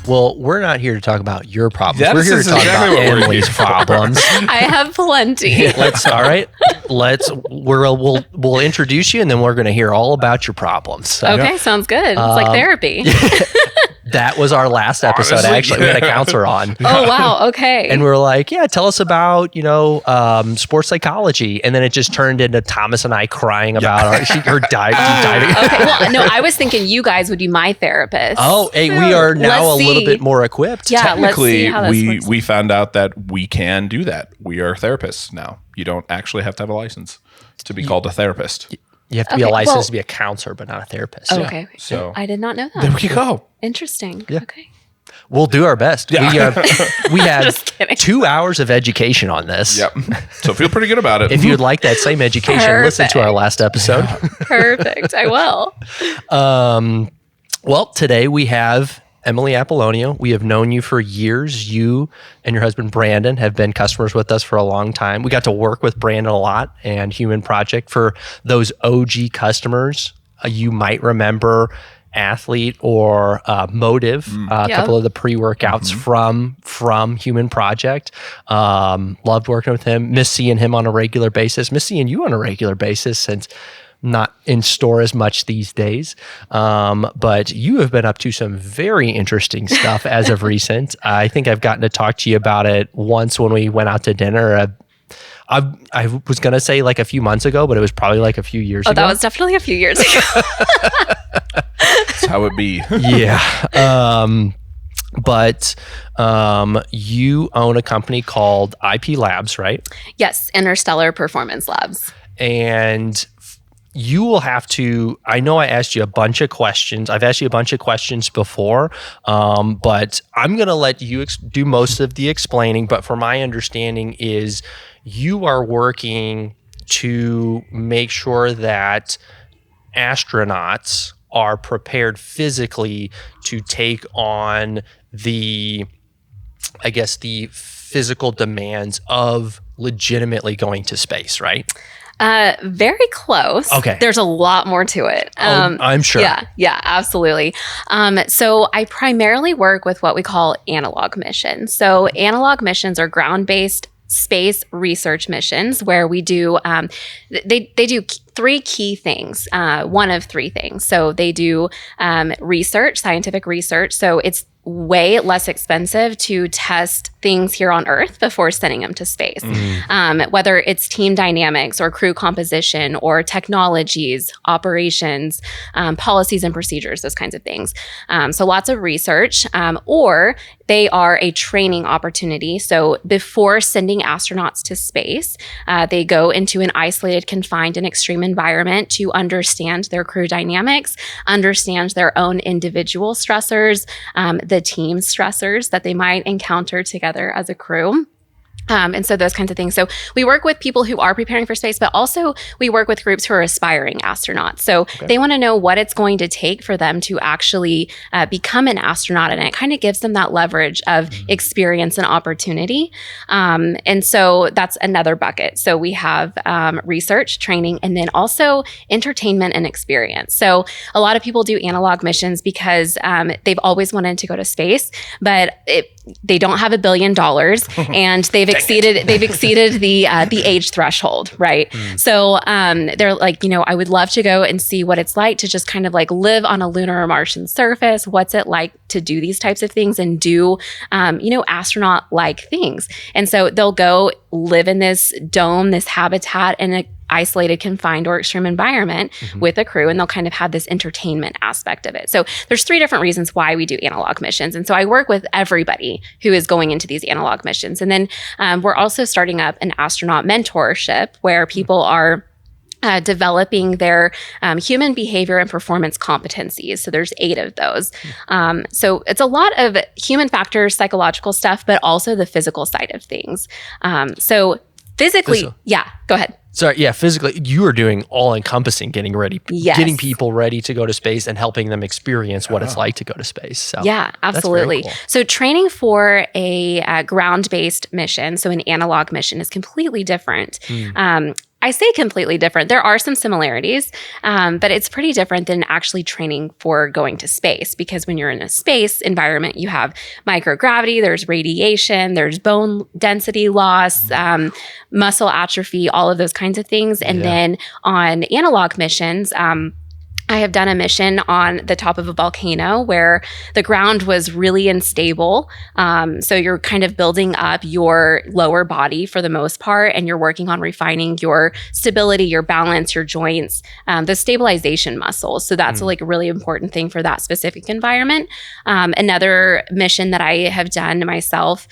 Well, we're not here to talk about your problems. That We're here to is talk exactly about what we're Emily's here for. problems. I have plenty. We'll introduce you, and then we're going to hear all about your problems. So Okay, sounds good. It's like therapy. that was our last episode. Honestly, Actually, we had a counselor on. Oh, wow. Okay. And we were like, yeah, tell us about, sports psychology. And then it just turned into Thomas and I crying about her diving. Okay. Well, no, I was thinking you guys would be my therapist. Oh, hey, we are now Let's a little see. bit more equipped. Yeah, let's see Technically, how this works. we found out that we can do that. We are therapists now. You don't actually have to have a license to be called a therapist. You have to be Okay, a licensed well- to be a counselor, but not a therapist. Oh, okay. So- I did not know that. There we go. Interesting. Yeah. Okay. We'll do our best. Yeah. We have Just kidding. 2 hours of education on this. Yep. So feel pretty good about it. If you'd like that same education, listen to our last episode. Perfect. I will. Well, today we have Emily Apollonio. We have known you for years. You and your husband, Brandon, have been customers with us for a long time. We got to work with Brandon a lot and Human Project. For those OG customers, you might remember Athlete or Motive, a couple of the pre-workouts from Human Project. Loved working with him. Miss seeing him on a regular basis. Miss seeing you on a regular basis since not in store as much these days. But you have been up to some very interesting stuff as of recent. I think I've gotten to talk to you about it once when we went out to dinner. I was going to say like a few months ago, but it was probably like a few years ago. That was definitely a few years ago. That's how it be. Yeah. But you own a company called IP Labs, right? Yes. Interstellar Performance Labs. And you will have to, I know I asked you a bunch of questions. I've asked you a bunch of questions before, but I'm going to let you do most of the explaining. But for my understanding is you are working to make sure that astronauts are prepared physically to take on the physical demands of legitimately going to space, right? Very close. Okay. There's a lot more to it. I'm sure. Yeah, absolutely. So I primarily work with what we call analog missions. So analog missions are ground-based space research missions where we do, they do 3 key things, one of 3 things. So they do research, scientific research. So it's way less expensive to test things here on Earth before sending them to space. Whether it's team dynamics or crew composition or technologies, operations, policies and procedures, those kinds of things. So lots of research, or they are a training opportunity. So before sending astronauts to space, they go into an isolated, confined, and extreme environment to understand their crew dynamics, understand their own individual stressors, the team stressors that they might encounter together as a crew. And so those kinds of things. So we work with people who are preparing for space, but also we work with groups who are aspiring astronauts. So they want to know what it's going to take for them to actually become an astronaut. And it kind of gives them that leverage of experience and opportunity. And so that's another bucket. So we have research, training, and then also entertainment and experience. So a lot of people do analog missions because they've always wanted to go to space, but they don't have $1 billion and they've exceeded the age threshold, right? So they're like, I would love to go and see what it's like to just kind of like live on a lunar or Martian surface. What's it like to do these types of things and do, astronaut-like things? And so they'll go live in this dome, this habitat in a isolated, confined, or extreme environment with a crew, and they'll kind of have this entertainment aspect of it. So there's 3 different reasons why we do analog missions. And so I work with everybody who is going into these analog missions. And then we're also starting up an astronaut mentorship where people are developing their human behavior and performance competencies. So there's 8 of those. So it's a lot of human factors, psychological stuff, but also the physical side of things. So physically, go ahead. Sorry, yeah, physically, you are doing all-encompassing, getting Yes. people ready to go to space and helping them experience what it's like to go to space. So Yeah, absolutely. That's very cool. So training for a ground-based mission, so an analog mission, is completely different. I say completely different. There are some similarities, but it's pretty different than actually training for going to space, because when you're in a space environment, you have microgravity, there's radiation, there's bone density loss, muscle atrophy, all of those kinds of things. And then on analog missions, I have done a mission on the top of a volcano where the ground was really unstable. So you're kind of building up your lower body for the most part, and you're working on refining your stability, your balance, your joints, the stabilization muscles. So that's like a really important thing for that specific environment. Another mission that I have done myself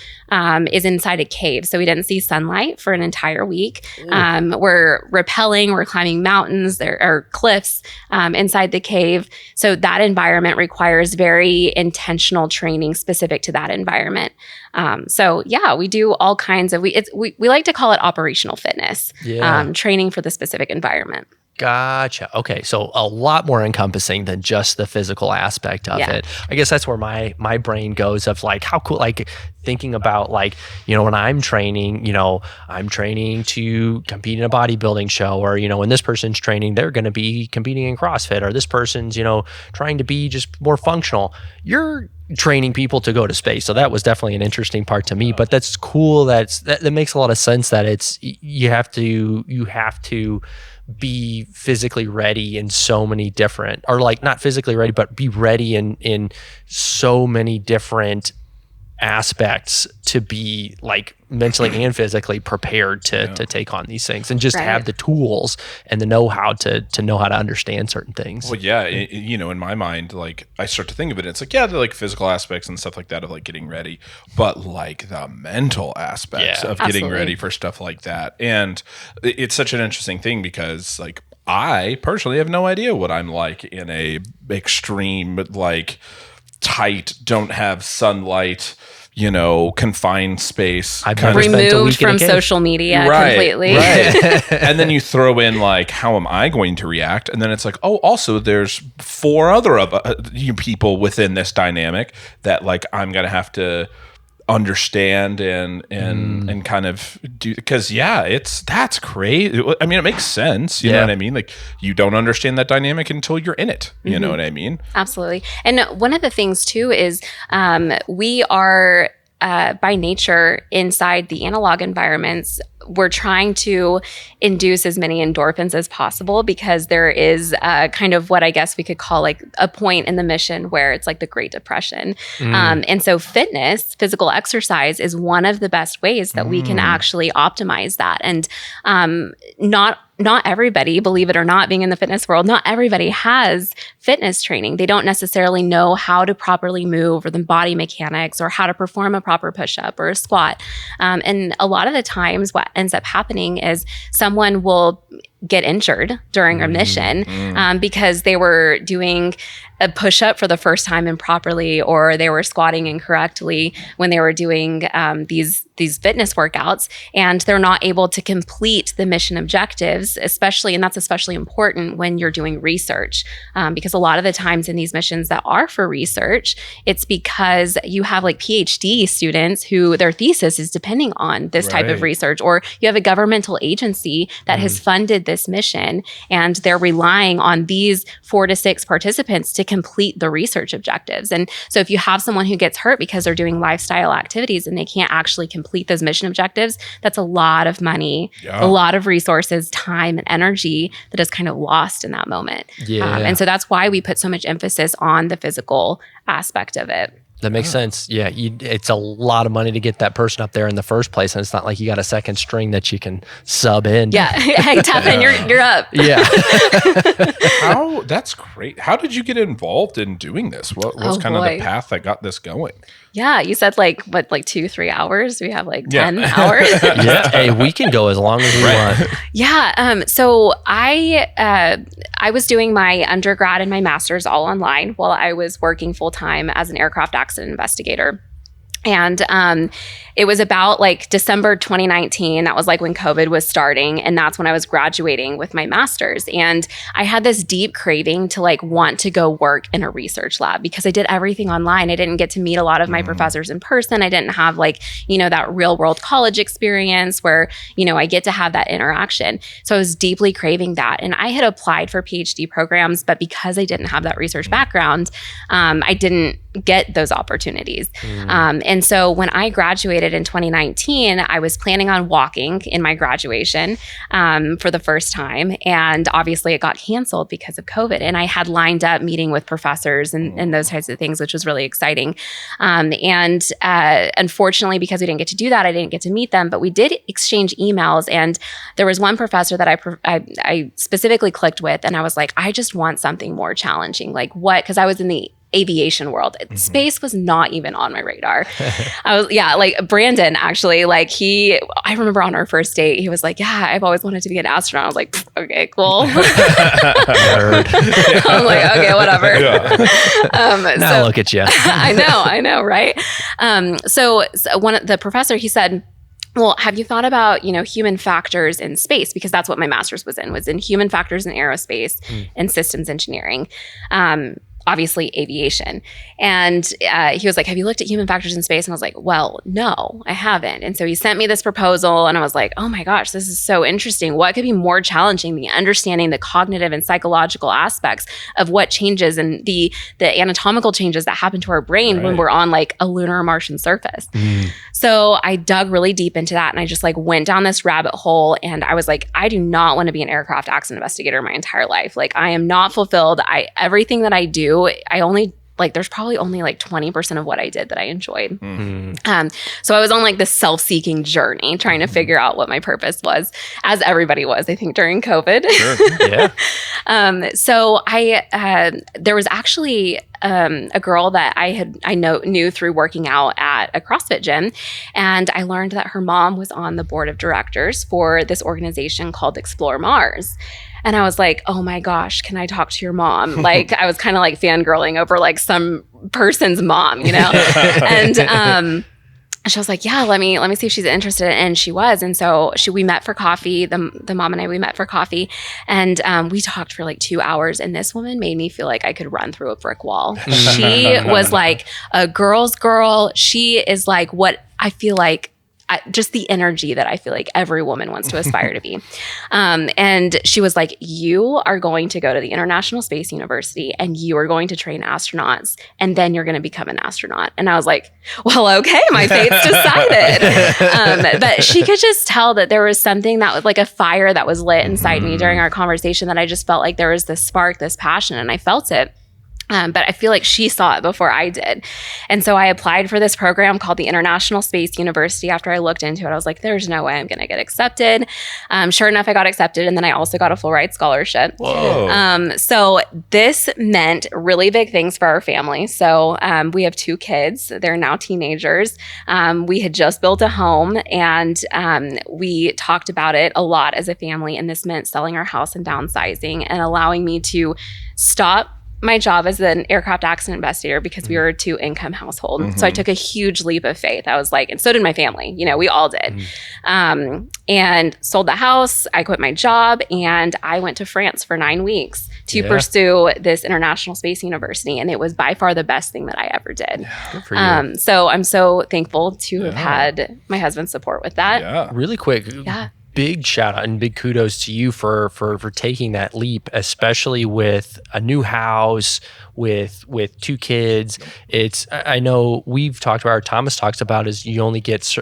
is inside a cave. So we didn't see sunlight for an entire week. We're rappelling, we're climbing mountains, there are cliffs inside the cave. So that environment requires very intentional training specific to that environment. So yeah, we do all kinds of, we like to call it operational fitness, training for the specific environment. Gotcha. Okay. So a lot more encompassing than just the physical aspect of it. I guess that's where my brain goes of like, how cool, like thinking about like, when I'm training, I'm training to compete in a bodybuilding show, or, when this person's training, they're going to be competing in CrossFit, or this person's, trying to be just more functional. You're training people to go to space. So that was definitely an interesting part to me, but that's cool. That makes a lot of sense that it's, you have to be physically ready in so many different, or like not physically ready, but be ready in so many different aspects to be like mentally and physically prepared to take on these things, and just have the tools and the know-how to know how to understand certain things. Well, yeah, in my mind, like I start to think of it, it's like, the like physical aspects and stuff like that of like getting ready, but like the mental aspects of getting ready for stuff like that. And it's such an interesting thing because like I personally have no idea what I'm like in a extreme, like tight, don't have sunlight, confined space. I've never spent a removed week in a from cave. social media completely. Right. And then you throw in like, how am I going to react? And then it's like, oh, also there's 4 other of you people within this dynamic that like I'm gonna have to understand and kind of do, because that's crazy. I mean, it makes sense. You know what I mean? Like you don't understand that dynamic until you're in it. You know what I mean? Absolutely. And one of the things too is we are by nature inside the analog environments, we're trying to induce as many endorphins as possible, because there is kind of what I guess we could call like a point in the mission where it's like the Great Depression. And so fitness, physical exercise is one of the best ways that we can actually optimize that. And not everybody, believe it or not, being in the fitness world, not everybody has fitness training. They don't necessarily know how to properly move, or the body mechanics, or how to perform a proper push-up or a squat. And a lot of the times what ends up happening is someone will get injured during a mission because they were doing a push-up for the first time improperly, or they were squatting incorrectly when they were doing these fitness workouts, and they're not able to complete the mission objectives, especially, and that's especially important when you're doing research, because a lot of the times in these missions that are for research, it's because you have like PhD students who their thesis is depending on this type of research, or you have a governmental agency that has funded this mission, and they're relying on these 4 to 6 participants to complete the research objectives. And so if you have someone who gets hurt because they're doing lifestyle activities and they can't actually complete those mission objectives, that's a lot of money, a lot of resources, time, and energy that is kind of lost in that moment. And so that's why we put so much emphasis on the physical aspect of it. That makes sense. Yeah, it's a lot of money to get that person up there in the first place, and it's not like you got a second string that you can sub in. Yeah, hey, tap in, you're up. Yeah. That's great. How did you get involved in doing this? What was kind of the path that got this going? Yeah, you said like 2-3 hours. We have like 10 hours. Yeah, hey, we can go as long as we want. Yeah. So I was doing my undergrad and my master's all online while I was working full time as an aircraft accident investigator. And it was about like December 2019. That was like when COVID was starting. And that's when I was graduating with my master's. And I had this deep craving to like want to go work in a research lab because I did everything online. I didn't get to meet a lot of my professors in person. I didn't have like, that real world college experience where, I get to have that interaction. So I was deeply craving that. And I had applied for PhD programs, but because I didn't have that research background, I didn't get those opportunities. And so when I graduated in 2019, I was planning on walking in my graduation for the first time. And obviously it got canceled because of COVID. And I had lined up meeting with professors and those types of things, which was really exciting. And unfortunately, because we didn't get to do that, I didn't get to meet them, but we did exchange emails. And there was one professor that I specifically clicked with. And I was like, I just want something more challenging. Like what? Because I was in the aviation world. Space was not even on my radar. Like Brandon actually, like I remember on our first date, he was like, yeah, I've always wanted to be an astronaut. I was like, okay, cool. I'm like, okay, whatever. Now look at you. I know, right? So one of the professor, he said, well, have you thought about, human factors in space? Because that's what my master's was in human factors in aerospace and systems engineering. Obviously aviation. And he was like, have you looked at human factors in space? And I was like, well, no, I haven't. And so he sent me this proposal and I was like, oh my gosh, this is so interesting. What could be more challenging than understanding the cognitive and psychological aspects of what changes and the anatomical changes that happen to our brain when we're on like a lunar or Martian surface. So I dug really deep into that and I just like went down this rabbit hole and I was like, I do not want to be an aircraft accident investigator my entire life. Like I am not fulfilled. Everything that I do, I only there's probably only like 20% of what I did that I enjoyed. So I was on like this self-seeking journey trying to figure out what my purpose was, as everybody was, I think, during COVID. Sure. Yeah. So there was actually a girl that I knew through working out at a CrossFit gym. And I learned that her mom was on the board of directors for this organization called Explore Mars. And I was like, oh my gosh, can I talk to your mom? Like I was kind of like fangirling over like some person's mom, And she was like, yeah, let me see if she's interested. And she was. And so we met for coffee. The mom and I, we met for coffee and we talked for like 2 hours. And this woman made me feel like I could run through a brick wall. She was like a girl's girl. She is like what I feel like, just the energy that I feel like every woman wants to aspire to be. And she was like, you are going to go to the International Space University and you are going to train astronauts and then you're going to become an astronaut. And I was like, well, okay, my fate's decided. But she could just tell that there was something that was like a fire that was lit inside me during our conversation that I just felt like there was this spark, this passion, and I felt it. But I feel like she saw it before I did. And so I applied for this program called the International Space University. After I looked into it, I was like, there's no way I'm going to get accepted. Sure enough, I got accepted. And then I also got a full ride scholarship. Whoa. So this meant really big things for our family. So we have 2 kids. They're now teenagers. We had just built a home and we talked about it a lot as a family. And this meant selling our house and downsizing and allowing me to stop my job as an aircraft accident investigator because we were a 2-income household. So I took a huge leap of faith. I was like, and so did my family, we all did. And sold the house, I quit my job and I went to France for 9 weeks to pursue this International Space University. And it was by far the best thing that I ever did. Good for you. So I'm so thankful to have had my husband's support with that. Yeah. Really quick. Yeah. Big shout out and big kudos to you for taking that leap, especially with a new house, with 2 kids. I know we've talked about, or Thomas talks about, is you only get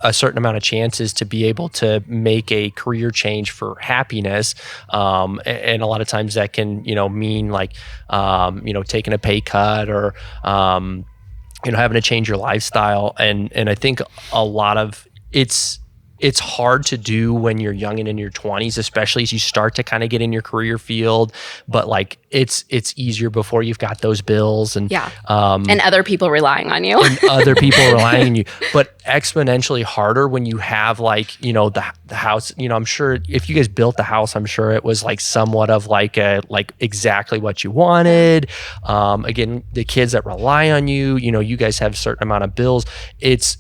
a certain amount of chances to be able to make a career change for happiness, and a lot of times that can mean like taking a pay cut or having to change your lifestyle, and I think a lot of it's it's hard to do when you're young and in your 20s, especially as you start to kind of get in your career field. But like it's easier before you've got those bills and and other people relying on you. and other people relying on you. But exponentially harder when you have like, you know, the house. You know, I'm sure if you guys built the house, I'm sure it was like somewhat of like exactly what you wanted. Again, the kids that rely on you, you know, you guys have a certain amount of bills. It's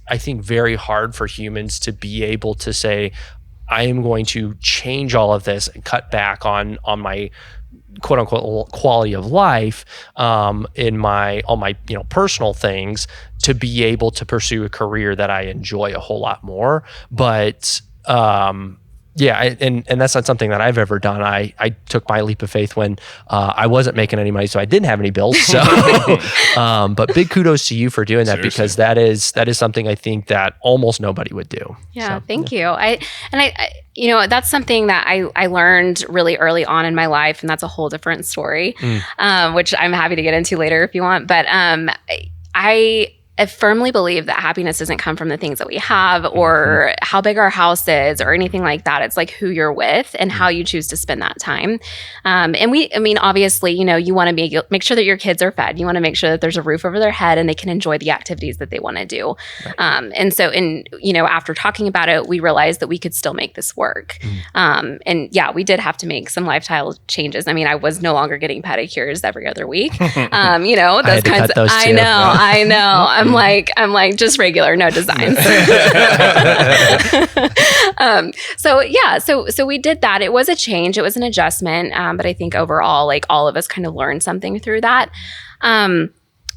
I think very hard for humans to be able to say, I am going to change all of this and cut back on my quote unquote quality of life in all my you know personal things to be able to pursue a career that I enjoy a whole lot more. But and that's not something that I've ever done. I took my leap of faith when I wasn't making any money, so I didn't have any bills. So, but big kudos to you for doing that. Seriously. Because that is something I think that almost nobody would do. Yeah, so, thank you. I you know, that's something that I learned really early on in my life, and that's a whole different story, which I'm happy to get into later if you want. But I firmly believe that happiness doesn't come from the things that we have or how big our house is or anything like that. It's like who you're with and how you choose to spend that time. I mean, obviously, you know, you want to make sure that your kids are fed. You want to make sure that there's a roof over their head and they can enjoy the activities that they want to do. Right. You know, after talking about it, we realized that we could still make this work. And yeah, we did have to make some lifestyle changes. I mean, I was no longer getting pedicures every other week. You know, those kinds of, I know. I'm like just regular, no designs. So we did that. It was a change. It was an adjustment. But I think overall, like all of us kind of learned something through that.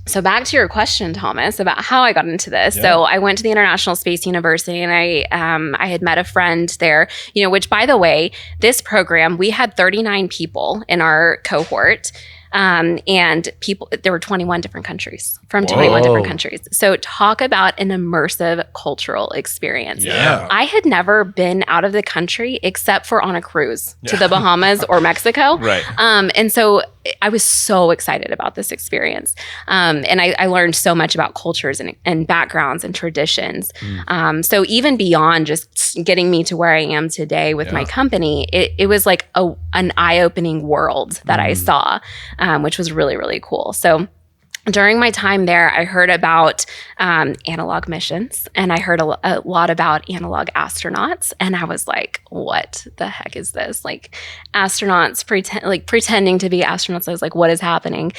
So back to your question, Thomas, about how I got into this. Yeah. So I went to the International Space University and I had met a friend there, you know, which by the way, this program, we had 39 people in our cohort. And people, there were 21 different countries from 21 different countries. So talk about an immersive cultural experience. Yeah. I had never been out of the country except for on a cruise to the Bahamas or Mexico. Right. And so I was so excited about this experience. And I learned so much about cultures and backgrounds and traditions. So even beyond just getting me to where I am today with my company, it was like an eye-opening world that I saw. Which was really, really cool. So during my time there, I heard about analog missions and I heard a lot about analog astronauts. And I was like, what the heck is this? Like astronauts pretending to be astronauts. I was like, what is happening?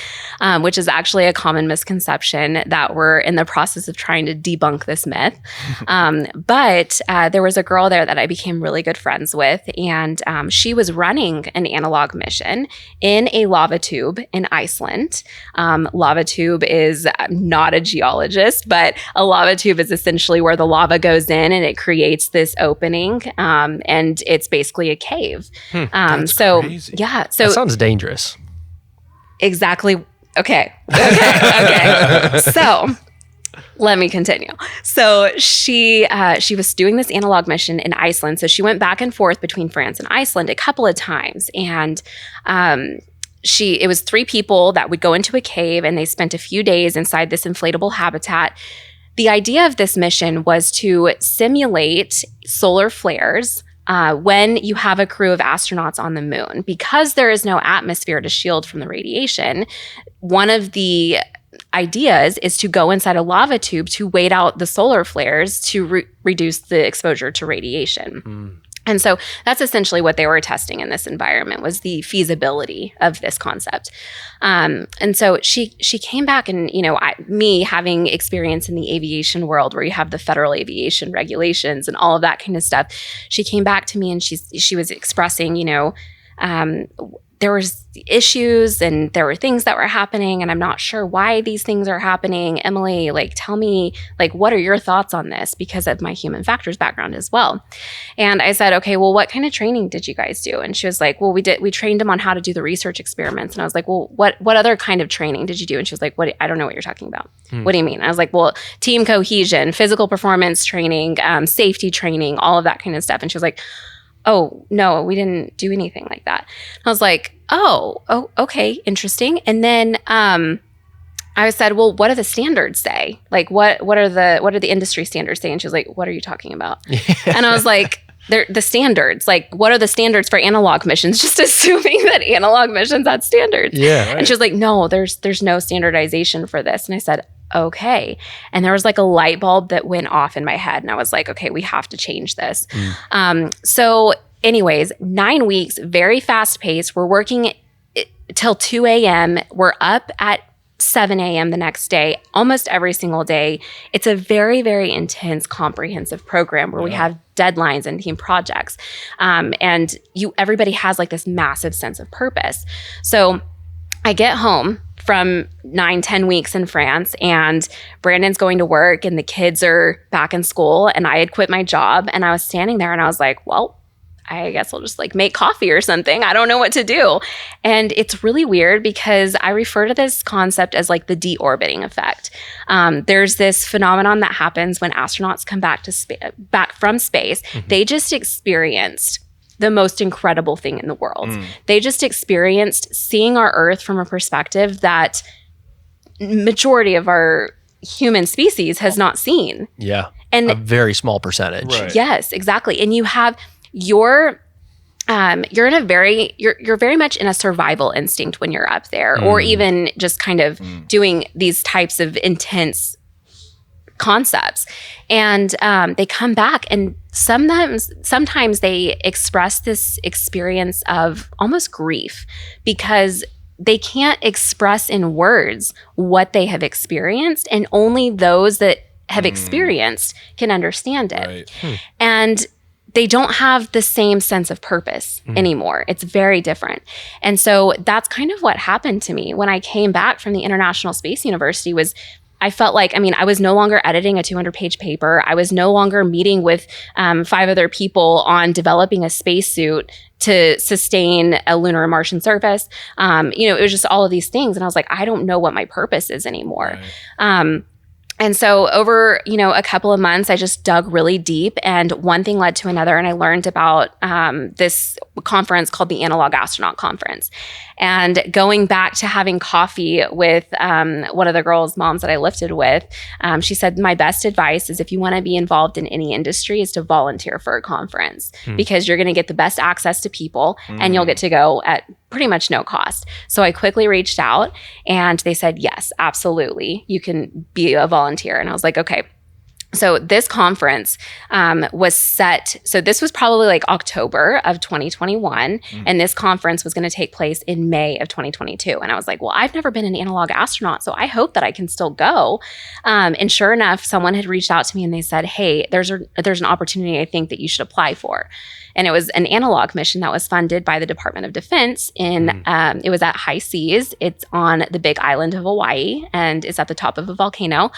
Which is actually a common misconception that we're in the process of trying to debunk this myth. But there was a girl there that I became really good friends with. And she was running an analog mission in a lava tube in Iceland. Lava tube is not a geologist, but a lava tube is essentially where the lava goes in and it creates this opening, and it's basically a cave. That's crazy. Yeah, so that sounds dangerous. Exactly. Okay. So let me continue. So she was doing this analog mission in Iceland. So she went back and forth between France and Iceland a couple of times, and it was 3 people that would go into a cave and they spent a few days inside this inflatable habitat. The idea of this mission was to simulate solar flares when you have a crew of astronauts on the moon. Because there is no atmosphere to shield from the radiation, one of the ideas is to go inside a lava tube to wait out the solar flares to reduce the exposure to radiation. And so that's essentially what they were testing in this environment, was the feasibility of this concept. And so she came back and, you know, me having experience in the aviation world where you have the federal aviation regulations and all of that kind of stuff, she came back to me and she was expressing, you know, there was issues and there were things that were happening and I'm not sure why these things are happening. Emily, like, tell me, like, what are your thoughts on this? Because of my human factors background as well. And I said, okay, well, what kind of training did you guys do? And she was like, well, we trained them on how to do the research experiments. And I was like, well, what other kind of training did you do? And she was like, I don't know what you're talking about. What do you mean? I was like, well, team cohesion, physical performance training, safety training, all of that kind of stuff. And she was like, oh, no, we didn't do anything like that. I was like, oh, okay, interesting. And then I said, well, what do the standards say? Like, what are the industry standards say? And she was like, what are you talking about? And I was like, they're the standards. Like, what are the standards for analog missions? Just assuming that analog missions had standards. Yeah. Right. And she was like, no, there's no standardization for this. And I said, okay. And there was like a light bulb that went off in my head. And I was like, okay, we have to change this. So anyways, 9 weeks, very fast paced. We're working till 2 a.m. We're up at 7 a.m. the next day, almost every single day. It's a very, very intense, comprehensive program where we have deadlines and team projects. And everybody has like this massive sense of purpose. So I get home from 9-10 weeks in France, and Brandon's going to work and the kids are back in school, and I had quit my job, and I was standing there and I was like, well, I guess I'll just like make coffee or something. I don't know what to do. And it's really weird because I refer to this concept as like the deorbiting effect. There's this phenomenon that happens when astronauts come back back from space. They just experienced the most incredible thing in the world. They just experienced seeing our Earth from a perspective that majority of our human species has not seen. Yeah. And a very small percentage. Right. Yes, exactly. And you have you're very much in a survival instinct when you're up there, or even just kind of doing these types of intense concepts. And they come back, and sometimes they express this experience of almost grief because they can't express in words what they have experienced, and only those that have experienced can understand it. Right. And they don't have the same sense of purpose anymore. It's very different. And so that's kind of what happened to me when I came back from the International Space University. Was I felt like, I was no longer editing a 200-page paper. I was no longer meeting with 5 other people on developing a spacesuit to sustain a lunar and Martian surface. It was just all of these things. And I was like, I don't know what my purpose is anymore. Right. And so over, a couple of months, I just dug really deep, and one thing led to another. And I learned about this conference called the Analog Astronaut Conference. And going back to having coffee with one of the girls' moms that I lifted with, she said, my best advice is if you want to be involved in any industry is to volunteer for a conference, because you're going to get the best access to people and you'll get to go at pretty much no cost. So I quickly reached out, and they said, yes, absolutely, you can be a volunteer. And I was like, okay. So this conference was set. So this was probably like October of 2021. And this conference was going to take place in May of 2022. And I was like, well, I've never been an analog astronaut, so I hope that I can still go. And sure enough, someone had reached out to me and they said, hey, there's an opportunity I think that you should apply for. And it was an analog mission that was funded by the Department of Defense it was at high seas. It's on the big island of Hawaii, and it's at the top of a volcano.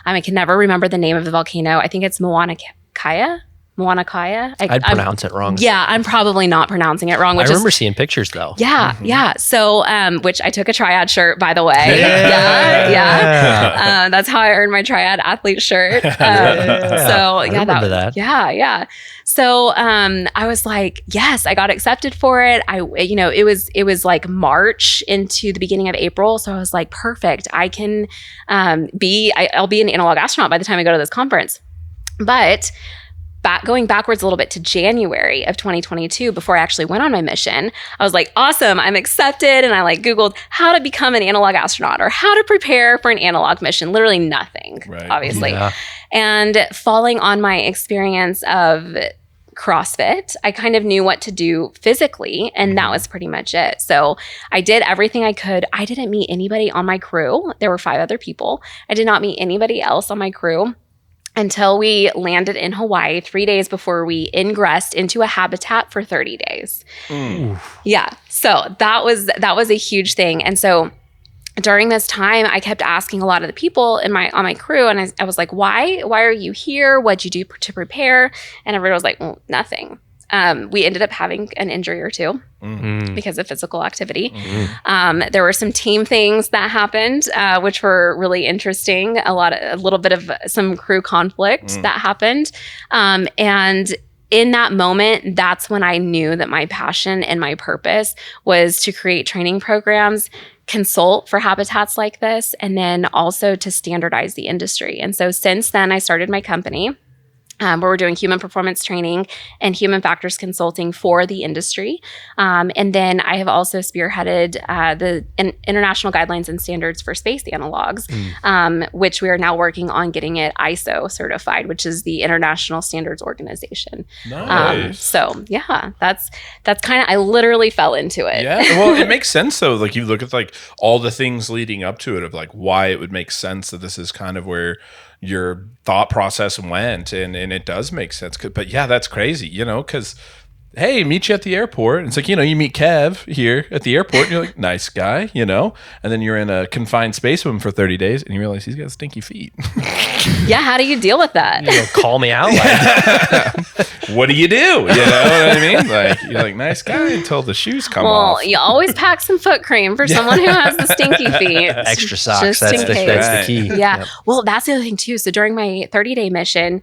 I can never remember the name of the volcano. I think it's Mauna Kea. I'd pronounce it wrong. Yeah, I'm probably not pronouncing it wrong. I remember seeing pictures though. Yeah, yeah. So, which I took a triad shirt, by the way. Yeah. That's how I earned my triad athlete shirt. So I remember that. Yeah. So, I was like, yes, I got accepted for it. It was like March into the beginning of April. So I was like, perfect. I can I'll be an analog astronaut by the time I go to this conference. But going backwards a little bit to January of 2022, before I actually went on my mission, I was like, awesome, I'm accepted. And I Googled how to become an analog astronaut or how to prepare for an analog mission. Literally nothing, obviously. Yeah. And falling on my experience of CrossFit, I kind of knew what to do physically, and that was pretty much it. So I did everything I could. I didn't meet anybody on my crew. There were 5 other people. I did not meet anybody else on my crew until we landed in Hawaii 3 days before we ingressed into a habitat for 30 days. Yeah. So that was a huge thing. And so during this time, I kept asking a lot of the people on my crew, and I was like, why are you here? What'd you do to prepare? And everyone was like, well, nothing. We ended up having an injury or two because of physical activity. There were some team things that happened, which were really interesting. A little bit of some crew conflict that happened. And in that moment, that's when I knew that my passion and my purpose was to create training programs consult for habitats like this, and then also to standardize the industry. And so since then, I started my company. Where we're doing human performance training and human factors consulting for the industry. And then I have also spearheaded the international guidelines and standards for space analogs, which we are now working on getting it ISO certified, which is the International Standards Organization. Nice. So yeah, that's kind of, I literally fell into it. Yeah, well, it makes sense though. Like you look at like all the things leading up to it of like why it would make sense that this is kind of where your thought process went, and it does make sense. But yeah, that's crazy, because hey, meet you at the airport. And it's like, you meet Kev here at the airport and you're like, nice guy, and then you're in a confined space with him for 30 days and you realize he's got stinky feet. Yeah, how do you deal with that? Call me out. What do? You know what I mean? Like, you're like, nice guy until the shoes come off. Well, you always pack some foot cream for someone who has the stinky feet. Extra socks. That's the key. Yeah. Yep. Well, that's the other thing too. So during my 30-day mission,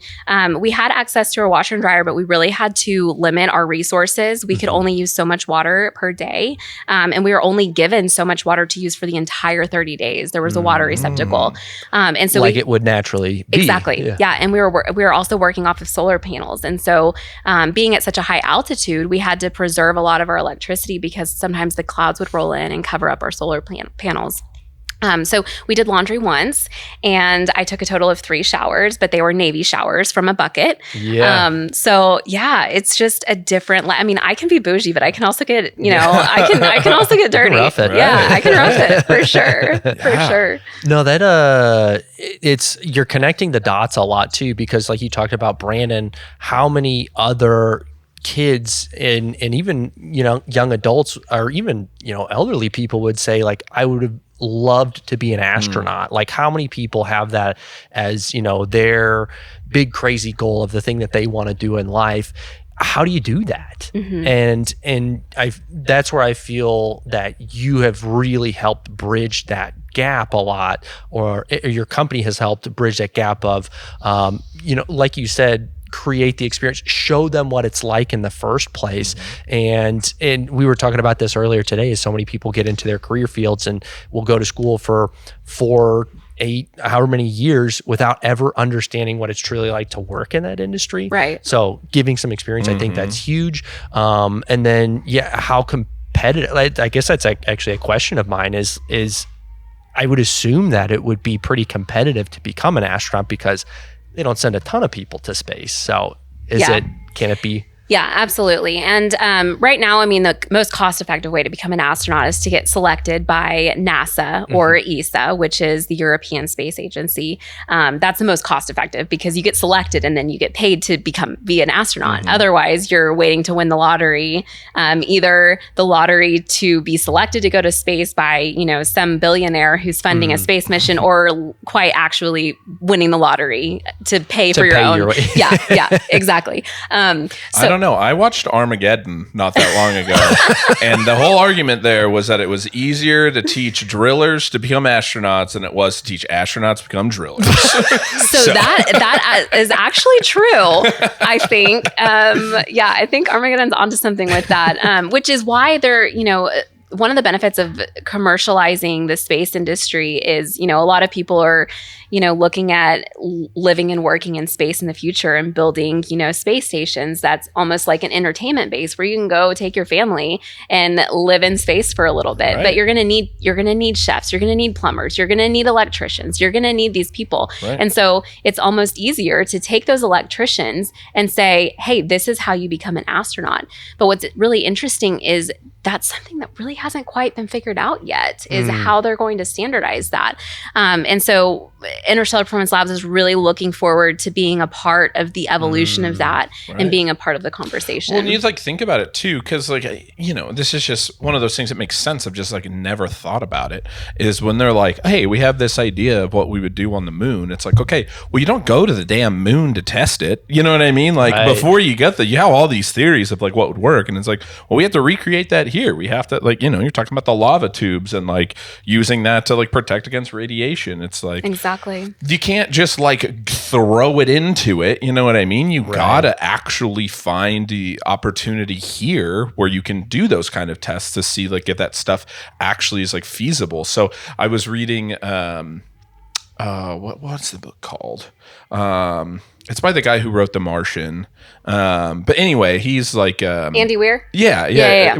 we had access to a washer and dryer, but we really had to limit our resources. We could only use so much water per day. And we were only given so much water to use for the entire 30 days. There was a water receptacle. And so it would naturally be. Exactly. Yeah. And we were also working off of solar panels. And so being at such a high altitude, we had to preserve a lot of our electricity because sometimes the clouds would roll in and cover up our solar panels. So we did laundry once, and I took a total of 3 showers, but they were Navy showers from a bucket. Yeah. So yeah, it's just a different. I mean, I can be bougie, but I can also get, I can also get dirty. Rough it, right? Yeah, I can rough it for sure, for sure. No, that you're connecting the dots a lot too, because like you talked about, Brandon, how many other kids and even young adults or even elderly people would say like, I would have loved to be an astronaut. Like how many people have that as their big crazy goal of the thing that they want to do in life? How do you do that? And that's where I feel that you have really helped bridge that gap a lot, or your company has helped bridge that gap of like you said, create the experience, show them what it's like in the first place. And we were talking about this earlier today, is so many people get into their career fields and will go to school for 4, 8, however many years without ever understanding what it's truly like to work in that industry. Right. So giving some experience, I think that's huge. And then, how competitive, I guess that's actually a question of mine is I would assume that it would be pretty competitive to become an astronaut because they don't send a ton of people to space. So can it be? Yeah, absolutely. And right now, I mean, the most cost-effective way to become an astronaut is to get selected by NASA or ESA, which is the European Space Agency. That's the most cost-effective because you get selected and then you get paid to be an astronaut. Otherwise, you're waiting to win the lottery, either the lottery to be selected to go to space by, some billionaire who's funding a space mission, or quite actually winning the lottery to pay for your own. Yeah, exactly. I don't know. I watched Armageddon not that long ago, and the whole argument there was that it was easier to teach drillers to become astronauts than it was to teach astronauts to become drillers. So that is actually true, I think. I think Armageddon's onto something with that, which is why they're, one of the benefits of commercializing the space industry is, a lot of people are, looking at living and working in space in the future and building, space stations. That's almost like an entertainment base where you can go take your family and live in space for a little bit. Right. But you're going to need chefs, you're going to need plumbers, you're going to need electricians, you're going to need these people. Right. And so it's almost easier to take those electricians and say, hey, this is how you become an astronaut. But what's really interesting is that's something that really hasn't quite been figured out yet, is how they're going to standardize that. And so Interstellar Performance Labs is really looking forward to being a part of the evolution of that and being a part of the conversation. Well, and you think about it too, because this is just one of those things that makes sense of just never thought about it, is when they're like, hey, we have this idea of what we would do on the moon. It's like, okay, well, you don't go to the damn moon to test it. You know what I mean? Before you get there, you have all these theories of what would work. And it's like, well, we have to recreate that here. We have to you're talking about the lava tubes and using that to protect against radiation. It's like, exactly. Exactly. You can't just like throw it into it. You know what I mean? You gotta actually find the opportunity here where you can do those kind of tests to see like if that stuff actually is like feasible. So I was reading what's the book called? It's by the guy who wrote The Martian. But anyway, he's like Andy Weir? Yeah.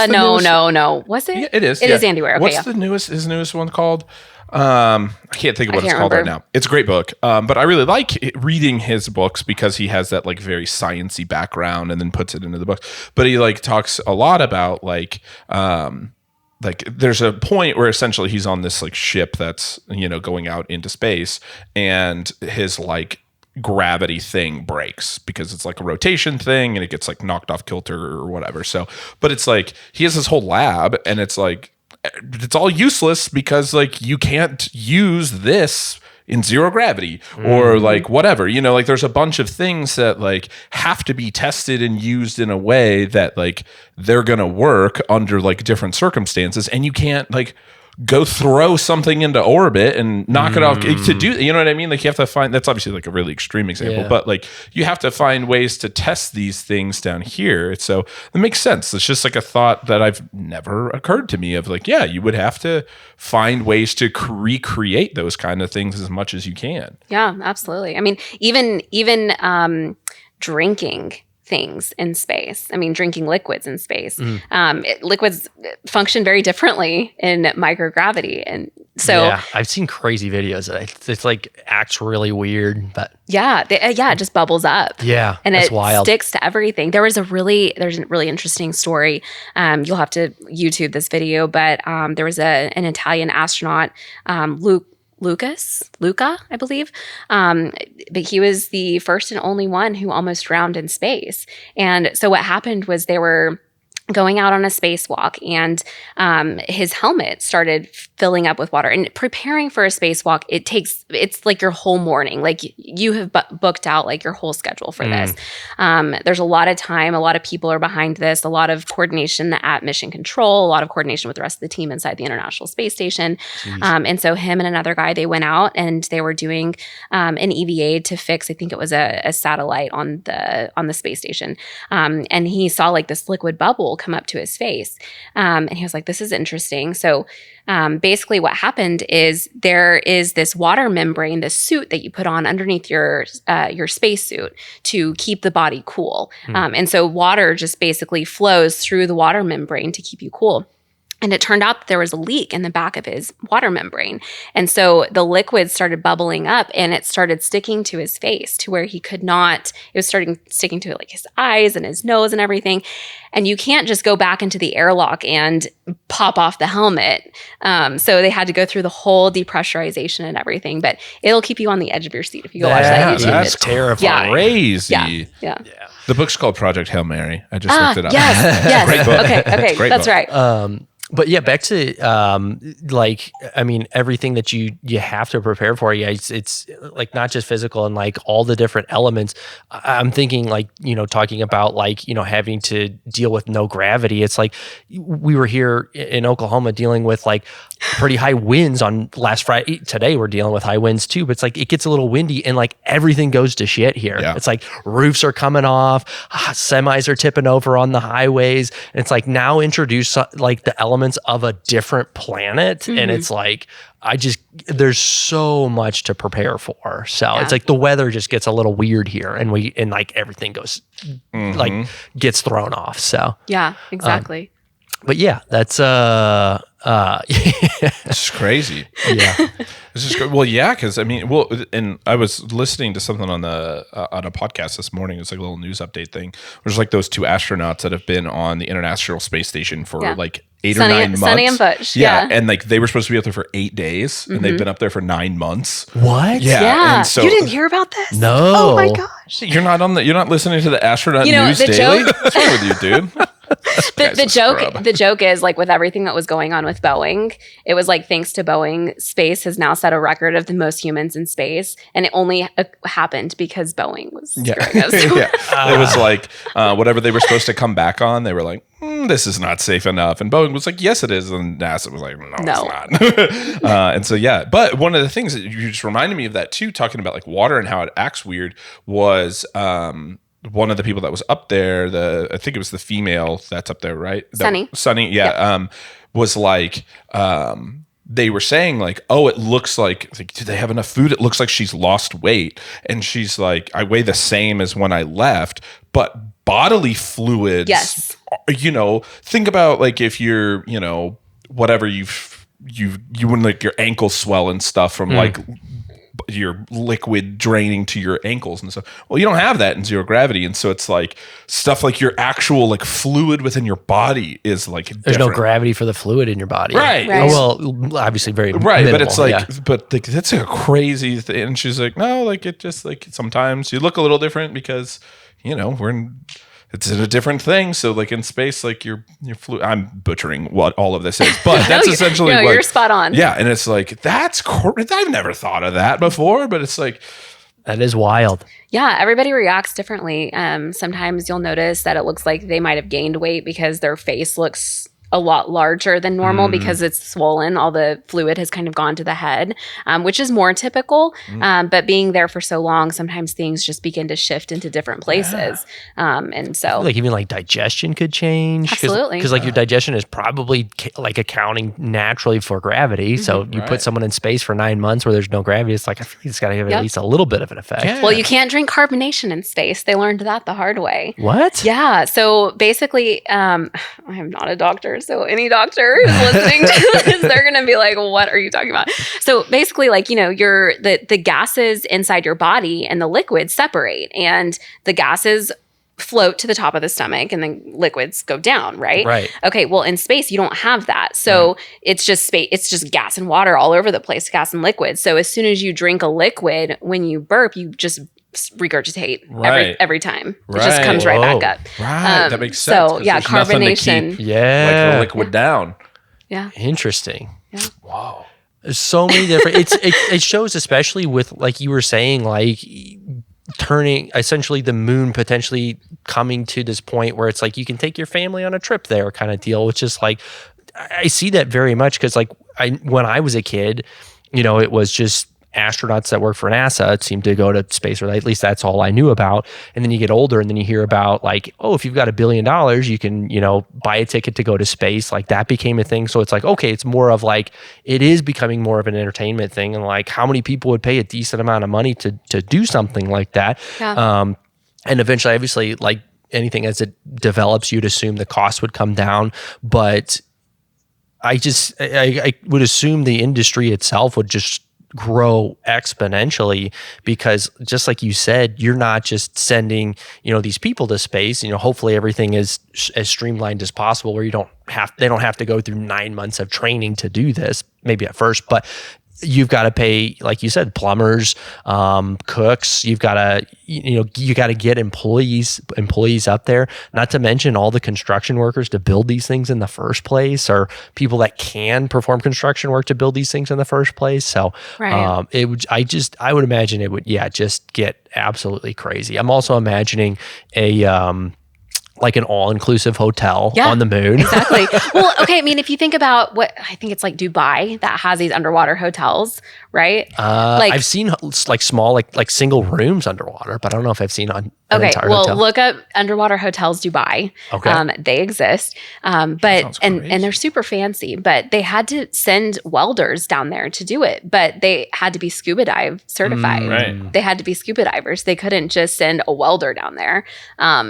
No. Was it? Yeah, it is. It is Andy Weir. Okay, what's his newest one called? I can't think of what it's called right now. It's a great book. But I really like reading his books because he has that like very sciencey background and then puts it into the book. But he like talks a lot about like there's a point where essentially he's on this like ship that's, going out into space, and his like gravity thing breaks because it's like a rotation thing and it gets like knocked off kilter or whatever. So, but it's like he has this whole lab and it's like it's all useless because like you can't use this in zero gravity or like whatever, like there's a bunch of things that like have to be tested and used in a way that like they're going to work under like different circumstances, and you can't like go throw something into orbit and knock it off to do, you know what I mean? Like you have to find, that's obviously like a really extreme example, but like you have to find ways to test these things down here. So it makes sense. It's just like a thought that I've never occurred to me of like, yeah, you would have to find ways to recreate those kind of things as much as you can. Yeah, absolutely. I mean, even drinking things in space. I mean, drinking liquids in space. Liquids function very differently in microgravity. And so I've seen crazy videos. It's like acts really weird, but it just bubbles up. Yeah. And it wild. Sticks to everything. There's a really interesting story. You'll have to YouTube this video, but there was an Italian astronaut, Luca, I believe. But he was the first and only one who almost drowned in space. And so what happened was they were going out on a spacewalk, and his helmet started filling up with water. And preparing for a spacewalk, it's like your whole morning. Like you have booked out like your whole schedule for this. There's a lot of time, a lot of people are behind this, a lot of coordination at mission control, a lot of coordination with the rest of the team inside the International Space Station. And so him and another guy, they went out and they were doing an EVA to fix, I think it was a satellite on the space station. And he saw like this liquid bubble come up to his face. And he was like, this is interesting. So basically what happened is there is this water membrane, this suit that you put on underneath your space suit to keep the body cool. And so water just basically flows through the water membrane to keep you cool. And it turned out that there was a leak in the back of his water membrane. And so the liquid started bubbling up and it started sticking to his face to where he could not, it was sticking to like his eyes and his nose and everything. And you can't just go back into the airlock and pop off the helmet. So they had to go through the whole depressurization and everything, but it'll keep you on the edge of your seat if you go watch that YouTube. That's terrifying. Crazy. Yeah. The book's called Project Hail Mary. I just looked it up. Yes. Great book. Okay. Great That's book. right. But yeah, back to everything that you have to prepare for. Yeah, it's like not just physical and like all the different elements. I'm thinking like, talking about like, having to deal with no gravity. It's like we were here in Oklahoma dealing with like pretty high winds on last Friday. Today we're dealing with high winds too, but it's like it gets a little windy and like everything goes to shit here. Yeah. It's like roofs are coming off, semis are tipping over on the highways. And it's like now introduce like the elements of a different planet. And it's like, there's so much to prepare for. So it's like the weather just gets a little weird here and like everything goes like gets thrown off. So yeah, exactly. But yeah, that's it's crazy. Yeah. This is good. Well, yeah, because and I was listening to something on a podcast this morning. It's like a little news update thing. There's like those two astronauts that have been on the International Space Station for like 8 or 9 months. Sonny and Butch. Yeah. And like they were supposed to be up there for 8 days and they've been up there for 9 months. What? Yeah. And so, you didn't hear about this? No. Oh my gosh. You're not listening to the astronaut news daily? What's wrong with you, dude? The joke is like with everything that was going on with Boeing, it was like thanks to Boeing, space has now set a record of the most humans in space, and it only happened because Boeing was screwing us. It was like whatever they were supposed to come back on, they were like, this is not safe enough. And Boeing was like, yes, it is. And NASA was like, no. It's not. And so, yeah. But one of the things that you just reminded me of that too, talking about like water and how it acts weird, was one of the people that was up there, I think it was the female that's up there, right? Sunny, yeah. Was like, they were saying like, oh, it looks like, do they have enough food? It looks like she's lost weight. And she's like, I weigh the same as when I left, but bodily fluids, yes. Think about like if you're, whatever you wouldn't like your ankles swell and stuff from like your liquid draining to your ankles and stuff. Well, you don't have that in zero gravity. And so it's like stuff like your actual like fluid within your body is like there's no gravity for the fluid in your body. Right. Oh, well, obviously very right. minimal, But it's like, but like, that's a crazy thing. And she's like, no, like it just like sometimes you look a little different because, it's in a different thing. So like in space, like your fluid, I'm butchering what all of this is, but that's essentially what you're spot on. Yeah. And it's like, I've never thought of that before, but it's like, that is wild. Yeah, everybody reacts differently. Sometimes you'll notice that it looks like they might have gained weight because their face looks a lot larger than normal because it's swollen. All the fluid has kind of gone to the head, which is more typical. But being there for so long, sometimes things just begin to shift into different places. And so like even like digestion could change. Absolutely. Because like your digestion is probably like accounting naturally for gravity. So you put someone in space for 9 months where there's no gravity. It's like, I feel like it's got to have at least a little bit of an effect. Yeah. Well, you can't drink carbonation in space. They learned that the hard way. What? Yeah. So basically, I'm not a doctor. So any doctor who's listening to this, they're going to be like, what are you talking about? So basically like, the gases inside your body and the liquids separate, and the gases float to the top of the stomach and then liquids go down, right? Right. Okay. Well, in space, you don't have that. So it's just space. It's just gas and water all over the place, gas and liquid. So as soon as you drink a liquid, when you burp, you just regurgitate every time. It just comes right back up. Right. That makes sense. So yeah, carbonation. Like the liquid down. Yeah. Interesting. Yeah. Wow. There's so many different, it shows, especially with, like you were saying, like turning essentially the moon potentially coming to this point where it's like you can take your family on a trip there kind of deal, which is like, I see that very much because like when I was a kid, it was just astronauts that work for NASA seem to go to space, or at least that's all I knew about. And then you get older and then you hear about like, oh, if you've got $1 billion, you can, buy a ticket to go to space. Like that became a thing. So it's like, okay, it's more of like, it is becoming more of an entertainment thing. And like how many people would pay a decent amount of money to do something like that? Yeah. And eventually, obviously, like anything as it develops, you'd assume the cost would come down. But I would assume the industry itself would just grow exponentially, because just like you said, you're not just sending these people to space. Hopefully everything is as streamlined as possible where they don't have to go through 9 months of training to do this, maybe at first, but you've got to pay, like you said, plumbers, cooks. You've got to, you got to get employees up there. Not to mention all the construction workers to build these things in the first place, or people that can perform construction work to build these things in the first place. So, right. I would imagine it would, just get absolutely crazy. I'm also imagining like an all-inclusive hotel on the moon. Exactly. Well, okay. I mean, if you think about what I think it's like Dubai that has these underwater hotels, right? I've seen like small, like single rooms underwater, but I don't know if I've seen an entire hotel. Look up underwater hotels Dubai. Okay. They exist. But and they're super fancy, but they had to send welders down there to do it, but they had to be scuba dive certified. Right. They had to be scuba divers. They couldn't just send a welder down there.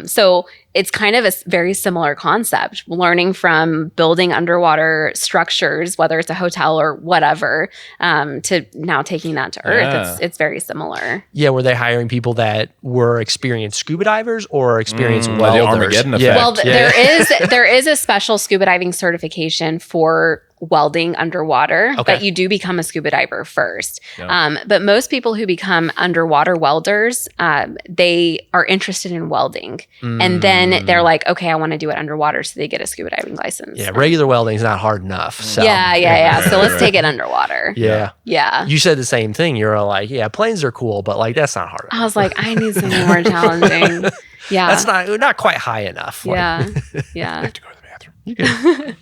So it's kind of a very similar concept, learning from building underwater structures, whether it's a hotel or whatever, to now taking that to Earth. Yeah. It's very similar. Yeah, were they hiring people that were experienced scuba divers or experienced welders? The Armageddon effect. Well, there is a special scuba diving certification for welding underwater, but you do become a scuba diver first. Yeah. But most people who become underwater welders, they are interested in welding. And then they're like, okay, I want to do it underwater. So they get a scuba diving license. Yeah, regular welding is not hard enough. So. Yeah. So let's take it underwater. Yeah. Yeah. You said the same thing. You were like, yeah, planes are cool, but like that's not hard enough. I was like, I need something more challenging. Yeah. That's not quite high enough. Yeah. I have to go to the bathroom. bathroom. You good?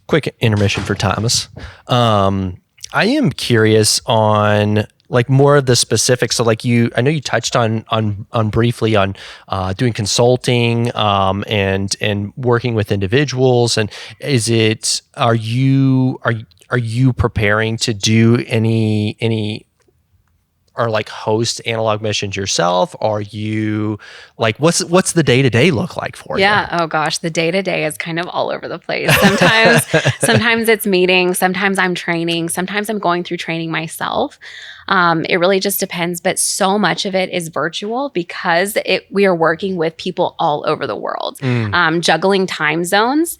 Quick intermission for Thomas. I am curious on like more of the specifics. So like I know you touched on briefly on doing consulting and working with individuals. And are you preparing to do any or like host analog missions yourself? Are you like, what's the day-to-day look like for you? Yeah. Oh gosh. The day-to-day is kind of all over the place. Sometimes it's meetings. Sometimes I'm training. Sometimes I'm going through training myself. It really just depends, but so much of it is virtual because we are working with people all over the world. Juggling time zones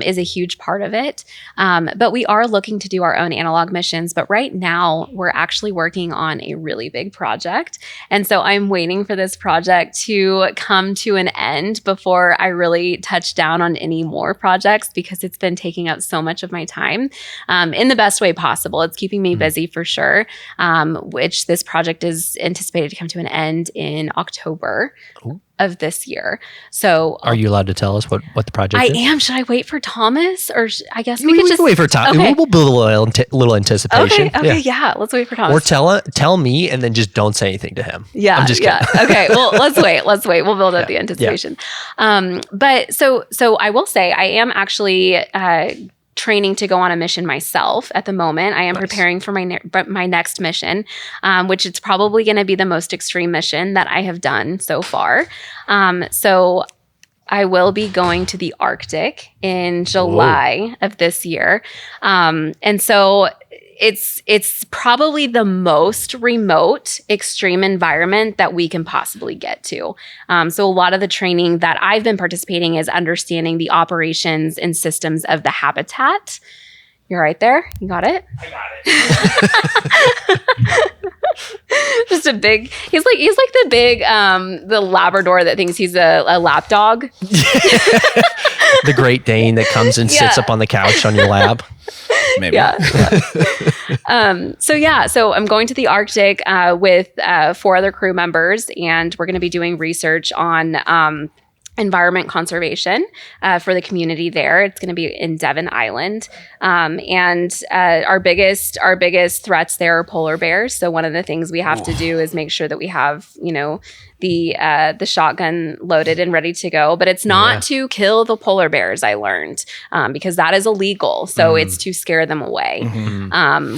is a huge part of it. But we are looking to do our own analog missions. But right now, we're actually working on a really big project. And so I'm waiting for this project to come to an end before I really touch down on any more projects because it's been taking up so much of my time in the best way possible. It's keeping me busy for sure. Which this project is anticipated to come to an end in October of this year. So are you allowed to tell us what the project is? I am. Should I wait for Thomas or I guess we could just wait for Thomas. Okay. We'll build a little anticipation. Okay. Yeah. Let's wait for Thomas. Or tell me and then just don't say anything to him. Yeah. I'm just kidding. Okay. Well, let's wait. We'll build up the anticipation. But so I will say I am actually, training to go on a mission myself at the moment. I am preparing for my next mission, which is probably going to be the most extreme mission that I have done so far. So I will be going to the Arctic in July of this year. And so it's probably the most remote extreme environment that we can possibly get to. So a lot of the training that I've been participating is understanding the operations and systems of the habitat. You're right there. You got it? I got it. Just a big, he's like the big, the Labrador that thinks he's a lap dog. The Great Dane that comes and sits up on the couch on your lap. Maybe. Yeah. So I'm going to the Arctic with 4 other crew members, and we're going to be doing research on environment conservation for the community there. It's going to be in Devon Island. And our biggest threats there are polar bears. So one of the things we have to do is make sure that we have, the shotgun loaded and ready to go. But it's not to kill the polar bears, I learned, because that is illegal. So it's to scare them away,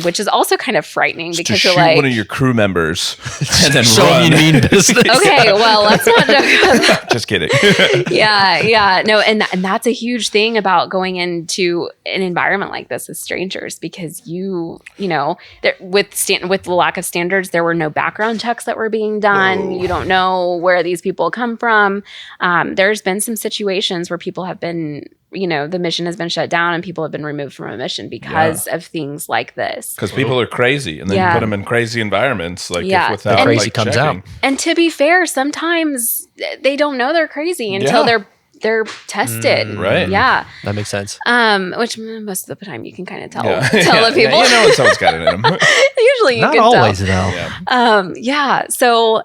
which is also kind of frightening Just because to you're shoot like one of your crew members and then So run. you mean business? Okay, well, let's not joke. Just kidding. Yeah. No, and that's a huge thing about going into an environment like this with strangers because with the lack of standards, there were no background checks that were being done. You don't know where these people come from. There's been some situations where people have been, the mission has been shut down and people have been removed from a mission because of things like this. Because people are crazy, and then you put them in crazy environments, without the crazy comes checking. out. And to be fair, sometimes they don't know they're crazy until they're tested. Right. Yeah. That makes sense. Which most of the time you can kind of tell Yeah. the people. Yeah, when someone's got it in them. Usually you Not can always tell. though. So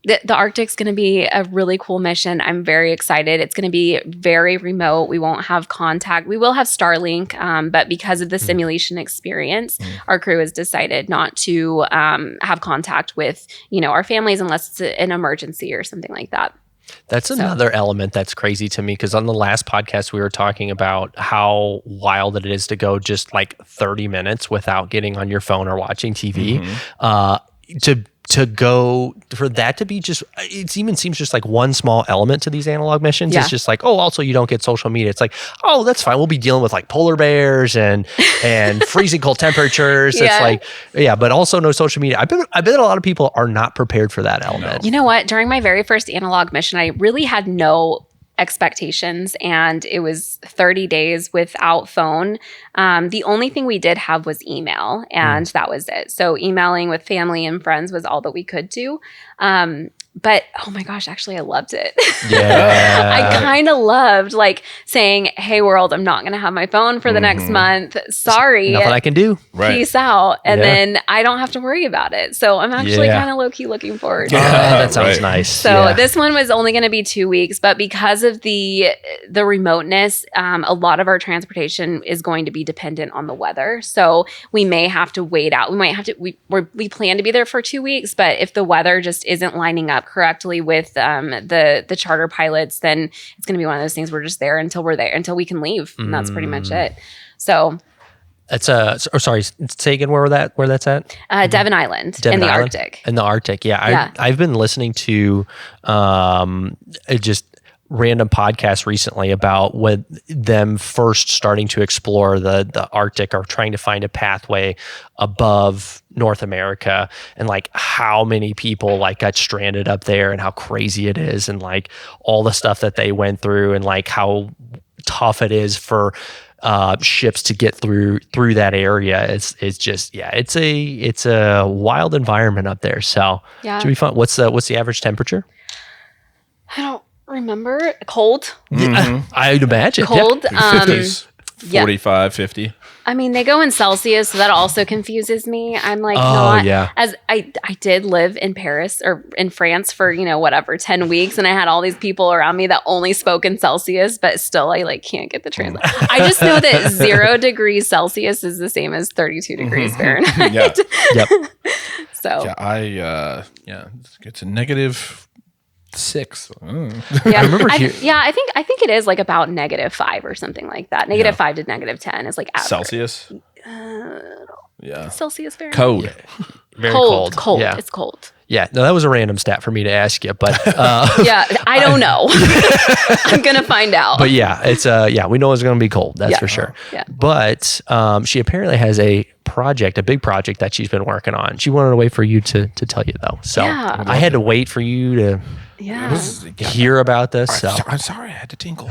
the Arctic's going to be a really cool mission. I'm very excited. It's going to be very remote. We won't have contact. We will have Starlink, but because of the simulation experience, our crew has decided not to have contact with our families unless it's an emergency or something like that. That's another element that's crazy to me because on the last podcast, we were talking about how wild it is to go just like 30 minutes without getting on your phone or watching TV. To go for that to be just, it even seems just like one small element to these analog missions. Yeah. It's just like, also you don't get social media. It's like, that's fine. We'll be dealing with like polar bears and freezing cold temperatures. It's like, but also no social media. I bet a lot of people are not prepared for that element. You know what? During my very first analog mission, I really had no expectations, and it was 30 days without phone. The only thing we did have was email, and that was it. So emailing with family and friends was all that we could do. But oh my gosh, actually, I loved it. Yeah. I kind of loved like saying, "Hey, world, I'm not going to have my phone for the next month. Sorry, Nothing I can do. peace out." And Yeah. then I don't have to worry about it. So I'm actually kind of low key looking forward to it. That sounds nice. So this one was only going to be 2 weeks, but because of the remoteness, a lot of our transportation is going to be dependent on the weather. So we may have to wait out. We might have to. We plan to be there for 2 weeks, but if the weather just isn't lining up correctly with the charter pilots, then it's going to be one of those things we're just there until we can leave, and that's pretty much it. So it's sorry, say again where that's at. Devon Island in the Arctic. In the Arctic, yeah. I've been listening to just random podcasts recently about when them first starting to explore the Arctic or trying to find a pathway above North America, and like how many people like got stranded up there and how crazy it is, and like all the stuff that they went through, and like how tough it is for ships to get through that area. It's just it's a wild environment up there. So it should be fun. What's the average temperature? I don't remember. Cold. I'd imagine Cold. 50s, 45, 50. I mean, they go in Celsius, so that also confuses me. I'm like, as I did live in Paris or in France for 10 weeks, and I had all these people around me that only spoke in Celsius, but still I like can't get the translation. I just know that 0 degrees Celsius is the same as 32 degrees Fahrenheit. Yeah. Yep. So it's a -6. Yeah, I remember I think it is like about -5 or something like that. -5 to -10 is like average. Celsius. Celsius Fahrenheit. Code. Very Cold. Yeah. It's cold. Yeah. No, that was a random stat for me to ask you, but Yeah, I don't know. I'm gonna find out. but yeah, it's we know it's going to be cold. That's for sure. Yeah. But she apparently has a big project that she's been working on. She wanted to wait for you to tell you though. So I had to wait for you to hear about this. So I'm sorry, I had to tinkle.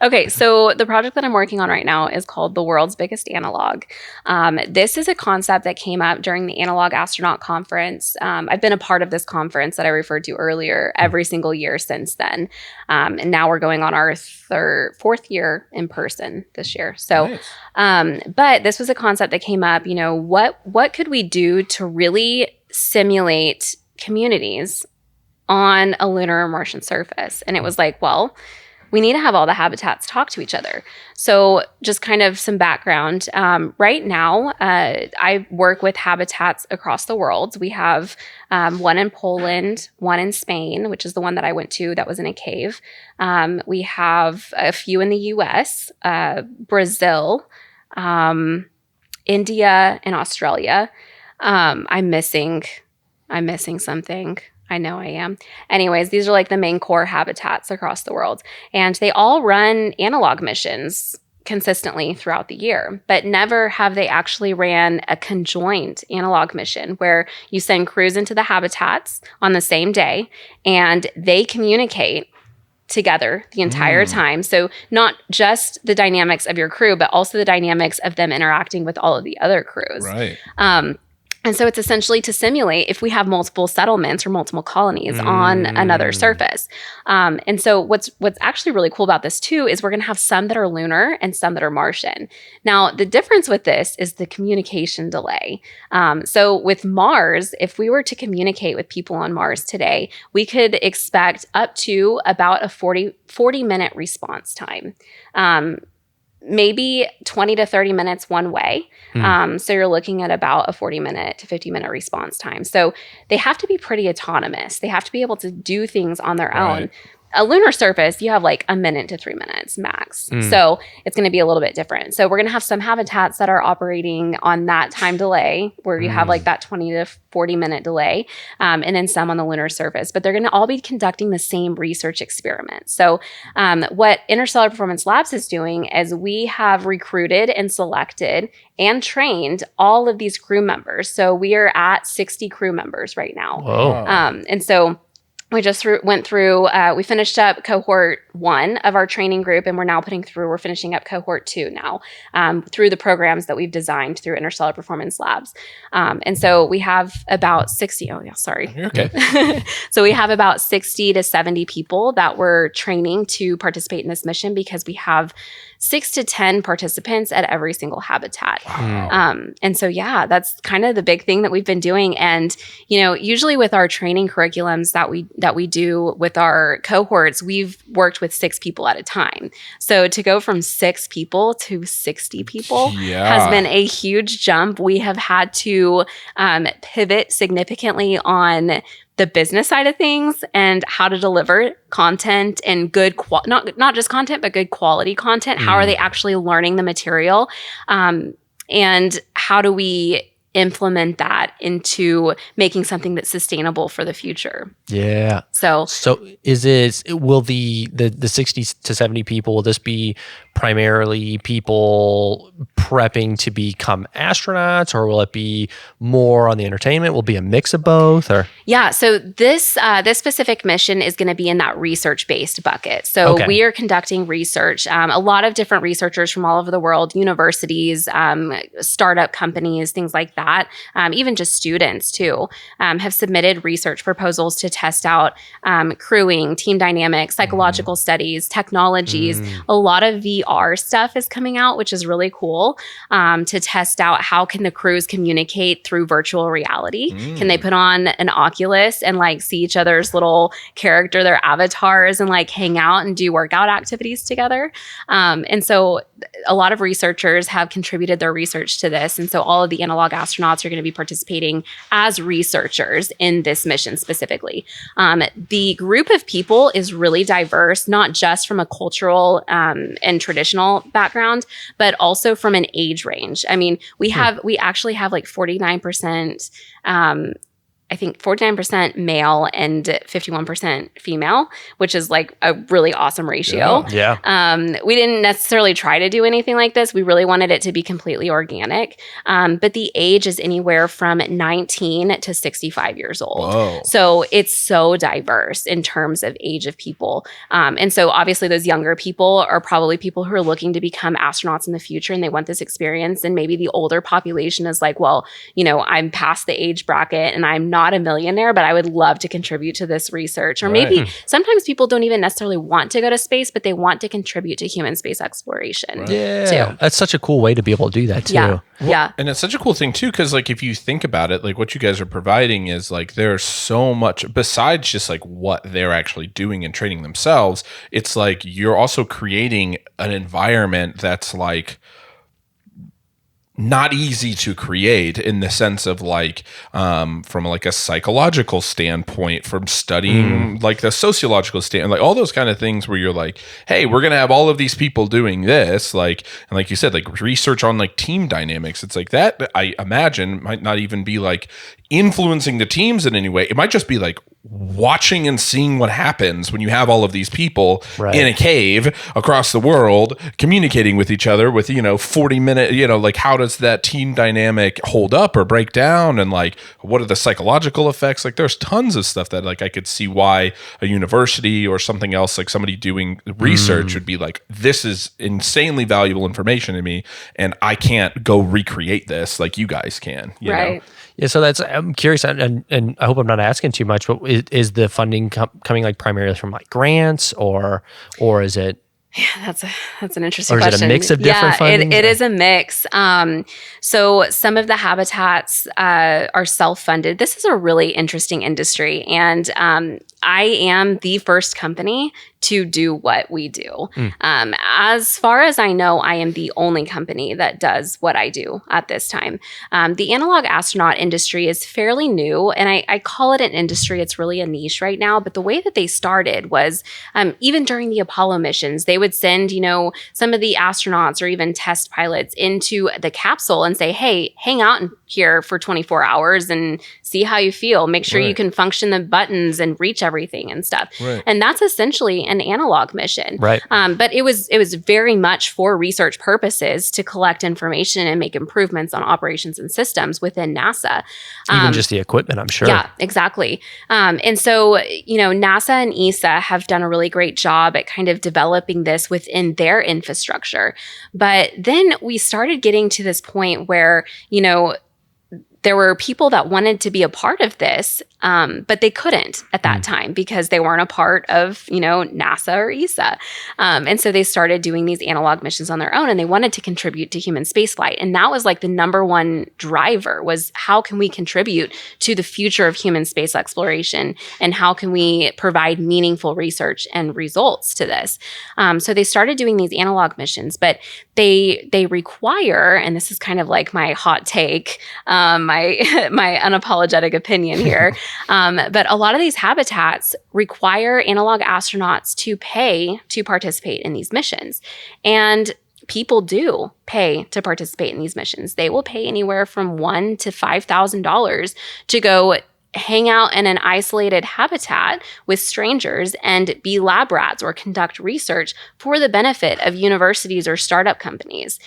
Okay, so the project that I'm working on right now is called The World's Biggest Analog. This is a concept that came up during the Analog Astronaut Conference. I've been a part of this conference that I referred to earlier every single year since then. And now we're going on our fourth year in person this year. So, nice. But this was a concept that came up, what could we do to really simulate communities on a lunar or Martian surface? And it was like, well, we need to have all the habitats talk to each other. So just kind of some background. Right now, I work with habitats across the world. We have one in Poland, one in Spain, which is the one that I went to that was in a cave. We have a few in the US, Brazil, India, and Australia. I'm missing something. I know I am. Anyways, these are like the main core habitats across the world. And they all run analog missions consistently throughout the year, but never have they actually ran a conjoined analog mission where you send crews into the habitats on the same day and they communicate together the entire time. So not just the dynamics of your crew, but also the dynamics of them interacting with all of the other crews. Right. And so it's essentially to simulate if we have multiple settlements or multiple colonies on another surface. And so what's actually really cool about this too is we're going to have some that are lunar and some that are Martian. Now, the difference with this is the communication delay. So with Mars, if we were to communicate with people on Mars today, we could expect up to about a 40-minute response time. Maybe 20 to 30 minutes one way. So you're looking at about a 40-minute to 50-minute response time. So they have to be pretty autonomous. They have to be able to do things on their own. A lunar surface, you have like a minute to 3 minutes max. So it's going to be a little bit different. So we're going to have some habitats that are operating on that time delay where you have like that 20 to 40-minute delay, and then some on the lunar surface. But they're going to all be conducting the same research experiment. So what Interstellar Performance Labs is doing is we have recruited and selected and trained all of these crew members. So we are at 60 crew members right now. Whoa. And so we just went through, we finished up cohort 1 of our training group, and we're finishing up cohort 2 now through the programs that we've designed through Interstellar Performance Labs. And so we have about 60, oh yeah, sorry. You're okay. So we have about 60 to 70 people that we're training to participate in this mission, because we have 6 to 10 participants at every single habitat. Wow. And so, yeah, that's kind of the big thing that we've been doing. And, usually with our training curriculums that we do with our cohorts, we've worked with 6 people at a time. So to go from 6 people to 60 people has been a huge jump. We have had to pivot significantly on the business side of things and how to deliver content and good, not just content, but good quality content. How are they actually learning the material? And how do we implement that into making something that's sustainable for the future? Yeah. So will the 60 to 70 people, will this be primarily people prepping to become astronauts, or will it be more on the entertainment? Will it be a mix of both? Or yeah, so this specific mission is going to be in that research-based bucket. So we are conducting research. A lot of different researchers from all over the world, universities, startup companies, things like that, even just students too, have submitted research proposals to test out crewing, team dynamics, psychological studies, technologies. A lot of VR stuff is coming out, which is really cool, to test out how can the crews communicate through virtual reality. Can they put on an Oculus and like see each other's little character, their avatars, and like hang out and do workout activities together? And so a lot of researchers have contributed their research to this. And so all of the analog astronauts are going to be participating as researchers in this mission specifically. The group of people is really diverse, not just from a cultural and traditional background, but also from an age range. I mean, we actually have like 49%, I think 49% male and 51% female, which is like a really awesome ratio. Yeah. We didn't necessarily try to do anything like this. We really wanted it to be completely organic. But the age is anywhere from 19 to 65 years old. Whoa. So it's so diverse in terms of age of people. And so obviously those younger people are probably people who are looking to become astronauts in the future, and they want this experience. And maybe the older population is like, well, I'm past the age bracket and I'm not a millionaire, but I would love to contribute to this research. Or maybe sometimes people don't even necessarily want to go to space, but they want to contribute to human space exploration. Yeah. Too. That's such a cool way to be able to do that too. Yeah. Yeah. And it's such a cool thing too, because like if you think about it, like what you guys are providing is like there's so much besides just like what they're actually doing and training themselves. It's like you're also creating an environment that's like not easy to create, in the sense of like from like a psychological standpoint, from studying like the sociological standpoint, like all those kind of things where you're like, hey, we're gonna have all of these people doing this, like, and like you said, like research on like team dynamics. It's like that, I imagine, might not even be like influencing the teams in any way. It might just be like watching and seeing what happens when you have all of these people in a cave across the world communicating with each other with 40-minute, like how does that team dynamic hold up or break down, and like what are the psychological effects? Like there's tons of stuff that like I could see why a university or something else, like somebody doing research would be like, this is insanely valuable information to me and I can't go recreate this like you guys can, you know? Yeah, so I'm curious, and I hope I'm not asking too much, but is the funding coming like primarily from like grants, or is it? Yeah, that's an interesting question. Or is it a mix of different funding? It is a mix. So some of the habitats are self-funded. This is a really interesting industry, and I am the first company to do what we do. As far as I know, I am the only company that does what I do at this time. The analog astronaut industry is fairly new, and I call it an industry. It's really a niche right now, but the way that they started was even during the Apollo missions, they would send, some of the astronauts or even test pilots into the capsule and say, hey, hang out here for 24 hours and see how you feel. Make sure you can function the buttons and reach everything everything and stuff. Right. And that's essentially an analog mission. Right. But it was very much for research purposes to collect information and make improvements on operations and systems within NASA. Even just the equipment, I'm sure. Yeah, exactly. And so, NASA and ESA have done a really great job at kind of developing this within their infrastructure. But then we started getting to this point where, there were people that wanted to be a part of this, but they couldn't at that time because they weren't a part of, NASA or ESA. And so they started doing these analog missions on their own, and they wanted to contribute to human spaceflight. And that was like the number one driver, was how can we contribute to the future of human space exploration, and how can we provide meaningful research and results to this? So they started doing these analog missions, but they require, and this is kind of like my hot take, my unapologetic opinion here, but a lot of these habitats require analog astronauts to pay to participate in these missions. And people do pay to participate in these missions. They will pay anywhere from $1,000 to $5,000 to go hang out in an isolated habitat with strangers and be lab rats or conduct research for the benefit of universities or startup companies,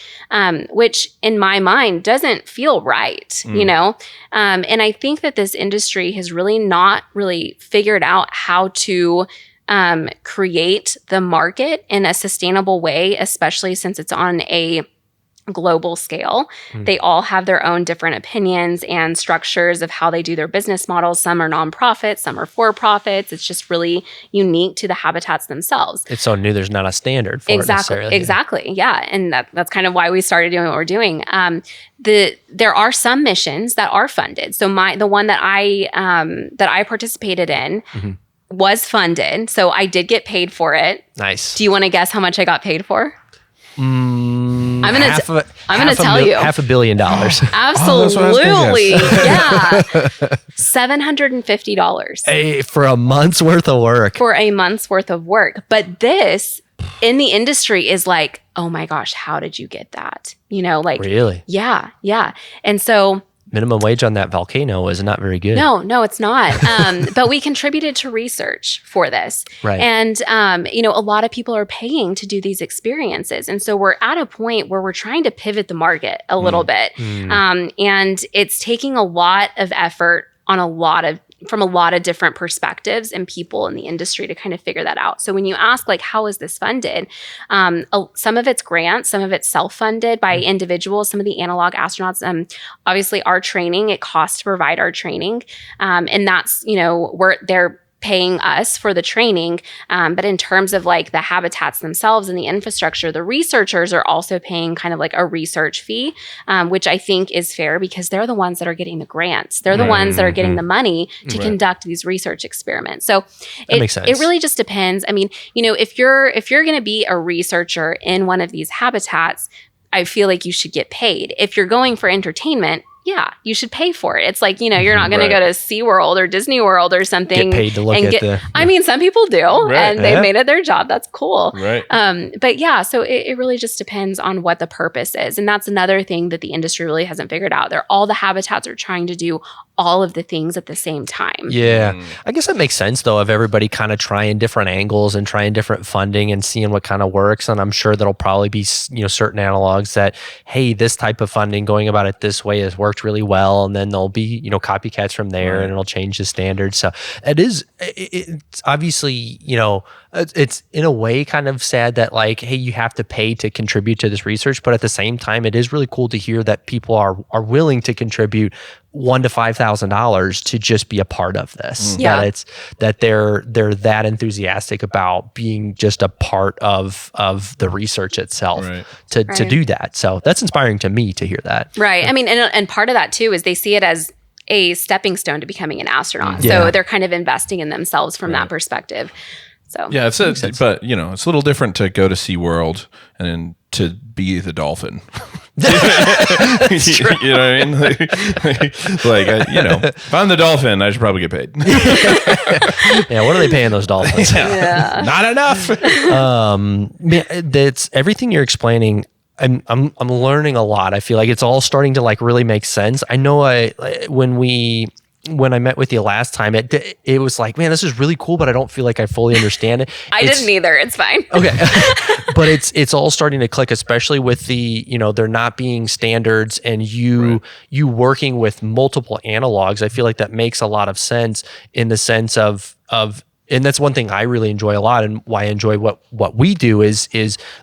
which in my mind doesn't feel right, And I think that this industry has really not really figured out how to create the market in a sustainable way, especially since it's on a global scale. They all have their own different opinions and structures of how they do their business models. Some are nonprofits, some are for-profits. It's just really unique to the habitats themselves. It's so new, there's not a standard for it necessarily. Exactly. Yeah. And that's kind of why we started doing what we're doing. There are some missions that are funded. So the one that I participated in was funded. So I did get paid for it. Nice. Do you want to guess how much I got paid for? I'm gonna tell you. $500 million. Absolutely. Yeah. $750. Hey, for a month's worth of work. For a month's worth of work. But this in the industry is like, oh my gosh, how did you get that? Really? Yeah. Yeah. And so minimum wage on that volcano is not very good. No, it's not. But we contributed to research for this. Right. And, a lot of people are paying to do these experiences. And so we're at a point where we're trying to pivot the market a little bit. And it's taking a lot of effort on from a lot of different perspectives and people in the industry to kind of figure that out. So when you ask, like, how is this funded? Some of it's grants, some of it's self-funded by individuals, some of the analog astronauts. Obviously, our training, it costs to provide our training. And that's, they're paying us for the training. But in terms of like the habitats themselves and the infrastructure, the researchers are also paying kind of like a research fee, which I think is fair because they're the ones that are getting the grants. They're the ones that are getting the money to conduct these research experiments. So that makes sense. It really just depends. I mean, if you're going to be a researcher in one of these habitats, I feel like you should get paid. If you're going for entertainment, yeah, you should pay for it. It's like, you're not going to go to SeaWorld or Disney World or something. Get paid to look at I mean, some people do, and they've made it their job. That's cool. Right. But yeah, so it really just depends on what the purpose is. And that's another thing that the industry really hasn't figured out. All the habitats are trying to do all of the things at the same time. Yeah. I guess that makes sense, though, of everybody kind of trying different angles and trying different funding and seeing what kind of works. And I'm sure there'll probably be, certain analogs that, hey, this type of funding, going about it this way has worked really well. And then there'll be, copycats from there and it'll change the standards. So it's obviously, it's in a way kind of sad that like, hey, you have to pay to contribute to this research. But at the same time, it is really cool to hear that people are willing to contribute $1,000 to $5,000 to just be a part of this. Yeah. That they're that enthusiastic about being just a part of the research itself to do that. So that's inspiring to me to hear that. Right. I mean, and part of that too is they see it as a stepping stone to becoming an astronaut. Yeah. So they're kind of investing in themselves from that perspective. So yeah, it's a little different to go to SeaWorld and then to be the dolphin. You know what I mean? If I'm the dolphin, I should probably get paid. Yeah, what are they paying those dolphins? Not enough. That's everything you're explaining. I'm learning a lot. I feel like it's all starting to like really make sense. I know when we when I met with you last time, it was like, man, this is really cool, but I don't feel like I fully understand it. I didn't either. It's fine. Okay. But it's all starting to click, especially with the, there not being standards and you working with multiple analogs. I feel like that makes a lot of sense in the sense of and that's one thing I really enjoy a lot, and why I enjoy what we do is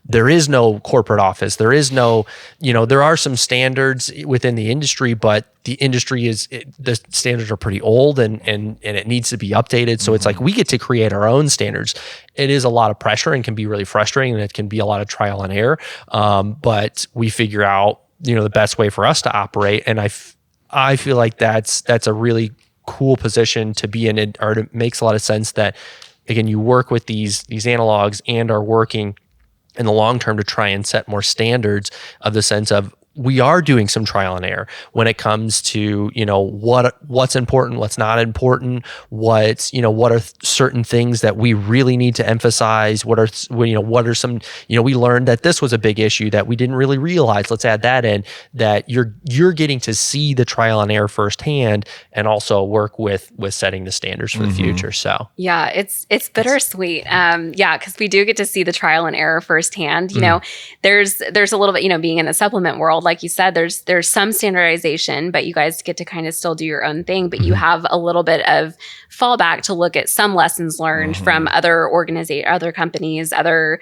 there is no corporate office. There is no, there are some standards within the industry, but the industry the standards are pretty old and it needs to be updated. So it's like we get to create our own standards. It is a lot of pressure and can be really frustrating, and it can be a lot of trial and error. But we figure out, the best way for us to operate. And I feel like that's a really cool position to be in, it makes a lot of sense that, again, you work with these analogs and are working in the long term to try and set more standards of the sense of we are doing some trial and error when it comes to, what's important, what's not important, what are certain things that we really need to emphasize, what are some, we learned that this was a big issue that we didn't really realize. Let's add that in, that you're getting to see the trial and error firsthand and also work with setting the standards for the future. So yeah, it's bittersweet. Because we do get to see the trial and error firsthand. There's a little bit, being in the supplement world, like you said, there's some standardization, but you guys get to kind of still do your own thing, but you have a little bit of fallback to look at some lessons learned from other companies, other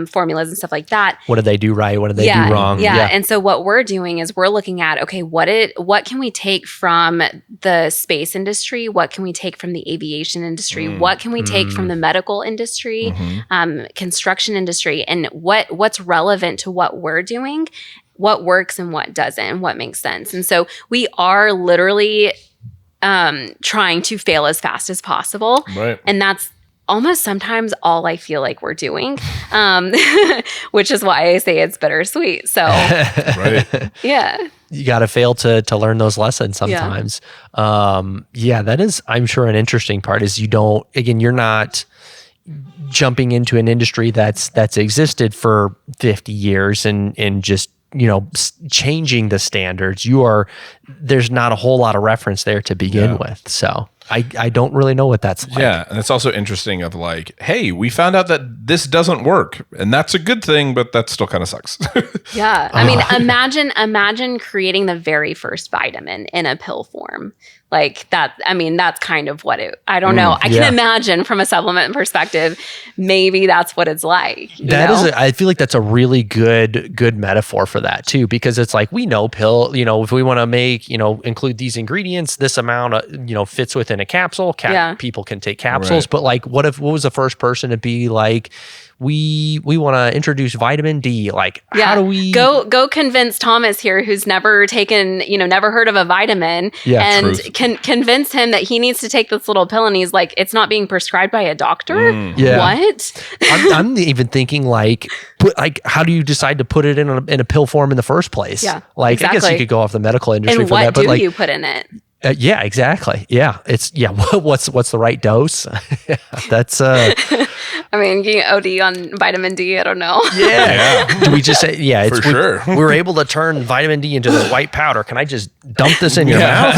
formulas and stuff like that. What did they do right? What did they do wrong? Yeah. And so what we're doing is we're looking at, okay, what can we take from the space industry? What can we take from the aviation industry? What can we take from the medical industry, construction industry, and what's relevant to what we're doing? What works and what doesn't, what makes sense. And so we are literally trying to fail as fast as possible. Right. And that's almost sometimes all I feel like we're doing, which is why I say it's bittersweet. So, right. Yeah. You got to fail to learn those lessons sometimes. That is, I'm sure, an interesting part is you're not jumping into an industry that's existed for 50 years and just, changing the standards. There's not a whole lot of reference there to begin with. So I don't really know what that's like. Yeah. And it's also interesting of like, hey, we found out that this doesn't work, and that's a good thing, but that still kind of sucks. Yeah. I mean, imagine creating the very first vitamin in a pill form. Like that, I mean, that's kind of what I don't know. I can imagine from a supplement perspective, maybe that's what it's like. I feel like that's a really good metaphor for that too, because it's like, we know pill, if we want to make, include these ingredients, this amount, fits within a capsule. People can take capsules, but like, what was the first person to be like, we want to introduce vitamin D. Like, how do we go convince Thomas here, who's never taken, never heard of a vitamin, and convince him that he needs to take this little pill, and he's like, it's not being prescribed by a doctor. What? I'm even thinking like, how do you decide to put it in a pill form in the first place? Yeah, like exactly. I guess you could go off the medical industry and for that. But what do you put in it? Yeah, exactly. Yeah, it's what's the right dose? That's I mean, getting OD on vitamin D, I don't know. Yeah. Do we just say, it's for sure. We're able to turn vitamin D into this white powder. Can I just dump this in your mouth?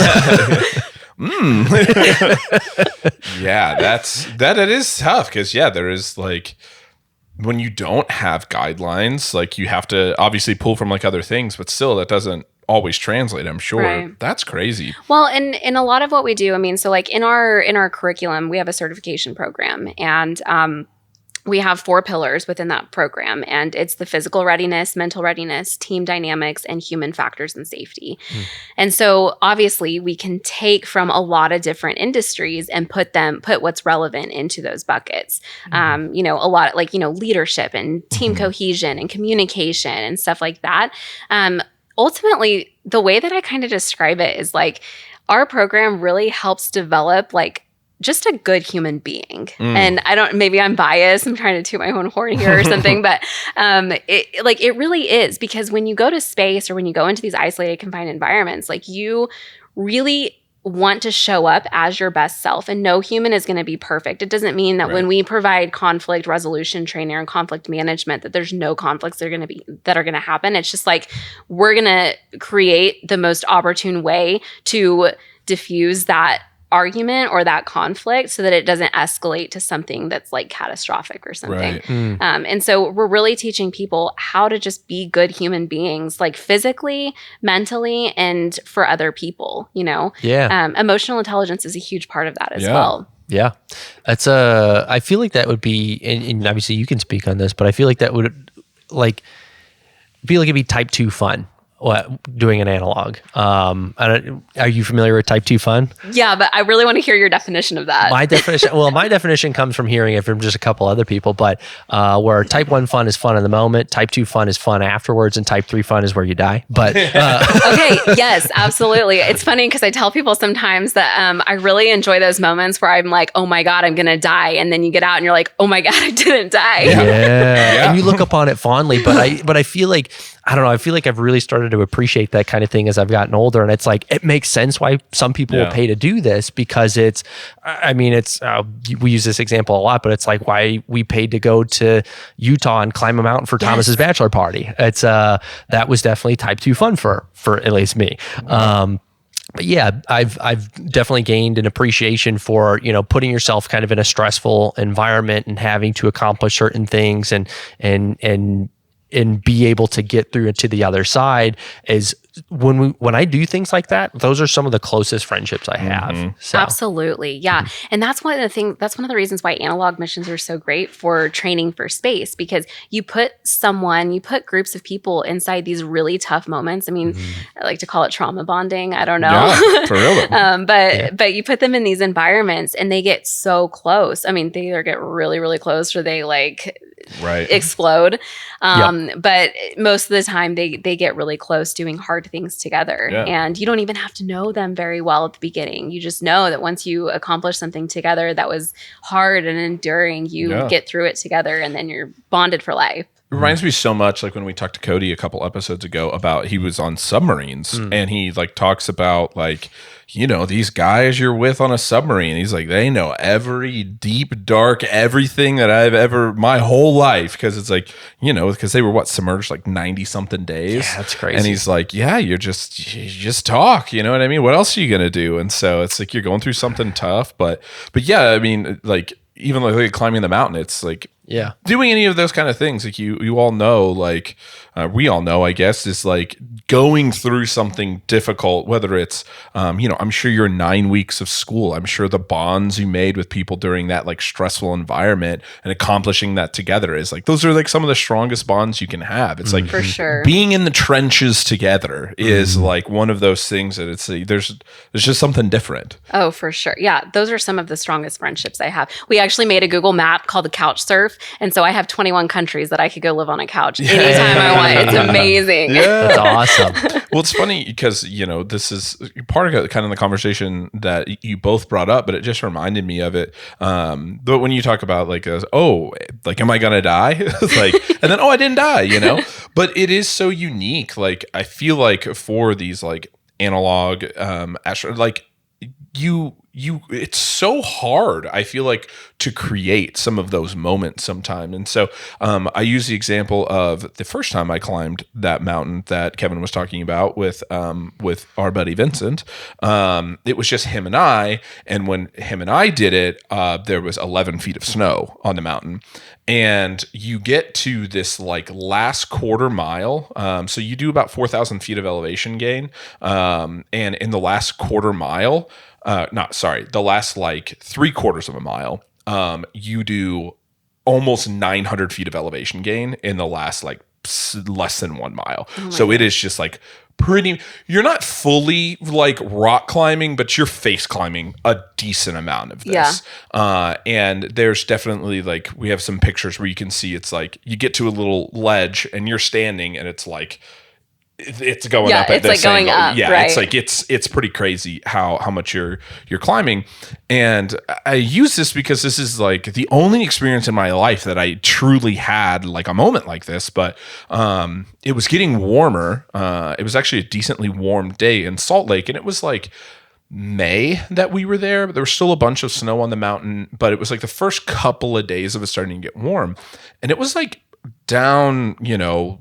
That is tough because there is like, when you don't have guidelines, like you have to obviously pull from like other things, but still that doesn't always translate, I'm sure. Right. That's crazy. Well, and in a lot of what we do, I mean, so like in our curriculum, we have a certification program, and we have 4 pillars within that program, and it's the physical readiness, mental readiness, team dynamics, and human factors and safety. And so obviously we can take from a lot of different industries and put what's relevant into those buckets. A lot like, leadership and team cohesion and communication and stuff like that. Ultimately, the way that I kind of describe it is like, our program really helps develop like just a good human being. And maybe I'm biased, I'm trying to toot my own horn here or something, but it really is, because when you go to space or when you go into these isolated, confined environments, like you really want to show up as your best self, and no human is going to be perfect. It doesn't mean that when we provide conflict resolution training and conflict management, that there's no conflicts that are going to happen. It's just like, we're going to create the most opportune way to diffuse that argument or that conflict so that it doesn't escalate to something that's like catastrophic or something. Right. And so we're really teaching people how to just be good human beings, like physically, mentally, and for other people, you know? Yeah. Emotional intelligence is a huge part of that as Yeah. well. Yeah. That's I feel like that would be, and obviously you can speak on this, but I feel like that would like feel like it'd be type 2 fun. Doing an analog. Are you familiar with type 2 fun? Yeah, but I really want to hear your definition of that. My definition comes from hearing it from just a couple other people, but where type 1 fun is fun in the moment, type 2 fun is fun afterwards, and type 3 fun is where you die. But okay, yes, absolutely. It's funny because I tell people sometimes that I really enjoy those moments where I'm like, oh my God, I'm going to die. And then you get out and you're like, oh my God, I didn't die. Yeah. And you look upon it fondly, but I feel like, I don't know, I feel like I've really started to appreciate that kind of thing as I've gotten older. And it's like, it makes sense why some people will pay to do this, because it's, I mean, it's, we use this example a lot, but it's like why we paid to go to Utah and climb a mountain for Thomas's bachelor party. It's, that was definitely type 2 fun for at least me. But yeah, I've definitely gained an appreciation for, you know, putting yourself kind of in a stressful environment and having to accomplish certain things and be able to get through to the other side. Is when I do things like that, those are some of the closest friendships I have. Mm-hmm. So. Absolutely. Yeah. And that's one of the reasons why analog missions are so great for training for space, because you put groups of people inside these really tough moments. I mean, I like to call it trauma bonding. I don't know. Yeah, for real. But you put them in these environments and they get so close. I mean, they either get really, really close or they like explode. But most of the time they get really close doing hard things together. Yeah. And you don't even have to know them very well at the beginning. You just know that once you accomplish something together that was hard and enduring, you get through it together and then you're bonded for life. It reminds me so much like when we talked to Cody a couple episodes ago about he was on submarines and he like talks about like, you know, these guys you're with on a submarine. He's like, they know every deep, dark, everything that I've ever, my whole life. Cause it's like, you know, because they were submerged like 90 something days. Yeah, that's crazy. And he's like, yeah, you just talk, you know what I mean? What else are you going to do? And so it's like, you're going through something tough, but yeah, I mean, like even like climbing the mountain, it's like, doing any of those kind of things, like you all know, like we all know, I guess, is like going through something difficult, whether it's, you know, I'm sure your 9 weeks of school, I'm sure the bonds you made with people during that like stressful environment and accomplishing that together is like, those are like some of the strongest bonds you can have. It's like for sure being in the trenches together is like one of those things that it's there's just something different. Oh, for sure. Yeah. Those are some of the strongest friendships I have. We actually made a Google map called the Couch Surf. And so I have 21 countries that I could go live on a couch anytime I want. It's amazing. Yeah. That's awesome. Well, it's funny because, you know, this is part of kind of the conversation that you both brought up, but it just reminded me of it. But when you talk about like, am I going to die? Like, and then, I didn't die, you know, but it is so unique. Like, I feel like for these like analog, like it's so hard, I feel like, to create some of those moments sometimes. And so I use the example of the first time I climbed that mountain that Kevin was talking about with our buddy Vincent. It was just him and I. And when him and I did it, there was 11 feet of snow on the mountain. And you get to this like last quarter mile. So you do about 4,000 feet of elevation gain. And in the last quarter mile, the last like 3/4 of a mile, you do almost 900 feet of elevation gain in the last like less than 1 mile. So it is just like you're not fully like rock climbing, but you're face climbing a decent amount of this. And there's definitely like, we have some pictures where you can see it's like you get to a little ledge and you're standing and it's like, it's going up at this angle. Up, yeah, right? It's like it's pretty crazy how much you're climbing. And I use this because this is like the only experience in my life that I truly had like a moment like this. But it was getting warmer. It was actually a decently warm day in Salt Lake, and it was like May that we were there, but there was still a bunch of snow on the mountain. But it was like the first couple of days of it starting to get warm, and it was like down,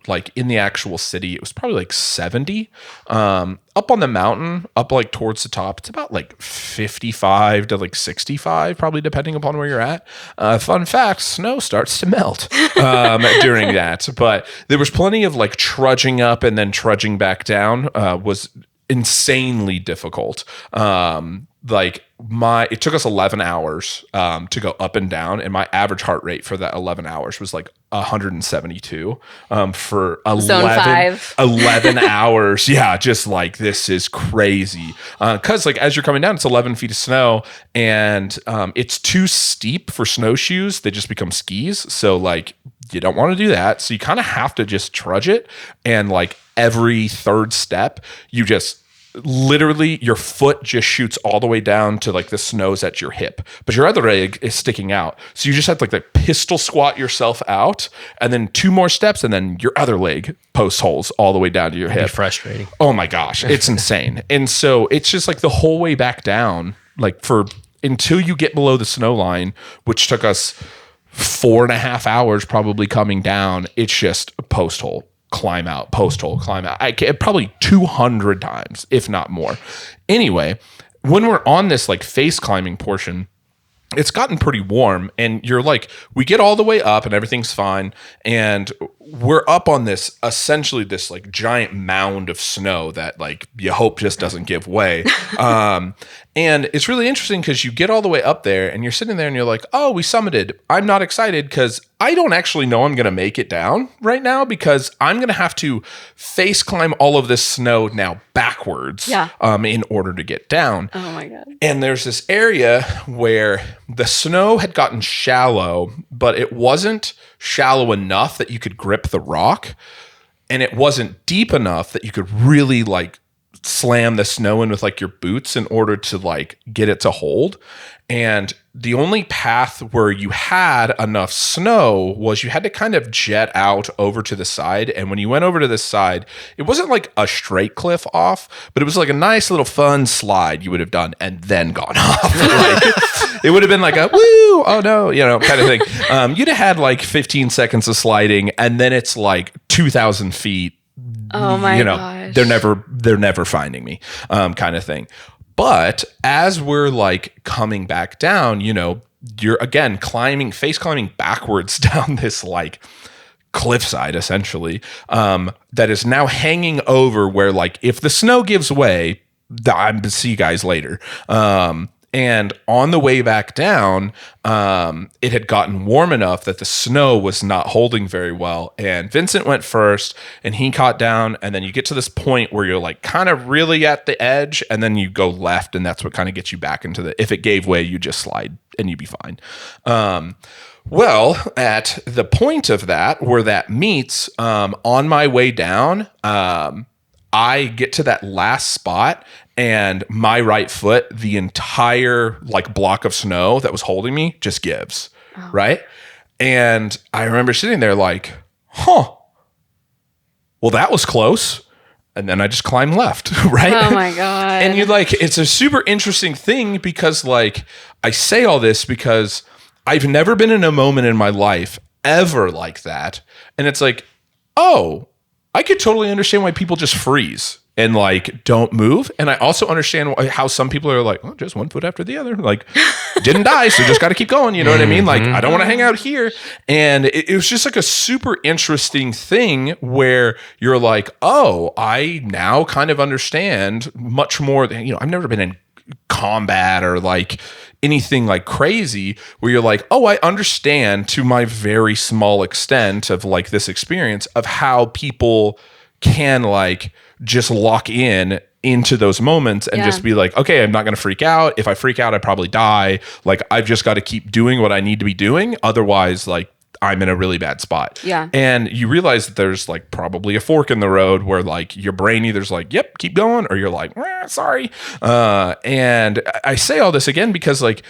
like in the actual city, it was probably like 70. Up on the mountain, up like towards the top, it's about like 55 to like 65, probably depending upon where you're at. Fun fact, snow starts to melt during that. But there was plenty of like trudging up and then trudging back down was insanely difficult. It took us 11 hours to go up and down, and my average heart rate for that 11 hours was like 172 for 11 hours. Yeah, just like, this is crazy. Because like as you're coming down, it's 11 feet of snow, and it's too steep for snowshoes. They just become skis. So like you don't want to do that. So you kind of have to just trudge it, and like every third step, you just literally your foot just shoots all the way down to like the snow's at your hip, but your other leg is sticking out. So you just have to like pistol squat yourself out, and then 2 more steps, and then your other leg post holes all the way down to your hip. Frustrating. Oh my gosh, it's insane. And so it's just like the whole way back down, like until you get below the snow line, which took us 4.5 hours probably coming down. It's just post hole, climb out, post hole, climb out. Probably 200 times, if not more. Anyway, when we're on this like face climbing portion, it's gotten pretty warm, and you're like, we get all the way up and everything's fine, and we're up on this, essentially this like giant mound of snow that like you hope just doesn't give way. And it's really interesting because you get all the way up there and you're sitting there and you're like, oh, we summited. I'm not excited because I don't actually know I'm going to make it down right now, because I'm going to have to face climb all of this snow now backwards in order to get down. Oh my God. And there's this area where the snow had gotten shallow, but it wasn't shallow enough that you could grip the rock, and it wasn't deep enough that you could really like slam the snow in with like your boots in order to like get it to hold. And the only path where you had enough snow was you had to kind of jet out over to the side. And when you went over to this side, it wasn't like a straight cliff off, but it was like a nice little fun slide you would have done and then gone off. Like, it would have been like a woo, oh no, kind of thing. You'd have had like 15 seconds of sliding, and then it's like 2,000 feet. Oh my gosh. They're never finding me, kind of thing. But as we're like coming back down, you're again face climbing backwards down this like cliffside, essentially, that is now hanging over where like if the snow gives way, I'm to see you guys later. And on the way back down, it had gotten warm enough that the snow was not holding very well. And Vincent went first, and he caught down. And then you get to this point where you're like kind of really at the edge, and then you go left, and that's what kind of gets you back into if it gave way, you just slide and you'd be fine. Well, at the point of that, where that meets, on my way down, I get to that last spot, and my right foot, the entire like block of snow that was holding me just gives, right? And I remember sitting there like, well, that was close. And then I just climbed left, right? Oh my God. And you're like, it's a super interesting thing because like, I say all this because I've never been in a moment in my life ever like that. And it's like, oh, I could totally understand why people just freeze and like don't move. And I also understand how some people are like, oh, just one foot after the other. Like, didn't die, so just got to keep going. You know what I mean? Like, I don't want to hang out here. And it was just like a super interesting thing where you're like, oh, I now kind of understand much more than, I've never been in combat or like anything like crazy where you're like, oh, I understand to my very small extent of like this experience of how people can like just lock into those moments and just be like, okay, I'm not going to freak out. If I freak out, I probably die. Like, I've just got to keep doing what I need to be doing. Otherwise, like, I'm in a really bad spot. Yeah. And you realize that there's like probably a fork in the road where like your brain either's like, yep, keep going, or you're like, sorry. And I say all this again because like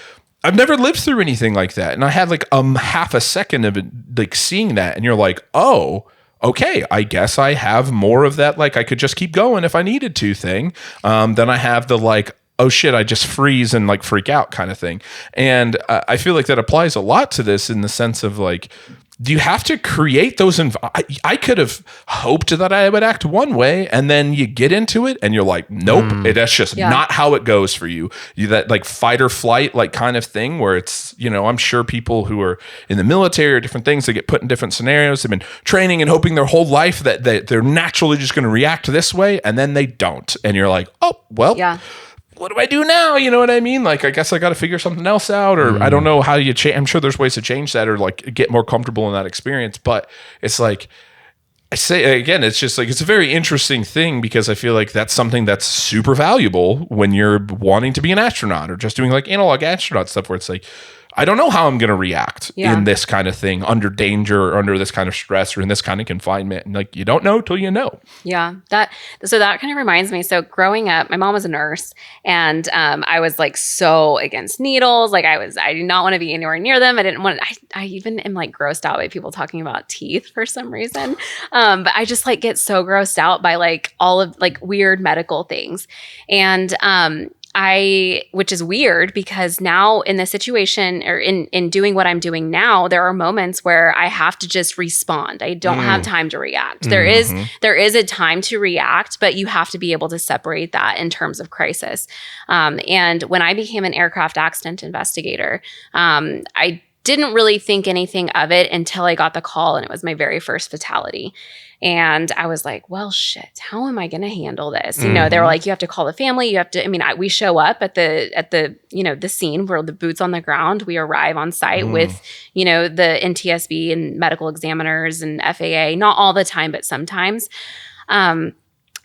I've never lived through anything like that. And I had like half a second of it, like seeing that, and you're like, oh, okay, I guess I have more of that. Like I could just keep going if I needed to thing. Then I have the like, oh shit, I just freeze and like freak out kind of thing. And I feel like that applies a lot to this in the sense of like you have to create those. I could have hoped that I would act one way, and then you get into it and you're like, nope, that's just not how it goes for you. That like fight or flight, like kind of thing where it's, I'm sure people who are in the military or different things, they get put in different scenarios. They've been training and hoping their whole life that they're naturally just going to react this way, and then they don't. And you're like, oh, well, what do I do now? You know what I mean? Like, I guess I got to figure something else out, or I don't know how you change. I'm sure there's ways to change that or like get more comfortable in that experience. But it's like, I say again, it's just like, it's a very interesting thing because I feel like that's something that's super valuable when you're wanting to be an astronaut or just doing like analog astronaut stuff where it's like, I don't know how I'm going to react in this kind of thing under danger or under this kind of stress or in this kind of confinement. And like, you don't know till you know. Yeah. That kind of reminds me. So growing up, my mom was a nurse and I was like so against needles. Like I did not want to be anywhere near them. I didn't want I even am like grossed out by people talking about teeth for some reason. But I just like get so grossed out by like all of like weird medical things. And, which is weird because now in the situation or in doing what I'm doing now, there are moments where I have to just respond. I don't have time to react. There is a time to react, but you have to be able to separate that in terms of crisis. And when I became an aircraft accident investigator, I didn't really think anything of it until I got the call and it was my very first fatality. And I was like, well, shit, how am I going to handle this? They were like, you have to call the family. You have to, we show up at the scene where the boots on the ground, we arrive on site with, the NTSB and medical examiners and FAA, not all the time, but sometimes.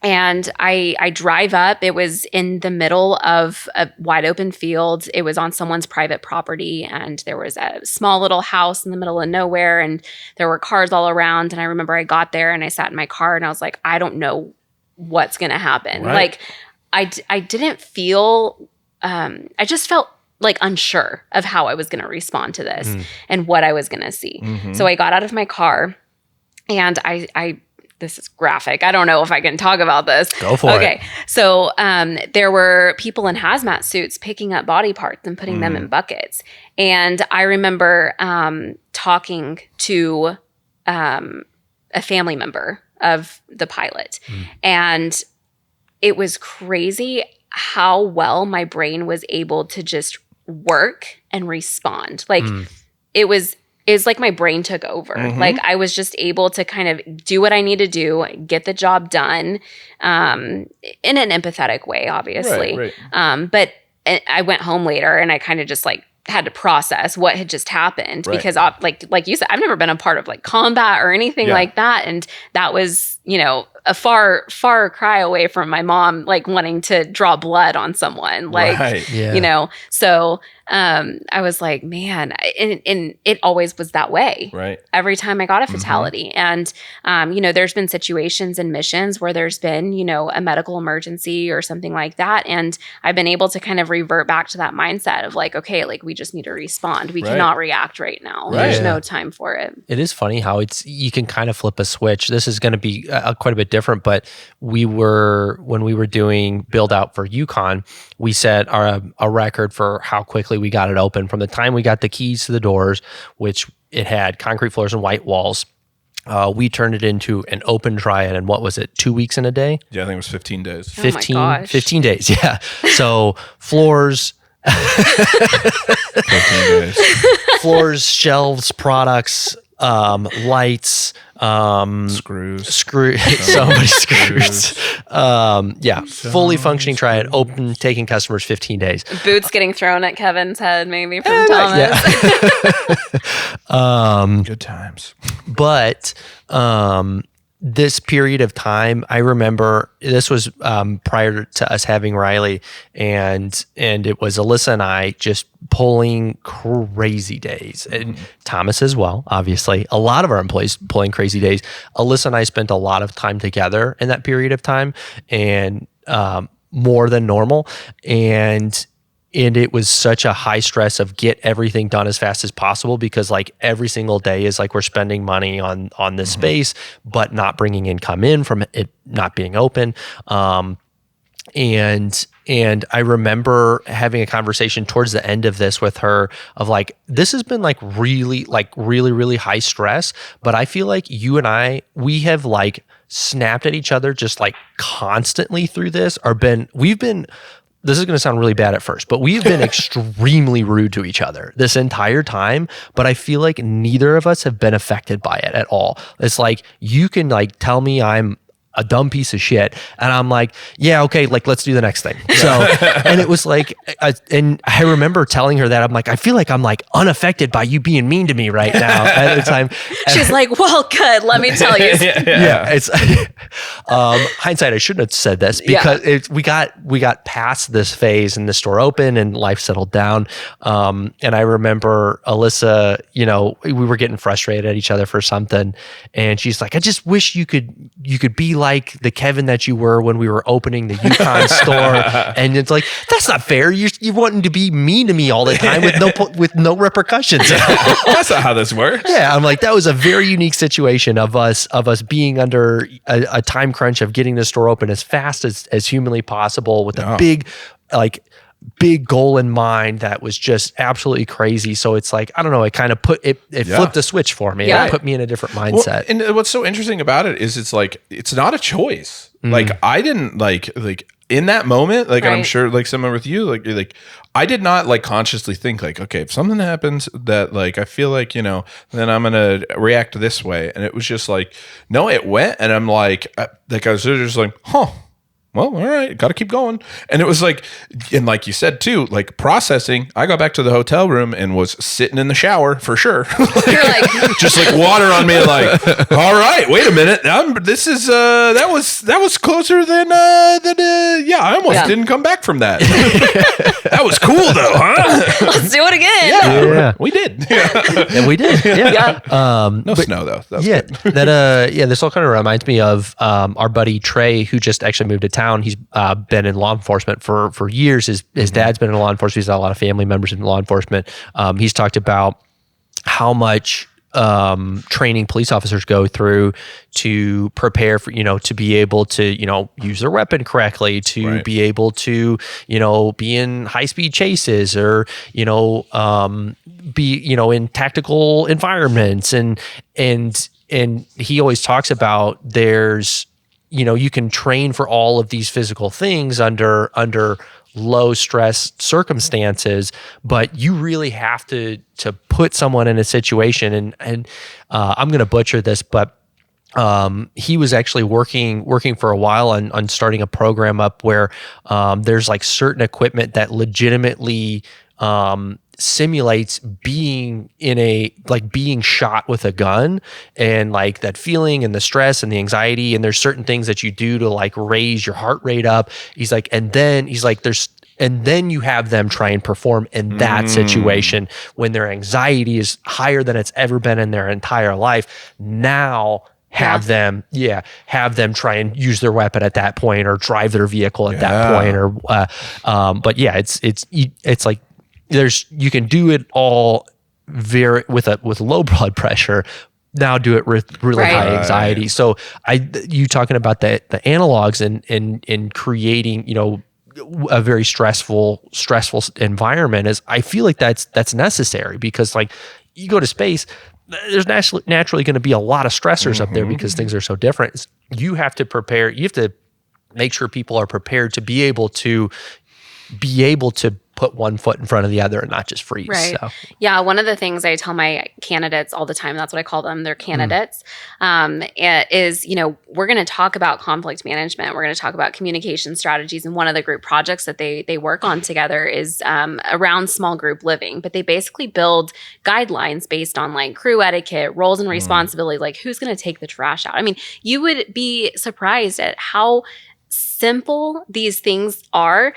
And I drive up. It was in the middle of a wide open field. It was on someone's private property. And there was a small little house in the middle of nowhere. And there were cars all around. And I remember I got there and I sat in my car and I was like, I don't know what's going to happen. Right. Like I didn't feel, I just felt like unsure of how I was going to respond to this and what I was going to see. So I got out of my car and I this is graphic. I don't know if I can talk about this. Go for it. Okay. So there were people in hazmat suits picking up body parts and putting them in buckets. And I remember talking to a family member of the pilot. And it was crazy how well my brain was able to just work and respond. Like it's like my brain took over. Like I was just able to kind of do what I need to do, get the job done in an empathetic way, obviously. Right. But I went home later and I kind of just like had to process what had just happened because like you said, I've never been a part of like combat or anything like that. And that was, a far cry away from my mom, like wanting to draw blood on someone, like, so I was like, man, and it always was that way. Right. Every time I got a fatality. And, there's been situations and missions where there's been, a medical emergency or something like that. And I've been able to kind of revert back to that mindset of like, okay, like we just need to respond. We cannot react right now. Right. There's no time for it. It is funny how you can kind of flip a switch. This is going to be quite a bit different, but when we were doing build out for Yukon, we set a record for how quickly we got it open from the time we got the keys to the doors, which it had concrete floors and white walls. We turned it into an open triad in what was it, 2 weeks and a day? Yeah, I think it was 15 days. 15 days, yeah. So floors, 15 days. floors, shelves, products, lights, screws, so many screws. Fully functioning triad, open, taking customers 15 days. Boots getting thrown at Kevin's head, maybe from Thomas. Good times. But this period of time, I remember this was prior to us having Riley, and it was Alyssa and I just pulling crazy days, and Thomas as well. Obviously, a lot of our employees pulling crazy days. Alyssa and I spent a lot of time together in that period of time, and more than normal, and it was such a high stress of get everything done as fast as possible because like every single day is like we're spending money on this space, but not bringing income in from it not being open. and I remember having a conversation towards the end of this with her of like, this has been like really, really high stress, but I feel like you and we have like snapped at each other just like constantly through this, this is going to sound really bad at first, but we've been extremely rude to each other this entire time. But I feel like neither of us have been affected by it at all. It's like, you can like tell me I'm a dumb piece of shit, and I'm like, yeah, okay, like let's do the next thing. So, and it was like, and I remember telling her that I'm like, I feel like I'm like unaffected by you being mean to me right now at the time. She's like, well, good. Let me tell you. Yeah, it's hindsight. I shouldn't have said this because we got past this phase and the store opened and life settled down. And I remember Alyssa, we were getting frustrated at each other for something, and she's like, I just wish you could be like the Kevin that you were when we were opening the Yukon store. And it's like, that's not fair. You're wanting to be mean to me all the time with no repercussions. That's not how this works. Yeah, I'm like, that was a very unique situation of us being under a time crunch of getting the store open as fast as humanly possible with a big goal in mind that was just absolutely crazy. So it's like, I don't know, it kind of flipped a switch for me. Yeah. It put me in a different mindset. Well, and what's so interesting about it is it's like, it's not a choice. Like I didn't like in that moment, like I'm sure like someone with you, like I did not like consciously think like, okay, if something happens that like, I feel like, then I'm going to react this way. And it was just like, no, it went. And I'm like I was just like, well, all right, got to keep going. And it was like, and like you said too, like processing, I got back to the hotel room and was sitting in the shower for sure. You're like, just like water on me, like, all right, wait a minute. That was closer than I almost didn't come back from that. That was cool though, huh? Let's do it again. Yeah. We did. And we did. Yeah. No snow though. That was good. This all kind of reminds me of our buddy Trey, who just actually moved to town. He's been in law enforcement for years. His dad's been in law enforcement. He's got a lot of family members in law enforcement. He's talked about how much training police officers go through to prepare for, to be able to, use their weapon correctly, to be able to, be in high-speed chases or, be, in tactical environments. And he always talks about there's, you can train for all of these physical things under low stress circumstances, but you really have to put someone in a situation. And I'm going to butcher this, but he was actually working for a while on starting a program up where there's like certain equipment that legitimately simulates being being shot with a gun, and like that feeling and the stress and the anxiety, and there's certain things that you do to like raise your heart rate up. He's like, and then you have them try and perform in that situation when their anxiety is higher than it's ever been in their entire life. Now have them try and use their weapon at that point, or drive their vehicle at that point, or but yeah, it's like you can do it all with low blood pressure. Now do it with really high anxiety. So you talking about the analogs in creating, a very stressful environment, is I feel like that's necessary, because like you go to space, there's naturally going to be a lot of stressors up there because things are so different. You have to prepare. You have to make sure people are prepared to be able to put one foot in front of the other and not just freeze. Right. So. Yeah. One of the things I tell my candidates all the time, that's what I call them, they're candidates, is, we're going to talk about conflict management. We're going to talk about communication strategies. And one of the group projects that they work on together is around small group living. But they basically build guidelines based on like crew etiquette, roles and responsibility, like who's going to take the trash out. I mean, you would be surprised at how simple these things are,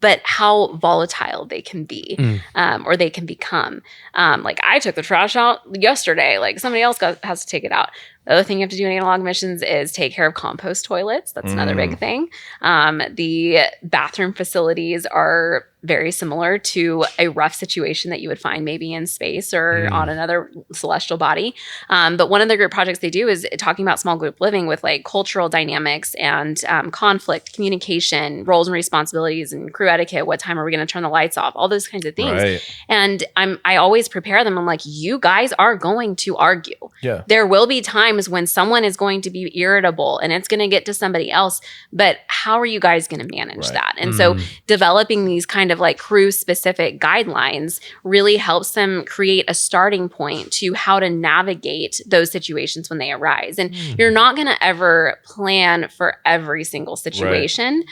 but how volatile they can be, or they can become. Like I took the trash out yesterday, like somebody else has to take it out. The other thing you have to do in analog missions is take care of compost toilets. That's another big thing. The bathroom facilities are very similar to a rough situation that you would find maybe in space or on another celestial body. But one of the group projects they do is talking about small group living with like cultural dynamics and conflict, communication, roles and responsibilities, and crew etiquette. What time are we going to turn the lights off? All those kinds of things. Right. And I always prepare them. I'm like, you guys are going to argue. Yeah. There will be times when someone is going to be irritable and it's going to get to somebody else. But how are you guys going to manage that? And so developing these kind of like crew specific guidelines really helps them create a starting point to how to navigate those situations when they arise. And you're not going to ever plan for every single situation.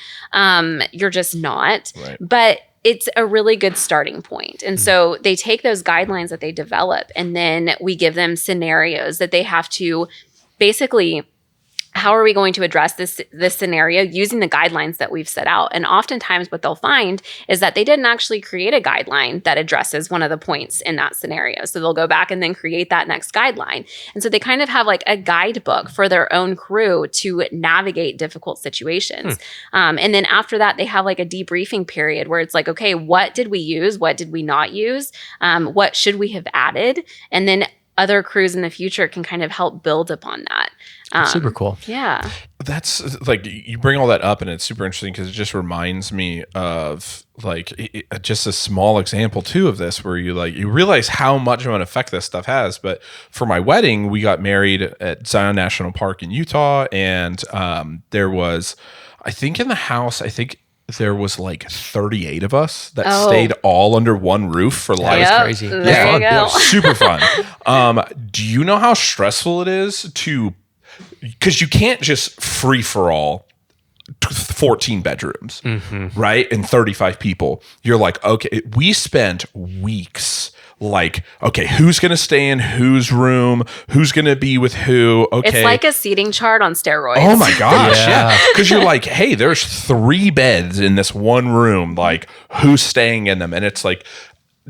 You're just not. Right. But it's a really good starting point. And so they take those guidelines that they develop, and then we give them scenarios that they have to basically, how are we going to address this scenario using the guidelines that we've set out? And oftentimes what they'll find is that they didn't actually create a guideline that addresses one of the points in that scenario. So they'll go back and then create that next guideline. And so they kind of have like a guidebook for their own crew to navigate difficult situations. And then after that, they have like a debriefing period where it's like, okay, what did we use? What did we not use? What should we have added? And then other crews in the future can kind of help build upon that. Super cool. Yeah. That's like, you bring all that up and it's super interesting because it just reminds me of like just a small example too of this where you realize how much of an effect this stuff has. But for my wedding, we got married at Zion National Park in Utah, and there was, I think in the house, there was like 38 of us that stayed all under one roof for like crazy. There you go. Yeah, super fun. Do you know how stressful it is because you can't just free for all 14 bedrooms, right? And 35 people. You're like, okay, we spent weeks like, okay, who's going to stay in whose room? Who's going to be with who? Okay. It's like a seating chart on steroids. Oh my gosh. Yeah. Because you're like, hey, there's 3 beds in this one room. Like, who's staying in them? And it's like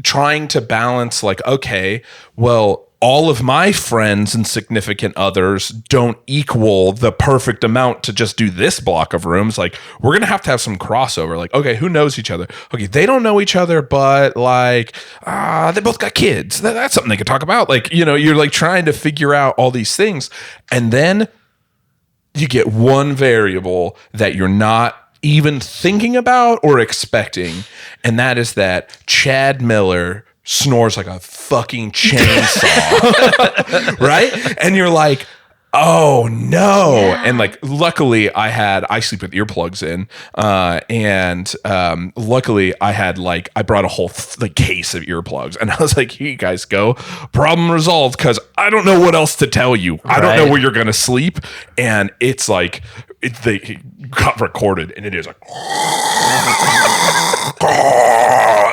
trying to balance like, okay, well, all of my friends and significant others don't equal the perfect amount to just do this block of rooms. Like, we're going to have some crossover. Like, okay, who knows each other? Okay, they don't know each other, but like, they both got kids. That's something they can talk about. Like, you're like trying to figure out all these things. And then you get one variable that you're not even thinking about or expecting. And that is that Chad Miller snores like a fucking chainsaw, right? And you're like, oh no. Yeah. And like, luckily I sleep with earplugs in, and luckily I brought a whole case of earplugs, and I was like, here you guys go, problem resolved, because I don't know what else to tell you. Right. I don't know where you're gonna sleep. And it's like, they got recorded, and it is like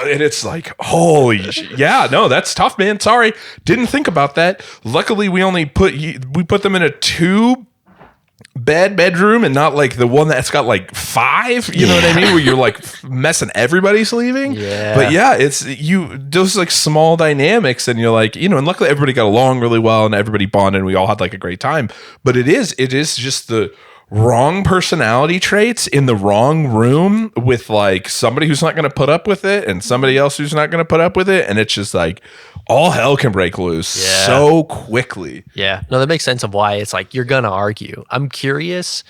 and it's like, holy yeah, no, that's tough, man. Sorry, didn't think about that. Luckily we put them in a 2-bedroom and not like the one that's got like 5, you know what I mean, where you're like messing everybody's leaving. But yeah, it's those like small dynamics, and you're like, and luckily everybody got along really well and everybody bonded and we all had like a great time. But it is just the wrong personality traits in the wrong room with like somebody who's not going to put up with it and somebody else who's not going to put up with it, and it's just like all hell can break loose so quickly. Yeah, no, that makes sense of why it's like you're gonna argue. I'm curious,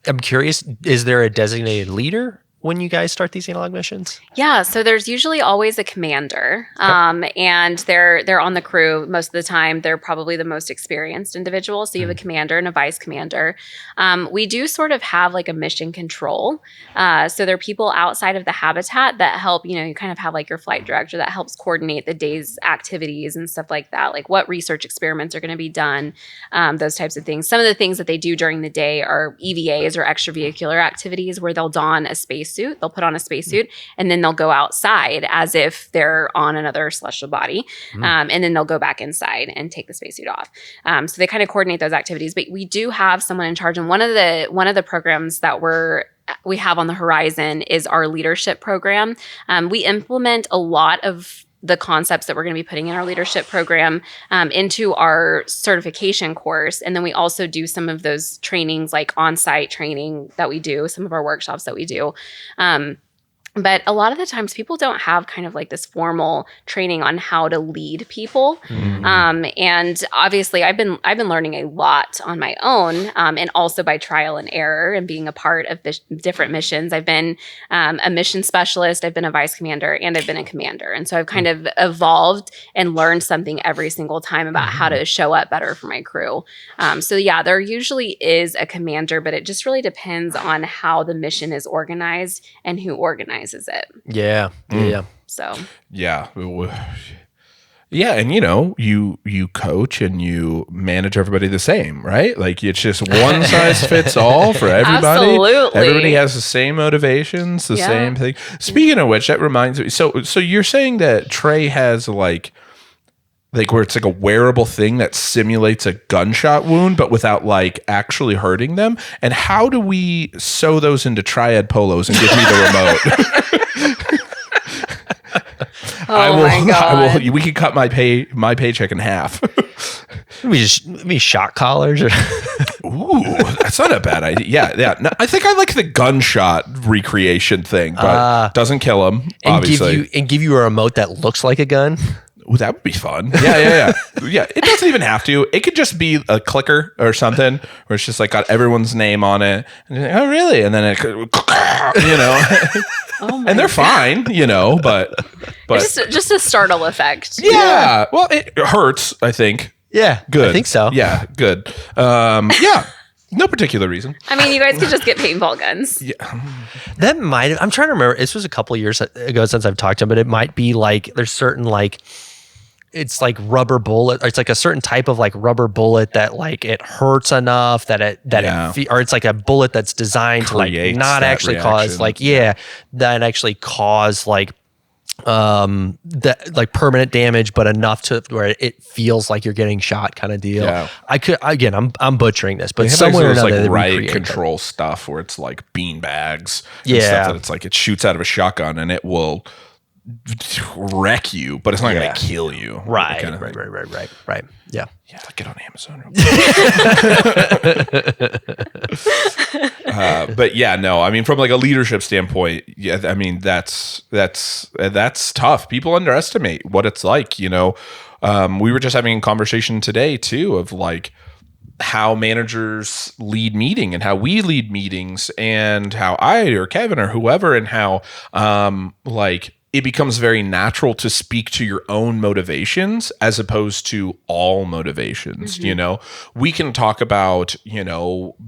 is there a designated leader when you guys start these analog missions? Yeah, so there's usually always a commander, and they're on the crew most of the time. They're probably the most experienced individual. So you have a commander and a vice commander. We do sort of have like a mission control. So there are people outside of the habitat that help. You kind of have like your flight director that helps coordinate the day's activities and stuff like that, like what research experiments are going to be done, those types of things. Some of the things that they do during the day are EVAs or extravehicular activities, where they'll don a spacesuit. They'll put on a spacesuit, and then they'll go outside as if they're on another celestial body. And then they'll go back inside and take the spacesuit off. So they kind of coordinate those activities, but we do have someone in charge. And one of the programs that we have on the horizon is our leadership program. We implement a lot of the concepts that we're going to be putting in our leadership program into our certification course. And then we also do some of those trainings, like on-site training that we do, some of our workshops that we do. But a lot of the times people don't have kind of like this formal training on how to lead people. And obviously I've been learning a lot on my own, and also by trial and error and being a part of different missions. I've been a mission specialist, I've been a vice commander, and I've been a commander. And so I've kind of evolved and learned something every single time about how to show up better for my crew. So yeah, there usually is a commander, but it just really depends on how the mission is organized and who organizes it. Yeah. So yeah, and you coach and you manage everybody the same, right? Like it's just one size fits all for everybody. Absolutely. Everybody has the same motivations, the same thing. Speaking of which, that reminds me. So you're saying that Trey has like where it's like a wearable thing that simulates a gunshot wound, but without like actually hurting them. And how do we sew those into triad polos and give me the remote? my God. We could cut my paycheck in half. Maybe shock collars or Ooh, that's not a bad idea. Yeah. No, I think I like the gunshot recreation thing, but doesn't kill him. Obviously, give you a remote that looks like a gun. Ooh, that would be fun. Yeah. Yeah, it doesn't even have to. It could just be a clicker or something where it's just like got everyone's name on it. And you're like, oh, really? And then it could, and they're fine, but just a startle effect. Yeah. Well, it hurts, I think. Yeah, good. I think so. Yeah, good. Yeah. No particular reason. I mean, you guys could just get paintball guns. Yeah. That might have, I'm trying to remember. This was a couple of years ago since I've talked to him, but it might be like there's certain like it's like rubber bullet. Or it's like a certain type of like rubber bullet that like it hurts enough that or it's like a bullet that's designed to like not actually cause like that actually cause like that like permanent damage, but enough to where it feels like you're getting shot kind of deal. Yeah. I'm butchering this, but somewhere or another, like riot control stuff where it's like bean bags. And stuff that it's like it shoots out of a shotgun and it will wreck you, but it's not going to kill you. Right. Yeah. Yeah. Get on Amazon. But yeah, no, I mean, from like a leadership standpoint, yeah, I mean, that's tough. People underestimate what it's like, we were just having a conversation today too, of like how managers lead meeting and how we lead meetings and how I or Kevin or whoever, and how, it becomes very natural to speak to your own motivations as opposed to all motivations. We can talk about,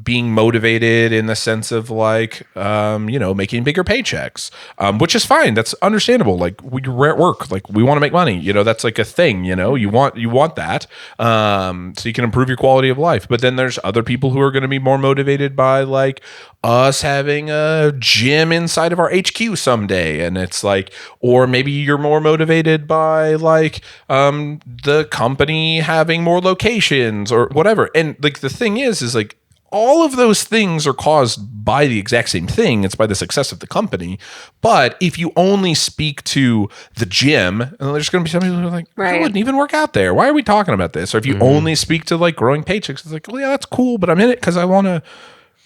being motivated in the sense of like, making bigger paychecks, which is fine. That's understandable. Like we're at work, like we want to make money, that's like a thing, you want that, so you can improve your quality of life. But then there's other people who are going to be more motivated by like us having a gym inside of our HQ someday. And it's like, or maybe you're more motivated by like the company having more locations or whatever. And like the thing is like all of those things are caused by the exact same thing. It's by the success of the company. But if you only speak to the gym, and there's going to be some people who are like, I wouldn't even work out there. Why are we talking about this? Or if you only speak to like growing paychecks, it's like, well, yeah, that's cool, but I'm in it because I want to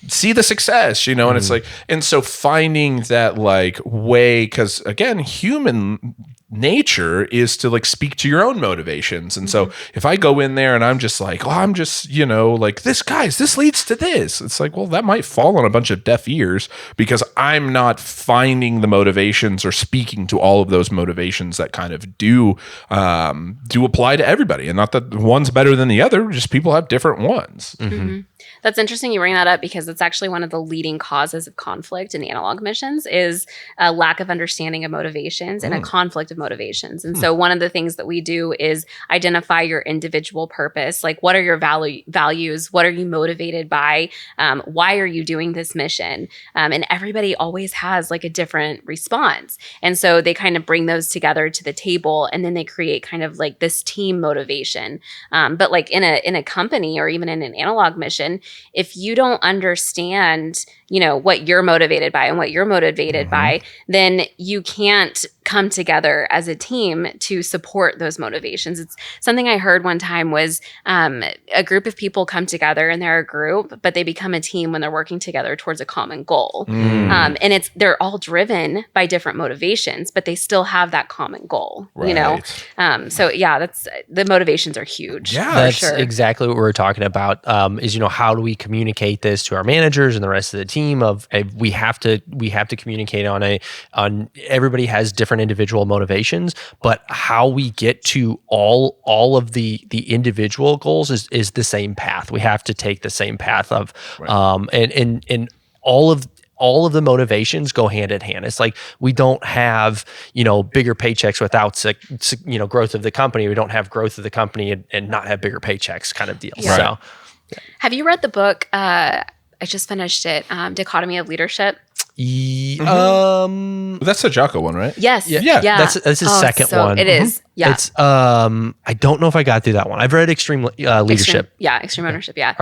see the success, and it's like, and so finding that like way, because again, human nature is to like speak to your own motivations. And so if I go in there and I'm just like, I'm just, like this leads to this, it's like, well, that might fall on a bunch of deaf ears because I'm not finding the motivations or speaking to all of those motivations that kind of do apply to everybody. And not that one's better than the other, just people have different ones. That's interesting you bring that up because it's actually one of the leading causes of conflict in analog missions is a lack of understanding of motivations and a conflict of motivations. And so one of the things that we do is identify your individual purpose. Like, what are your values? What are you motivated by? Why are you doing this mission? And everybody always has like a different response. And so they kind of bring those together to the table and then they create kind of like this team motivation. But like in a company or even in an analog mission, if you don't understand, what you're motivated by and what you're motivated by, then you can't come together as a team to support those motivations. It's something I heard one time was a group of people come together and they're a group, but they become a team when they're working together towards a common goal. And they're all driven by different motivations, but they still have that common goal, you know? So yeah, that's the motivations are huge. Yeah, that's exactly what we're talking about. Is, you know, how do we communicate this to our managers and the rest of the team? We have to communicate on everybody has different individual motivations, but how we get to all of the individual goals is the same path. We have to take the same path of and all of the motivations go hand in hand. It's like we don't have, you know, bigger paychecks without, you know, growth of the company. We don't have growth of the company and not have bigger paychecks kind of deal. Yeah. So, have you read the book? I just finished it. Dichotomy of Leadership. That's the Jocko one, right? Yes. Yeah. That's his second one. It is. Yeah. It's I don't know if I got through that one. I've read Extreme Leadership. Extreme Ownership. Yeah.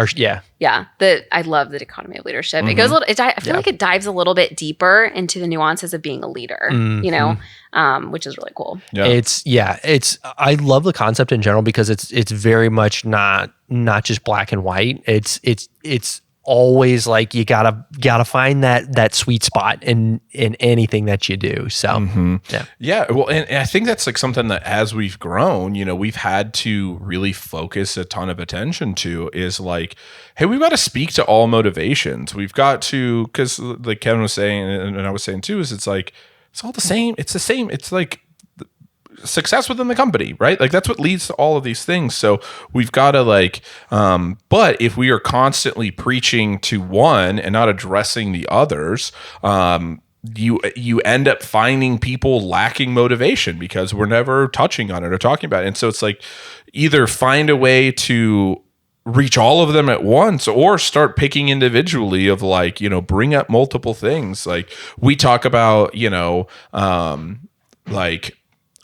Yeah. I love the Dichotomy of Leadership. It goes I feel like it dives a little bit deeper into the nuances of being a leader. You know, which is really cool. Yeah. I love the concept in general because it's very much not just black and white. It's always like you gotta find that sweet spot in anything that you do. So well, and I think that's like something that as we've grown, you know, we've had to really focus a ton of attention to is like, hey, we've got to speak to all motivations. We've got to, because like Kevin was saying and I was saying too, is it's like it's all the same. It's the same. It's like success within the company, right? Like that's what leads to all of these things. So we've got to like, but if we are constantly preaching to one and not addressing the others, you end up finding people lacking motivation because we're never touching on it or talking about it. And so it's like either find a way to reach all of them at once or start picking individually of like, you know, bring up multiple things. Like we talk about, you know, like,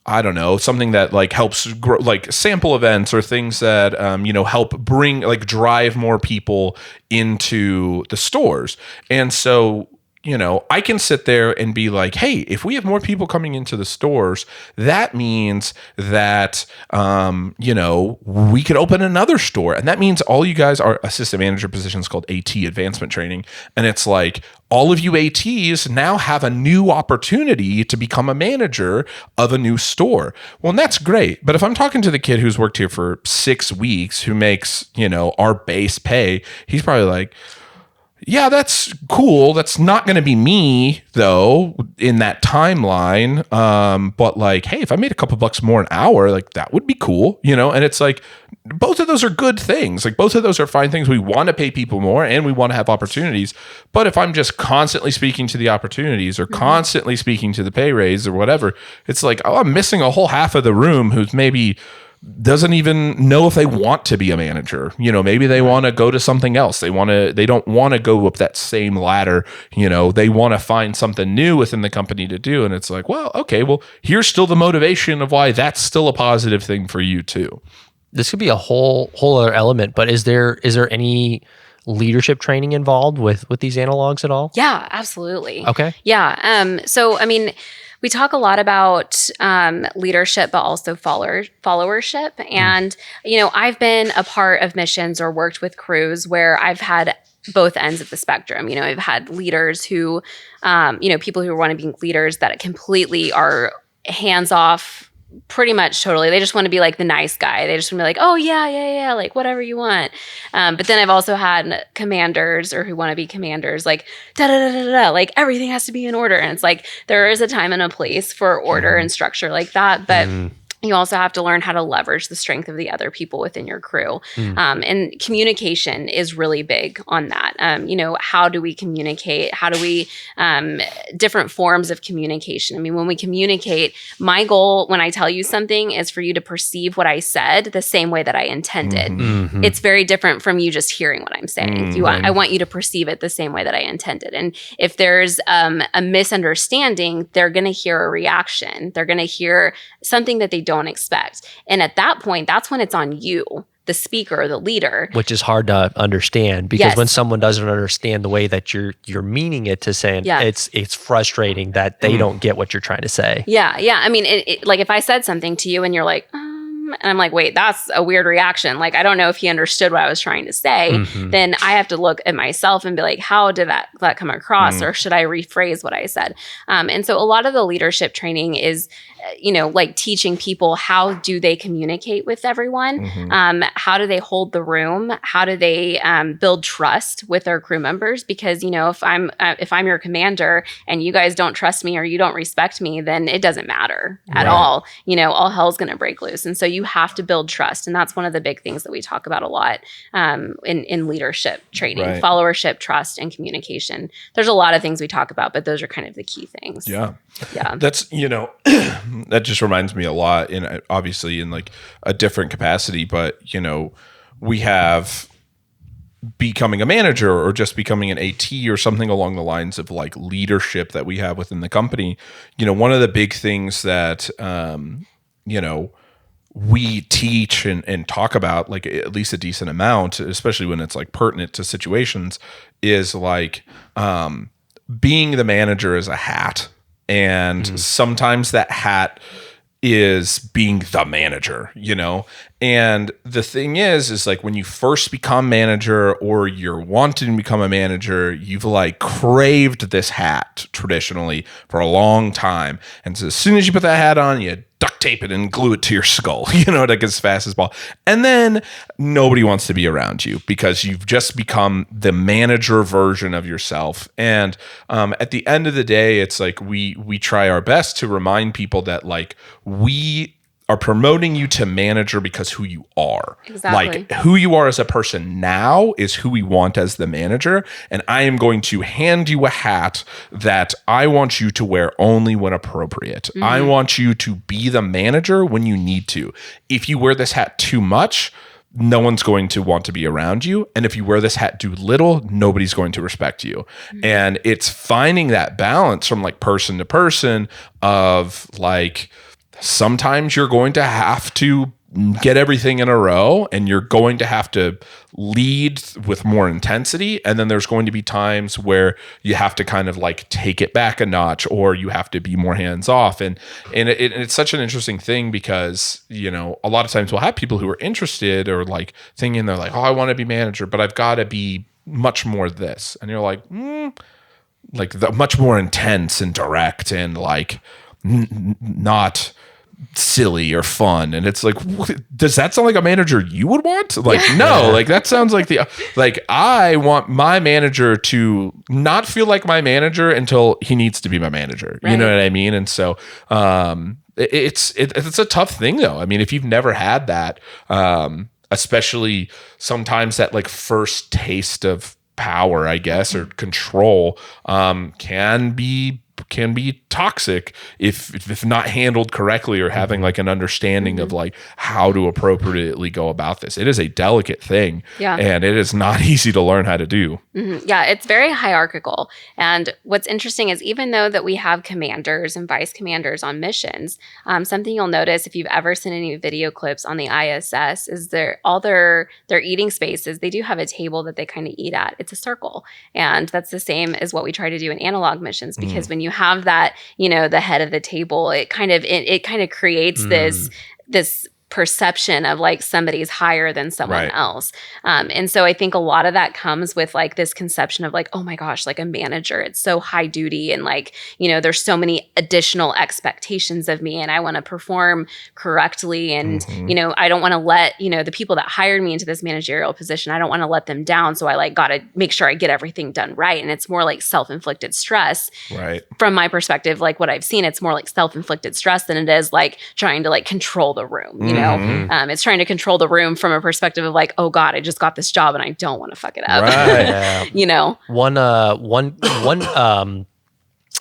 I don't know, something that like helps grow, like sample events or things that, you know, help bring like drive more people into the stores. And so, you know, I can sit there and be like, hey, if we have more people coming into the stores, that means that, you know, we could open another store. And that means all you guys are assistant manager positions called AT, advancement training. And it's like all of you ATs now have a new opportunity to become a manager of a new store. Well, and that's great. But if I'm talking to the kid who's worked here for 6 weeks, who makes, you know, our base pay, he's probably like, yeah, that's cool. That's not going to be me though in that timeline. But like, hey, if I made a couple bucks more an hour, like that would be cool, you know? And it's like, both of those are good things. Like both of those are fine things. We want to pay people more and we want to have opportunities. But if I'm just constantly speaking to the opportunities or constantly speaking to the pay raise or whatever, it's like, oh, I'm missing a whole half of the room who's maybe doesn't even know if they want to be a manager. You know, maybe they want to go to something else. They don't want to go up that same ladder. You know, they want to find something new within the company to do. And it's like, well, okay, well, here's still the motivation of why that's still a positive thing for you too. This could be a whole other element, but is there any leadership training involved with these analogs at all? Yeah, absolutely. Okay. Yeah. So, I mean, we talk a lot about leadership, but also followership. And, you know, I've been a part of missions or worked with crews where I've had both ends of the spectrum. You know, I've had leaders who, you know, people who want to be leaders that completely are hands off, pretty much totally. They just want to be like the nice guy. They just want to be like, oh yeah, like whatever you want. But then I've also had commanders or who want to be commanders, like like everything has to be in order. And it's like there is a time and a place for order and structure like that. But you also have to learn how to leverage the strength of the other people within your crew. And communication is really big on that. You know, how do we communicate? How do we, different forms of communication? I mean, when we communicate, my goal when I tell you something is for you to perceive what I said the same way that I intended. It's very different from you just hearing what I'm saying. I want you to perceive it the same way that I intended. And if there's a misunderstanding, they're going to hear a reaction. They're going to hear something that they don't expect. And at that point, that's when it's on you the speaker or the leader. Which is hard to understand because Yes. when someone doesn't understand the way that you're meaning it to say, Yeah. it's frustrating that they don't get what you're trying to say. Yeah. Yeah. I mean, like if I said something to you and you're like, and I'm like, wait, that's a weird reaction. Like, I don't know if he understood what I was trying to say. Then I have to look at myself and be like, how did that come across? Or should I rephrase what I said? And so a lot of the leadership training is, like teaching people how do they communicate with everyone? How do they hold the room? How do they build trust with their crew members? Because, if I'm your commander and you guys don't trust me or you don't respect me, then it doesn't matter at all. All hell's going to break loose. And so you have to build trust. And that's one of the big things that we talk about a lot in leadership training, followership, trust, and communication. There's a lot of things we talk about, but those are kind of the key things. Yeah. Yeah. That's, that just reminds me a lot obviously in like a different capacity, but we have becoming a manager or just becoming an AT or something along the lines of like leadership that we have within the company. One of the big things that, we teach and talk about like at least a decent amount, especially when it's like pertinent to situations, is like being the manager is a hat. And sometimes that hat is being the manager, And the thing is like when you first become manager or you're wanting to become a manager, you've like craved this hat traditionally for a long time. And so as soon as you put that hat on, you duct tape it and glue it to your skull, like as fast as possible. And then nobody wants to be around you because you've just become the manager version of yourself. And at the end of the day, it's like we try our best to remind people that like we are promoting you to manager because who you are. Exactly. Like who you are as a person now is who we want as the manager. And I am going to hand you a hat that I want you to wear only when appropriate. I want you to be the manager when you need to. If you wear this hat too much, no one's going to want to be around you. And if you wear this hat too little, nobody's going to respect you. And it's finding that balance from like person to person of like, sometimes you're going to have to get everything in a row and you're going to have to lead with more intensity. And then there's going to be times where you have to kind of like take it back a notch or you have to be more hands off. And it's such an interesting thing because, a lot of times we'll have people who are interested or like thinking they're like, oh, I want to be manager, but I've got to be much more this. And you're like, much more intense and direct and like not silly or fun. And it's like, does that sound like a manager you would want? Like, no, like that sounds like I want my manager to not feel like my manager until he needs to be my manager. Right. You know what I mean? And so, it's a tough thing though. I mean, if you've never had that, especially sometimes that like first taste of power, I guess, or control, can be toxic if not handled correctly or having like an understanding of like how to appropriately go about this. It is a delicate thing, and it is not easy to learn how to do. Yeah, it's very hierarchical. And what's interesting is even though that we have commanders and vice commanders on missions, something you'll notice if you've ever seen any video clips on the ISS is all their eating spaces, they do have a table that they kind of eat at. It's a circle. And that's the same as what we try to do in analog missions, because when you have that, the head of the table, it kind of creates this perception of like somebody's higher than someone else. And so I think a lot of that comes with like this conception of like, oh my gosh, like a manager, it's so high duty. And like, there's so many additional expectations of me and I want to perform correctly. And, I don't want to let, the people that hired me into this managerial position, I don't want to let them down. So I like got to make sure I get everything done right. And it's more like self-inflicted stress. Right. From my perspective, like what I've seen, it's more like self-inflicted stress than it is like trying to like control the room, it's trying to control the room from a perspective of like, oh God, I just got this job and I don't want to fuck it up. Right. One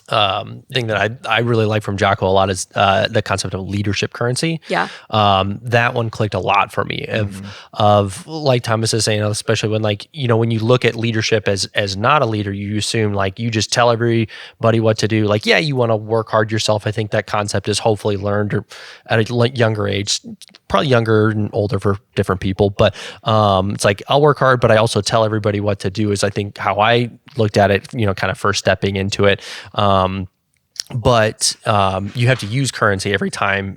thing that I really like from Jocko a lot is the concept of leadership currency. Yeah. That one clicked a lot for me of like Thomas is saying, especially when when you look at leadership as not a leader, you assume like you just tell everybody what to do. Like, yeah, you want to work hard yourself. I think that concept is hopefully learned at a younger age, probably younger and older for different people. But it's like, I'll work hard, but I also tell everybody what to do is I think how I looked at it, kind of first stepping into it. But you have to use currency every time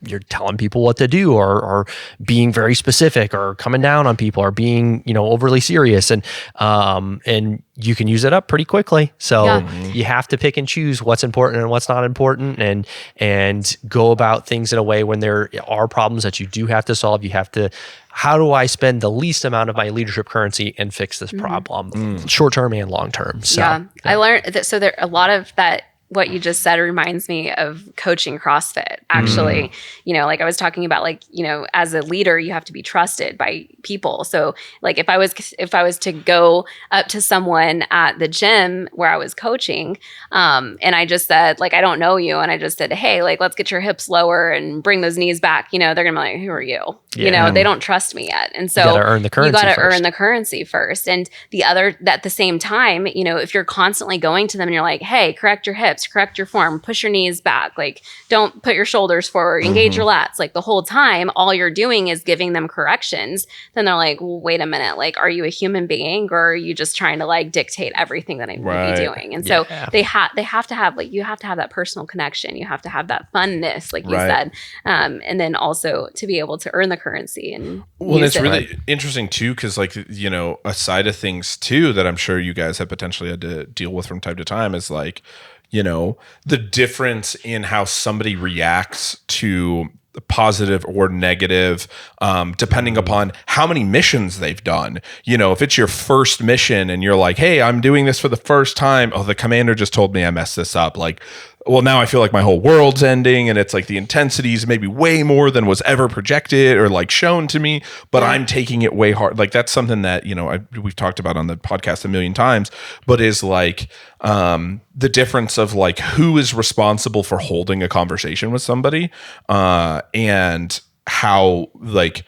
you're telling people what to do or being very specific or coming down on people or being, overly serious. And you can use it up pretty quickly. So you have to pick and choose what's important and what's not important and go about things in a way when there are problems that you do have to solve. You have to, how do I spend the least amount of my leadership currency and fix this problem, short term and long term? So, I learned that. So there a lot of that. What you just said reminds me of coaching CrossFit. Actually, like I was talking about, as a leader, you have to be trusted by people. So like if I was to go up to someone at the gym where I was coaching, and I just said, like, I don't know you. And I just said, hey, like, let's get your hips lower and bring those knees back. They're going to be like, who are you? They don't trust me yet. And so you got to earn the currency You got to earn the currency first. And the other, at the same time, if you're constantly going to them and you're like, hey, correct your hips, correct your form, push your knees back, like don't put your shoulders forward, engage your lats, like the whole time all you're doing is giving them corrections, then they're like, well, wait a minute, like, are you a human being or are you just trying to like dictate everything that I'm going to be doing? And so they have to have, like, you have to have that personal connection, you have to have that funness, like you said, and then also to be able to earn the currency. And it's really interesting too, because like, a side of things too that I'm sure you guys have potentially had to deal with from time to time is like, the difference in how somebody reacts to positive or negative, depending upon how many missions they've done. If it's your first mission and you're like, hey, I'm doing this for the first time. Oh, the commander just told me I messed this up. Like, well, now I feel like my whole world's ending and it's like the intensity is maybe way more than was ever projected or like shown to me, but I'm taking it way hard. Like that's something that, we've talked about on the podcast a million times, but is like the difference of like who is responsible for holding a conversation with somebody and how like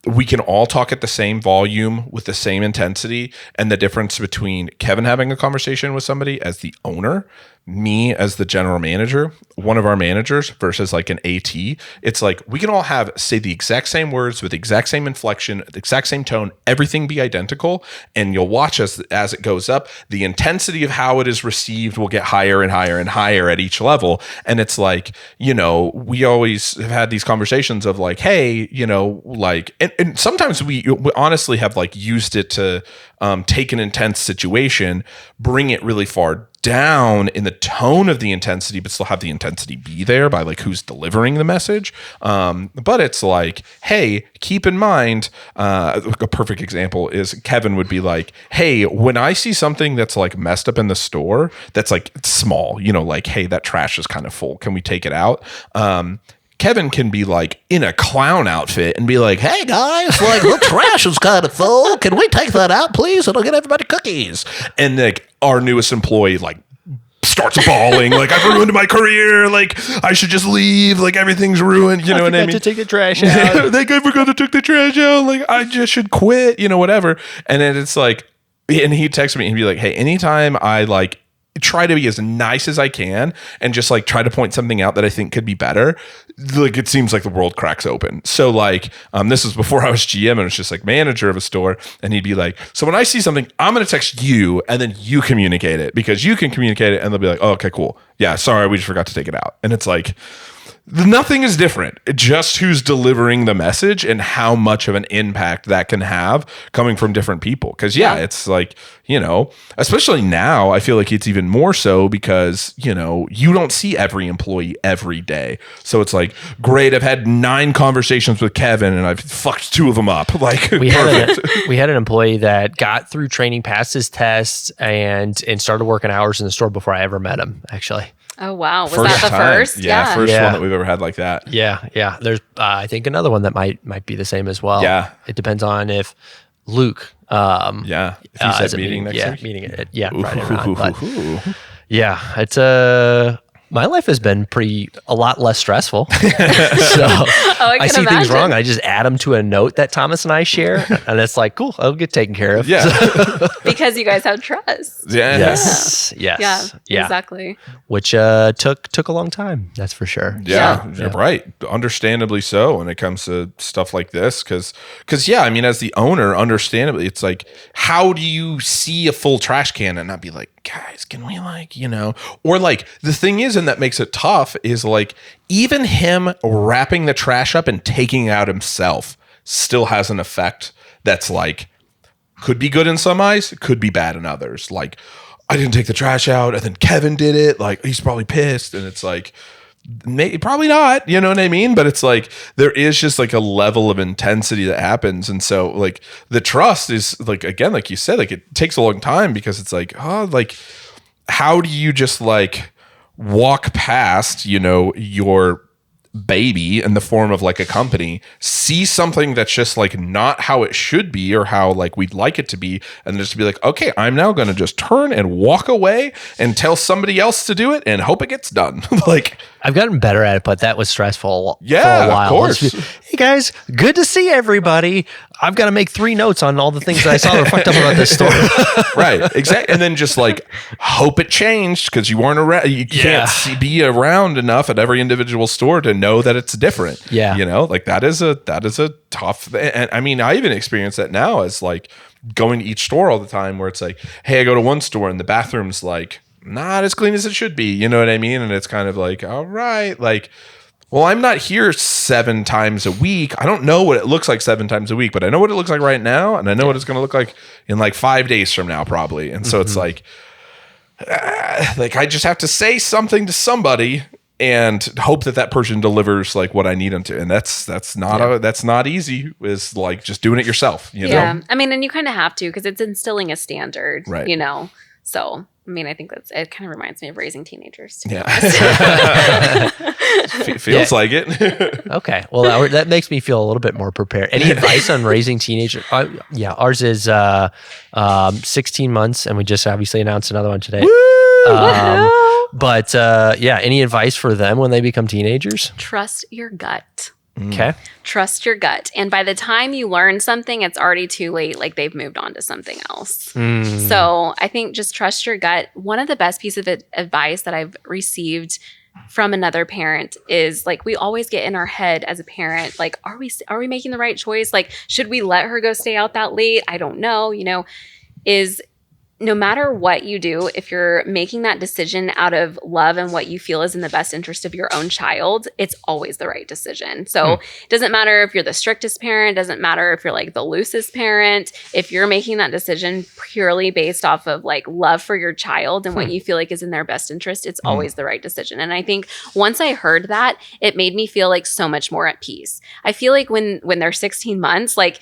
we can all talk at the same volume with the same intensity, and the difference between Kevin having a conversation with somebody as the owner, me as the general manager, one of our managers versus like an AT, it's like we can all say the exact same words with the exact same inflection, the exact same tone, everything be identical, and you'll watch as it goes up, the intensity of how it is received will get higher and higher and higher at each level. And it's like, we always have had these conversations of like, hey, like, and sometimes we honestly have like used it to take an intense situation, bring it really far down in the tone of the intensity, but still have the intensity be there by like who's delivering the message. But it's like, hey, keep in mind, a perfect example is Kevin would be like, hey, when I see something that's like messed up in the store, that's like small, like, hey, that trash is kind of full. Can we take it out? Kevin can be like in a clown outfit and be like, hey guys, like the trash is kind of full. Can we take that out, please? It'll get everybody cookies. And like our newest employee like starts bawling, like I've ruined my career. Like I should just leave. Like everything's ruined. You know what I mean? To take the trash out. Like I forgot to take the trash out. Like I just should quit. Whatever. And then it's like, and he'd text me and be like, hey, anytime I like try to be as nice as I can and just like try to point something out that I think could be better, like it seems like the world cracks open. So like this was before I was GM and I was just like manager of a store, and he'd be like, so when I see something, I'm going to text you and then you communicate it because you can communicate it. And they'll be like, oh, okay, cool. Yeah, sorry, we just forgot to take it out. And it's like, nothing is different, just who's delivering the message and how much of an impact that can have coming from different people. Because it's like, especially now, I feel like it's even more so because, you don't see every employee every day. So it's like, great, I've had 9 conversations with Kevin and I've fucked 2 of them up. Like we had an employee that got through training, passed his tests, and started working hours in the store before I ever met him, actually. Oh, wow. Was that the first? Yeah, first one that we've ever had like that. Yeah. There's, I think, another one that might be the same as well. Yeah. It depends on if Luke. If he said meeting next week. Meeting it. Yeah, Friday around. But, Yeah, it's my life has been a lot less stressful. So I see things wrong. I just add them to a note that Thomas and I share, and it's like, cool, I'll get taken care of. Yeah. Because you guys have trust. Yeah. Yes. Yeah, exactly. Which took a long time. That's for sure. Yeah, you're right. Understandably so when it comes to stuff like this. Because yeah, I mean, as the owner, understandably, it's like, how do you see a full trash can and not be like, guys, can we or like the thing is, and that makes it tough is like even him wrapping the trash up and taking it out himself still has an effect that's like could be good in some eyes, could be bad in others. Like, I didn't take the trash out and then Kevin did it. Like, he's probably pissed. And it's like, probably not, you know what I mean? But it's like, there is just like a level of intensity that happens. And so like the trust is like, again, like you said, like it takes a long time because it's like, like, how do you just like walk past, your baby in the form of like a company, see something that's just like not how it should be or how like we'd like it to be, and just be like, okay, I'm now going to just turn and walk away and tell somebody else to do it and hope it gets done. Like, I've gotten better at it, but that was stressful for a while. Of course. Hey guys, good to see everybody. I've got to make 3 notes on all the things that I saw that were fucked up about this store. Right, exactly. And then just like hope it changed because you weren't around. You can't be around enough at every individual store to know that it's different. Yeah, like that is a tough. And I mean, I even experience that now as like going to each store all the time, where it's like, hey, I go to one store and the bathroom's like not as clean as it should be. You know what I mean? And it's kind of like, all right, like, well, I'm not here 7 times a week. I don't know what it looks like 7 times a week, but I know what it looks like right now. And I know what it's going to look like in like 5 days from now, probably. And so it's like I just have to say something to somebody and hope that person delivers like what I need them to. And that's not easy. Is like just doing it yourself, Yeah. I mean, and you kind of have to, because it's instilling a standard, right. So, I mean, I think it kind of reminds me of raising teenagers. Feels like it. Okay. Well, that makes me feel a little bit more prepared. Any advice on raising teenagers? Ours is 16 months, and we just obviously announced another one today. But any advice for them when they become teenagers? Trust your gut. Okay. Trust your gut. And by the time you learn something, it's already too late. Like, they've moved on to something else. So I think just trust your gut. One of the best pieces of advice that I've received from another parent is like, we always get in our head as a parent, like, are we making the right choice? Like, should we let her go stay out that late? I don't know, is no matter what you do, if you're making that decision out of love and what you feel is in the best interest of your own child, it's always the right decision. So it doesn't matter if you're the strictest parent, doesn't matter if you're like the loosest parent. If you're making that decision purely based off of like love for your child and what you feel like is in their best interest, it's always the right decision. And I think once I heard that, it made me feel like so much more at peace. I feel like when they're 16 months, like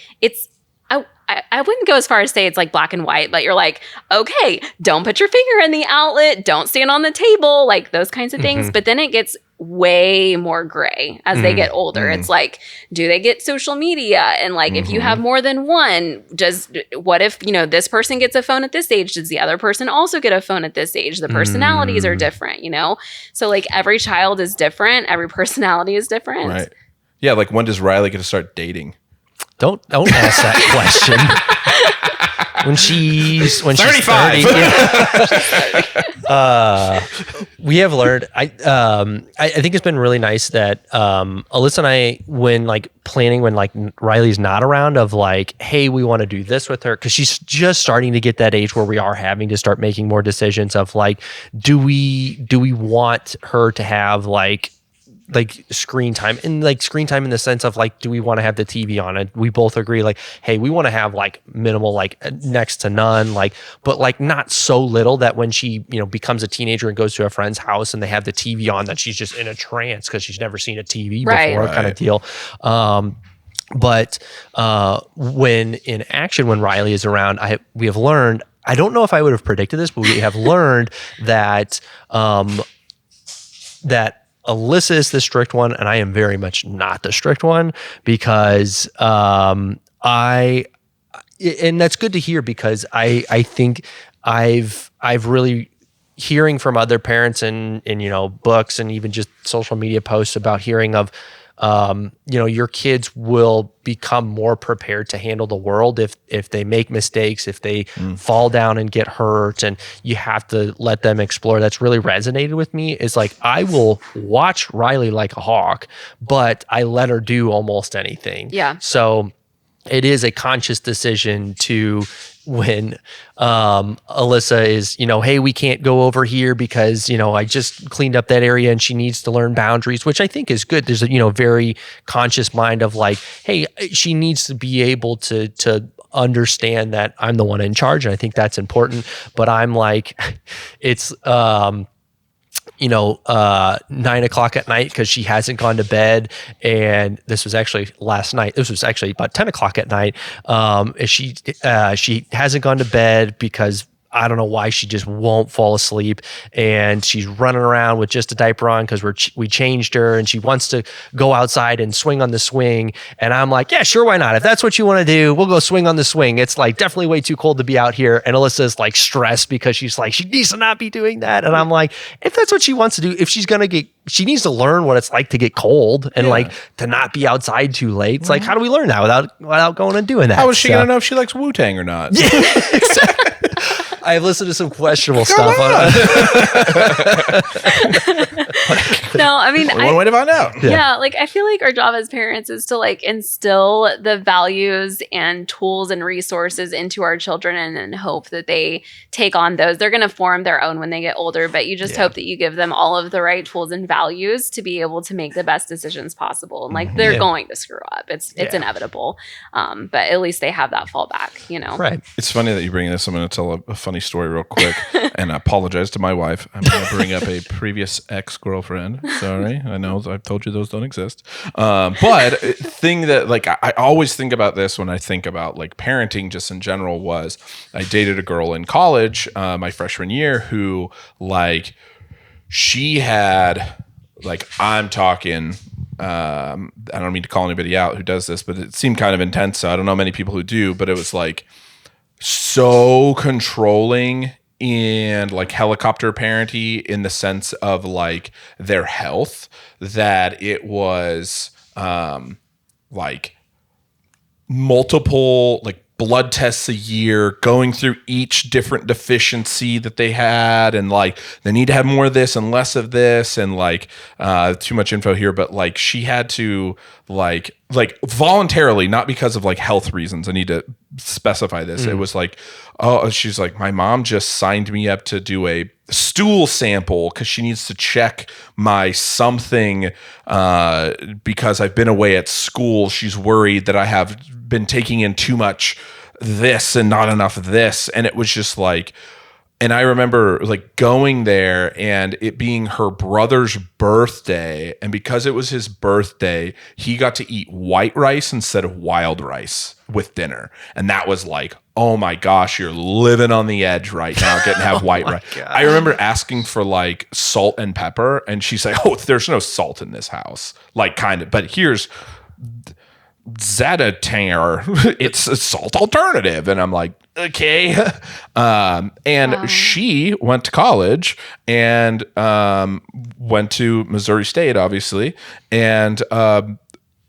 I wouldn't go as far as say it's like black and white, but you're like, okay, don't put your finger in the outlet, don't stand on the table, like those kinds of things. But then it gets way more gray as they get older. It's like, do they get social media? And like, if you have more than one, what if, this person gets a phone at this age? Does the other person also get a phone at this age? The personalities are different, So like every child is different. Every personality is different. Right. Yeah. Like, when does Riley get to start dating? Don't ask that question. When she's 35. 30. We have learned. I think it's been really nice that Alyssa and I, when like planning, when like Riley's not around, of like, hey, we want to do this with her, because she's just starting to get that age where we are having to start making more decisions of like, do we want her to have like screen time, and like screen time in the sense of like, do we want to have the TV on it? We both agree like, hey, we want to have like minimal, like next to none, like, but like not so little that when she, becomes a teenager and goes to a friend's house and they have the TV on, that she's just in a trance because she's never seen a TV before, kind of deal. But when in action, when Riley is around, we have learned, I don't know if I would have predicted this, but we have learned that Alyssa is the strict one, and I am very much not the strict one, because and that's good to hear, because I think I've really hearing from other parents and books and even just social media posts about hearing of your kids will become more prepared to handle the world if they make mistakes, if they fall down and get hurt, and you have to let them explore. That's really resonated with me. Is like, I will watch Riley like a hawk, but I let her do almost anything. Yeah. So it is a conscious decision to, when Alyssa is, hey, we can't go over here because, I just cleaned up that area and she needs to learn boundaries, which I think is good. There's a, very conscious mind of like, hey, she needs to be able to understand that I'm the one in charge. And I think that's important. But I'm like, it's, 9:00 at night because she hasn't gone to bed. And this was actually last night. This was actually about 10:00 at night. She hasn't gone to bed because I don't know why she just won't fall asleep, and she's running around with just a diaper on because we changed her, and she wants to go outside and swing on the swing. And I'm like, yeah, sure, why not? If that's what you want to do, we'll go swing on the swing. It's like definitely way too cold to be out here. And Alyssa's like stressed because she's like, she needs to not be doing that. And I'm like, if that's what she wants to do, if she's gonna she needs to learn what it's like to get cold and like to not be outside too late. It's like, how do we learn that without going and doing that? How is she gonna know if she likes Wu-Tang or not? Yeah, exactly. I've listened to some questionable stuff. No, I mean, one way to find out. Yeah, like I feel like our job as parents is to like instill the values and tools and resources into our children, and then hope that they take on those. They're going to form their own when they get older, but you just hope that you give them all of the right tools and values to be able to make the best decisions possible. And like they're going to screw up. It's inevitable. But at least they have that fallback, Right. It's funny that you bring this. I'm going to tell a funny story real quick and I apologize to my wife. I'm going to bring up a previous ex-girlfriend. Sorry. I know I've told you those don't exist. But thing that like I always think about this when I think about like parenting just in general was I dated a girl in college my freshman year who like she had like I'm talking I don't mean to call anybody out who does this, but it seemed kind of intense. So I don't know many people who do, but it was like so controlling and like helicopter parenty in the sense of like their health that it was like multiple like blood tests a year, going through each different deficiency that they had, and like they need to have more of this and less of this, and like too much info here, but like she had to like voluntarily, not because of like health reasons. I need to specify this. It was like, oh, she's like, my mom just signed me up to do a stool sample because she needs to check my something because I've been away at school. She's worried that I have been taking in too much this and not enough of this. And it was just like, and I remember like going there and it being her brother's birthday. And because it was his birthday, he got to eat white rice instead of wild rice with dinner. And that was like, oh my gosh, you're living on the edge right now, getting to have white rice. God. I remember asking for like salt and pepper. And she's like, oh, there's no salt in this house. Like kind of, but here's Zatatar, it's a salt alternative. And I'm like, okay. She went to college and went to Missouri State, obviously, and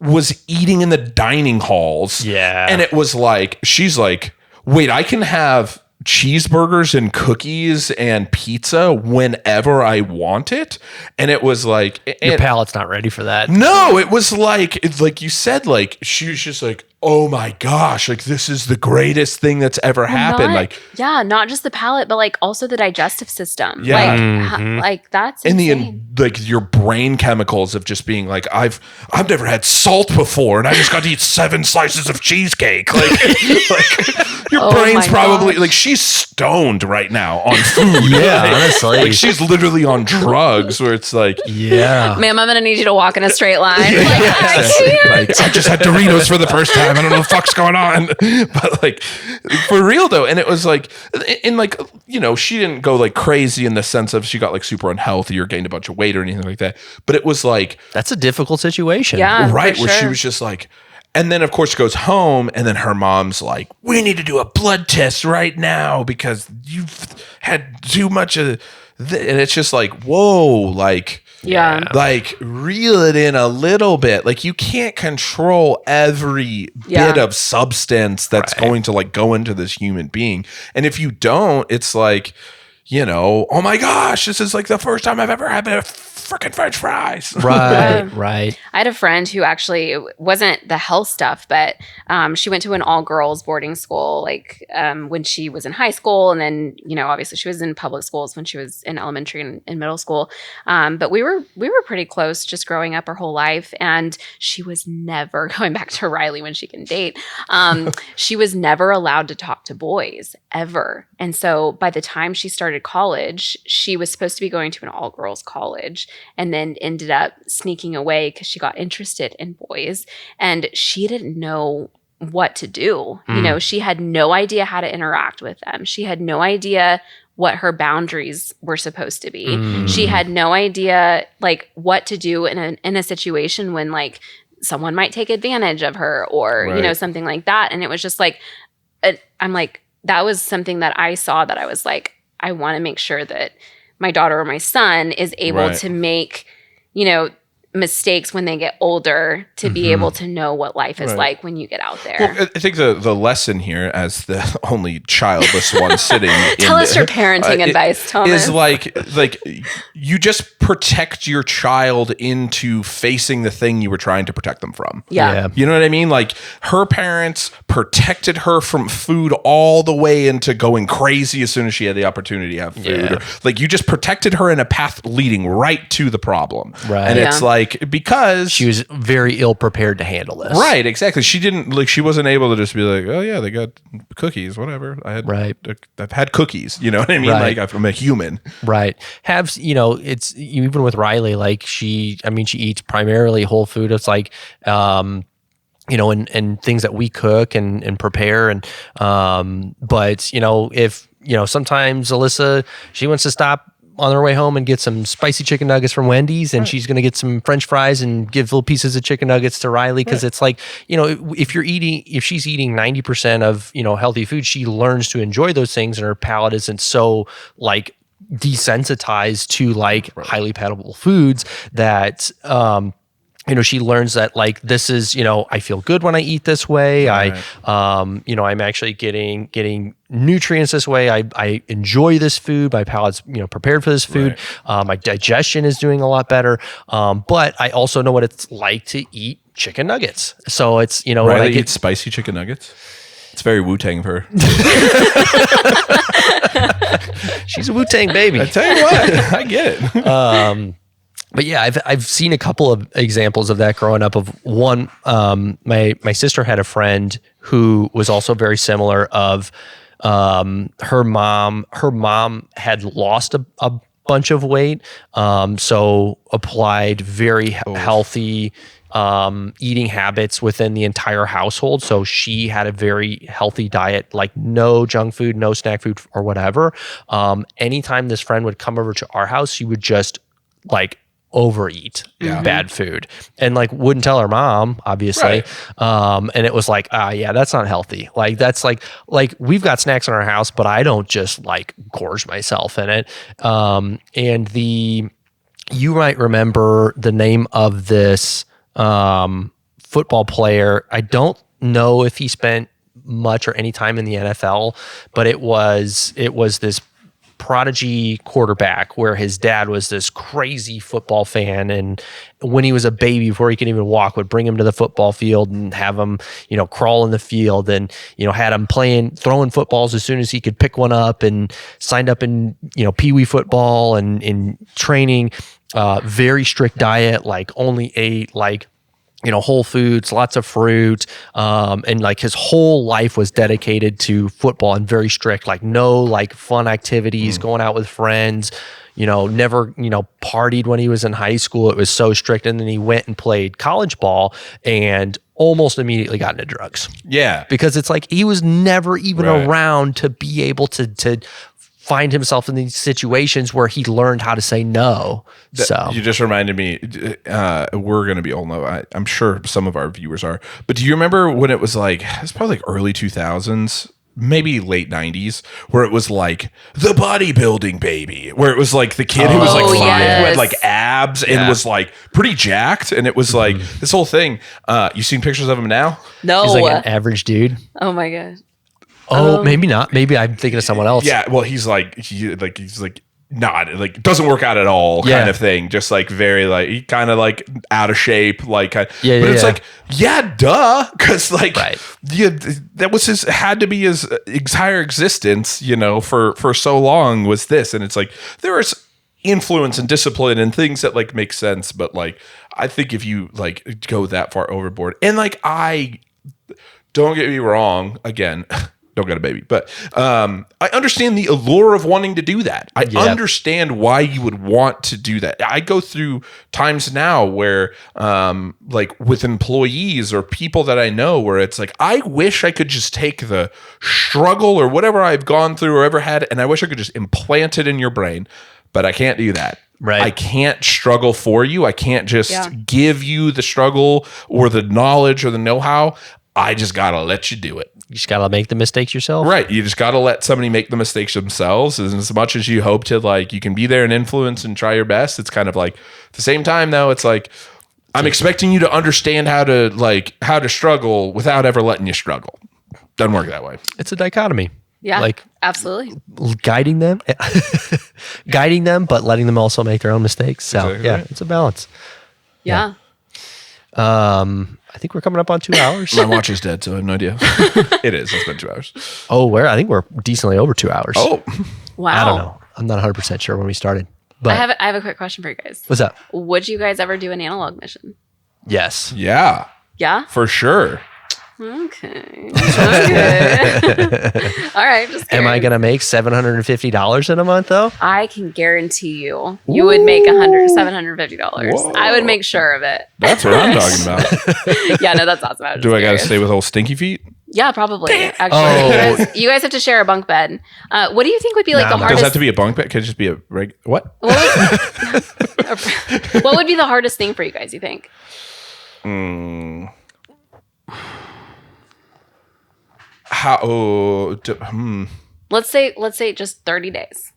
was eating in the dining halls. Yeah. And it was like, she's like, wait, I can have cheeseburgers and cookies and pizza whenever I want it. And it was like, your palate's not ready for that. No, it was like, it's like you said, like she was just like, oh my gosh, like this is the greatest thing that's ever happened. Not just the palate, but like also the digestive system. Yeah. Like that's and insane. like your brain chemicals of just being like, I've never had salt before, and I just got to eat 7 slices of cheesecake. Like your brain's probably like she's stoned right now on food. Yeah, honestly, like she's literally on drugs. Where it's like, yeah, ma'am, I'm gonna need you to walk in a straight line. Like, I just had Doritos for the first time. I don't know what the fuck's going on. But like for real though, and it was like, and like, you know, she didn't go like crazy in the sense of she got like super unhealthy or gained a bunch of weight or anything like that. But it was like, that's a difficult situation. Yeah, right. Where she was just like, and then of course she goes home and then her mom's like, we need to do a blood test right now because you've had too much of and it's just like, whoa, like, like reel it in a little bit. Like you can't control every bit of substance that's going to like go into this human being. And if you don't, it's like, you know, oh my gosh, this is like the first time I've ever had a freaking French fries. Right. I had a friend who actually wasn't the health stuff, but she went to an all girls boarding school, like when she was in high school. And then, you know, obviously she was in public schools when she was in elementary and middle school. But we were pretty close just growing up her whole life. And she was never going back to Riley when she can date. She was never allowed to talk to boys ever. And so by the time she started college, she was supposed to be going to an all girls college, and then ended up sneaking away because she got interested in boys, and she didn't know what to do. You know, she had no idea how to interact with them. She had no idea what her boundaries were supposed to be. She had no idea like what to do in a situation when like someone might take advantage of her or, you know, something like that. And it was just like, I'm like, that was something that I saw that I was like, I want to make sure that my daughter or my son is able to make, you know, mistakes when they get older to be able to know what life is like when you get out there. Well, I think the lesson here, as the only childless one sitting, tell us your parenting advice, Thomas. Is like you just protect your child into facing the thing you were trying to protect them from. Yeah. You know what I mean? Like her parents protected her from food all the way into going crazy as soon as she had the opportunity to have food. Or, like you just protected her in a path leading right to the problem. Right. And it's like, because she was very ill prepared to handle this. Right, exactly. She didn't like. She wasn't able to just be like, "Oh yeah, they got cookies, whatever." I've had cookies. You know what I mean? Like I'm a human. Right. You know, it's even with Riley. Like she eats primarily whole food. It's like, you know, and things that we cook and prepare but you know, if you know, sometimes Alyssa, she wants to stop on her way home and get some spicy chicken nuggets from Wendy's, and she's going to get some French fries and give little pieces of chicken nuggets to Riley. Cause it's like, you know, if she's eating 90% of, you know, healthy food, she learns to enjoy those things and her palate isn't so like desensitized to like highly palatable foods that, you know, she learns that like, this is, you know, I feel good when I eat this way. You know, I'm actually getting nutrients this way. I enjoy this food. My palate's, you know, prepared for this food. My digestion is doing a lot better. But I also know what it's like to eat chicken nuggets. So it's, you know, when I eat spicy chicken nuggets. It's very Wu-Tang of her. She's a Wu-Tang baby. I tell you what, I get it. But yeah, I've seen a couple of examples of that growing up. Of one, my sister had a friend who was also very similar. Of her mom had lost a bunch of weight, so applied very healthy eating habits within the entire household. So she had a very healthy diet, like no junk food, no snack food, or whatever. Anytime this friend would come over to our house, she would just like overeat bad food and like wouldn't tell her mom, obviously. And it was like, yeah, that's not healthy. Like that's like we've got snacks in our house, but I don't just like gorge myself in it. And you might remember the name of this football player. I don't know if he spent much or any time in the NFL, but it was this prodigy quarterback where his dad was this crazy football fan, and when he was a baby, before he could even walk, would bring him to the football field and have him, you know, crawl in the field, and, you know, had him throwing footballs as soon as he could pick one up, and signed up in, you know, peewee football and in training. Very strict diet, like only ate like, you know, whole foods, lots of fruit, and like his whole life was dedicated to football and very strict, like no like fun activities, going out with friends, you know, never, you know, partied when he was in high school. It was so strict. And then he went and played college ball and almost immediately got into drugs. Yeah. Because it's like he was never even around to be able to find himself in these situations where he learned how to say no. So you just reminded me, we're going to be old now. I'm sure some of our viewers are, but do you remember when it was like, it's probably like early 2000s, maybe late 90s, where it was like the bodybuilding baby, where it was like the kid who was like 5 who had like abs and was like pretty jacked, and it was like this whole thing. You seen pictures of him now? No. He's like an average dude. Oh my gosh. Oh, maybe not. Maybe I'm thinking of someone else. Yeah, well, he's like not like doesn't work out at all kind of thing, just like very like he kind of like out of shape, like but it's like duh, because like that was his had to be his entire existence, you know, for so long was this, and it's like there is influence and discipline and things that like make sense, but like I think if you like go that far overboard, and like I don't get me wrong, again. Don't get a baby, but I understand the allure of wanting to do that. I understand why you would want to do that. I go through times now where like with employees or people that I know where it's like, I wish I could just take the struggle or whatever I've gone through or ever had, and I wish I could just implant it in your brain, but I can't do that. Right. I can't struggle for you. I can't just give you the struggle or the knowledge or the know-how. I just got to let you do it. You just got to make the mistakes yourself. Right. You just got to let somebody make the mistakes themselves. And as much as you hope to like, you can be there and influence and try your best. It's kind of like at the same time though, it's like, I'm expecting you to understand how to struggle without ever letting you struggle. Doesn't work that way. It's a dichotomy. Yeah, like absolutely. Guiding them, but letting them also make their own mistakes. So exactly. It's a balance. Yeah. I think we're coming up on 2 hours. My watch is dead, so I have no idea. It is. It's been 2 hours. Oh, I think we're decently over 2 hours. Oh, wow. I don't know. I'm not 100% sure when we started. But I have a quick question for you guys. What's up? Would you guys ever do an analog mission? Yes. yeah, Yeah? for sure. Okay. Okay. All right. Just Am I curious. going to make $750 in a month though? I can guarantee you would make $750. Whoa. I would make sure of it. That's what I'm talking about. Yeah, no, that's awesome. Do I got to stay with old Stinky Feet? Yeah, probably. Actually, Oh. you guys have to share a bunk bed. What do you think would be like the Does hardest? it have to be a bunk bed? Could it just be a what? What would be the hardest thing for you guys? You think? How? Let's say just 30 days.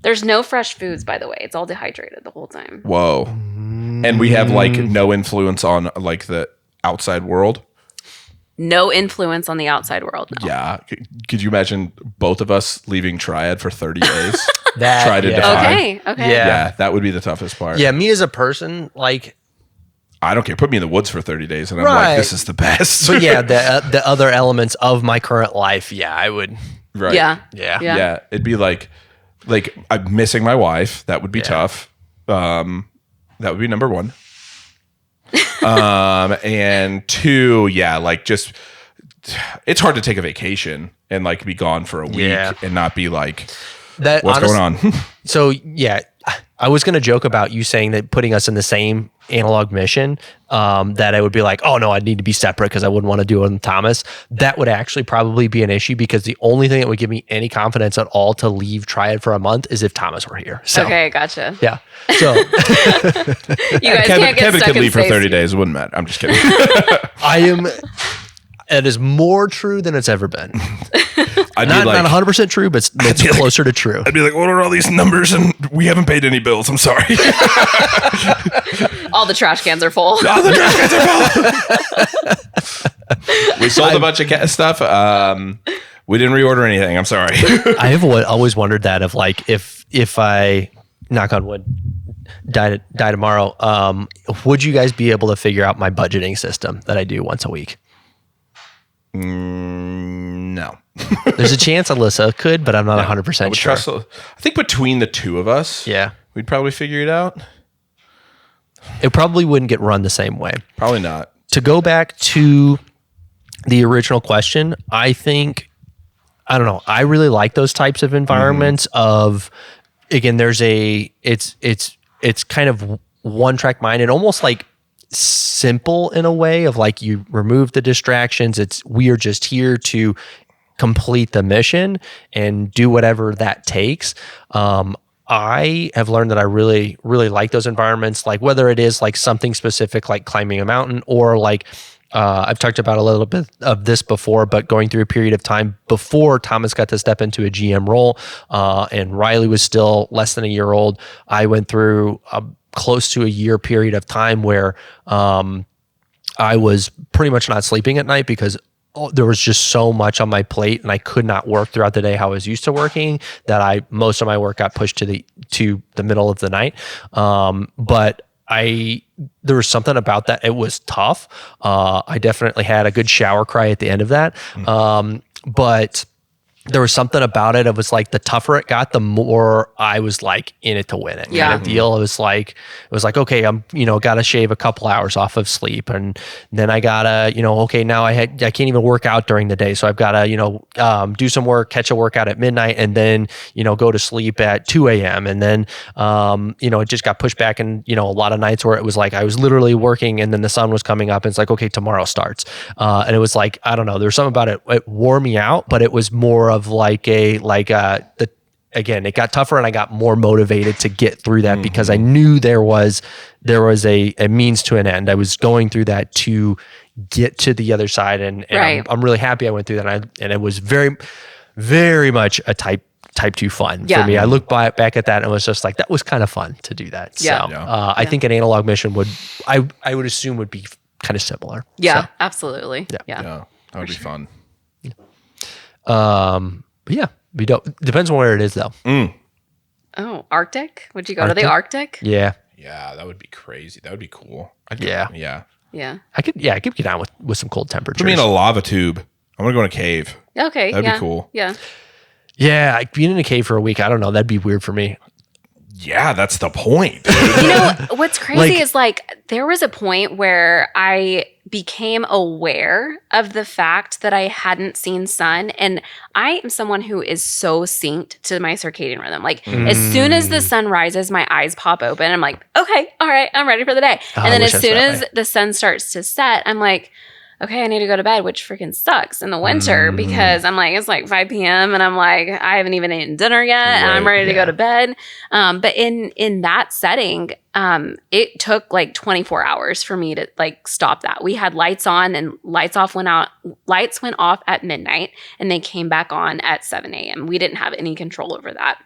There's no fresh foods, by the way. It's all dehydrated the whole time. Whoa. And we have like no influence on like the outside world. No influence on the outside world. No. Yeah. Could you imagine both of us leaving Triad for 30 days? That, Try to defy. Okay. Yeah. That would be the toughest part. Yeah, me as a person, like, I don't care. Put me in the woods for 30 days and I'm Right. like, this is the best. but yeah, the other elements of my current life, yeah, I would. Right. Yeah. Yeah. It'd be like I'm missing my wife. That would be tough. That would be number one. And two, like just it's hard to take a vacation and like be gone for a week and not be like, what's going on? So yeah, I was going to joke about you saying that putting us in the same analog mission, that I would be like, oh no, I'd need to be separate because I wouldn't want to do it with Thomas. That would actually probably be an issue because the only thing that would give me any confidence at all to leave Triad for a month is if Thomas were here. So, Okay, gotcha. yeah. So You guys can't get Kevin stuck could in leave for space. 30 days. It wouldn't matter. I'm just kidding. I am. It is more true than it's ever been. I'd Not be like, 100% true, but it's closer to true. I'd be like, what are all these numbers? And we haven't paid any bills. I'm sorry. All the trash cans are full. All the trash cans are full. We sold a bunch of stuff. We didn't reorder anything. I'm sorry. I have always wondered that of like if I knock on wood die tomorrow, would you guys be able to figure out my budgeting system that I do once a week? No. There's a chance Alyssa could, but I'm not 100% sure. I think between the two of us, we'd probably figure it out. It probably wouldn't get run the same way. Probably not. To go back to the original question, I think, I don't know, I really like those types of environments of, again, it's kind of one track mind and almost like simple in a way of like you remove the distractions. We are just here to complete the mission and do whatever that takes. I have learned that I really, really like those environments, like whether it is like something specific, like climbing a mountain or like I've talked about a little bit of this before, but going through a period of time before Thomas got to step into a GM role, and Riley was still less than a year old, I went through close to a year period of time where I was pretty much not sleeping at night because there was just so much on my plate and I could not work throughout the day how I was used to working, that most of my work got pushed to the middle of the night. But there was something about that. It was tough. I definitely had a good shower cry at the end of that. But there was something about it. It was like the tougher it got, the more I was like in it to win it kind of deal. It was like, okay, I'm, got to shave a couple hours off of sleep. And then I gotta, okay, now I can't even work out during the day. So I've got to, do some work, catch a workout at midnight, and then, go to sleep at 2 a.m. And then, it just got pushed back. And, a lot of nights where it was like, I was literally working and then the sun was coming up and it's like, okay, tomorrow starts. And it was like, I don't know, there's something about it. It wore me out, but it was more of again, it got tougher and I got more motivated to get through that because I knew there was a means to an end. I was going through that to get to the other side, and right. I'm really happy I went through that. And it was very, very much a type 2 fun for me. I look back at that and was just like, that was kind of fun to do that. So I think an analog mission I would assume would be kind of similar. Yeah, so, absolutely. Yeah. That would be fun. But yeah, we don't. Depends on where it is though. Oh, Arctic? Would you go to the Arctic? Yeah. Yeah, that would be crazy. That would be cool. Yeah. I could get down with some cold temperatures. Put me in a lava tube. I want to go in a cave. Okay. That'd be cool. Yeah. Yeah, being in a cave for a week, I don't know. That'd be weird for me. Yeah, that's the point. What's crazy is there was a point where I became aware of the fact that I hadn't seen sun. And I am someone who is so synced to my circadian rhythm. As soon as the sun rises, my eyes pop open. I'm like, okay, all right, I'm ready for the day. And then as soon as the sun starts to set, I'm like, okay, I need to go to bed, which freaking sucks in the winter because I'm like, it's like 5 p.m. and I'm like, I haven't even eaten dinner yet and I'm ready to go to bed. But in that setting, it took 24 hours for me to stop that. We had lights on and lights went off at midnight and they came back on at 7 a.m. We didn't have any control over that.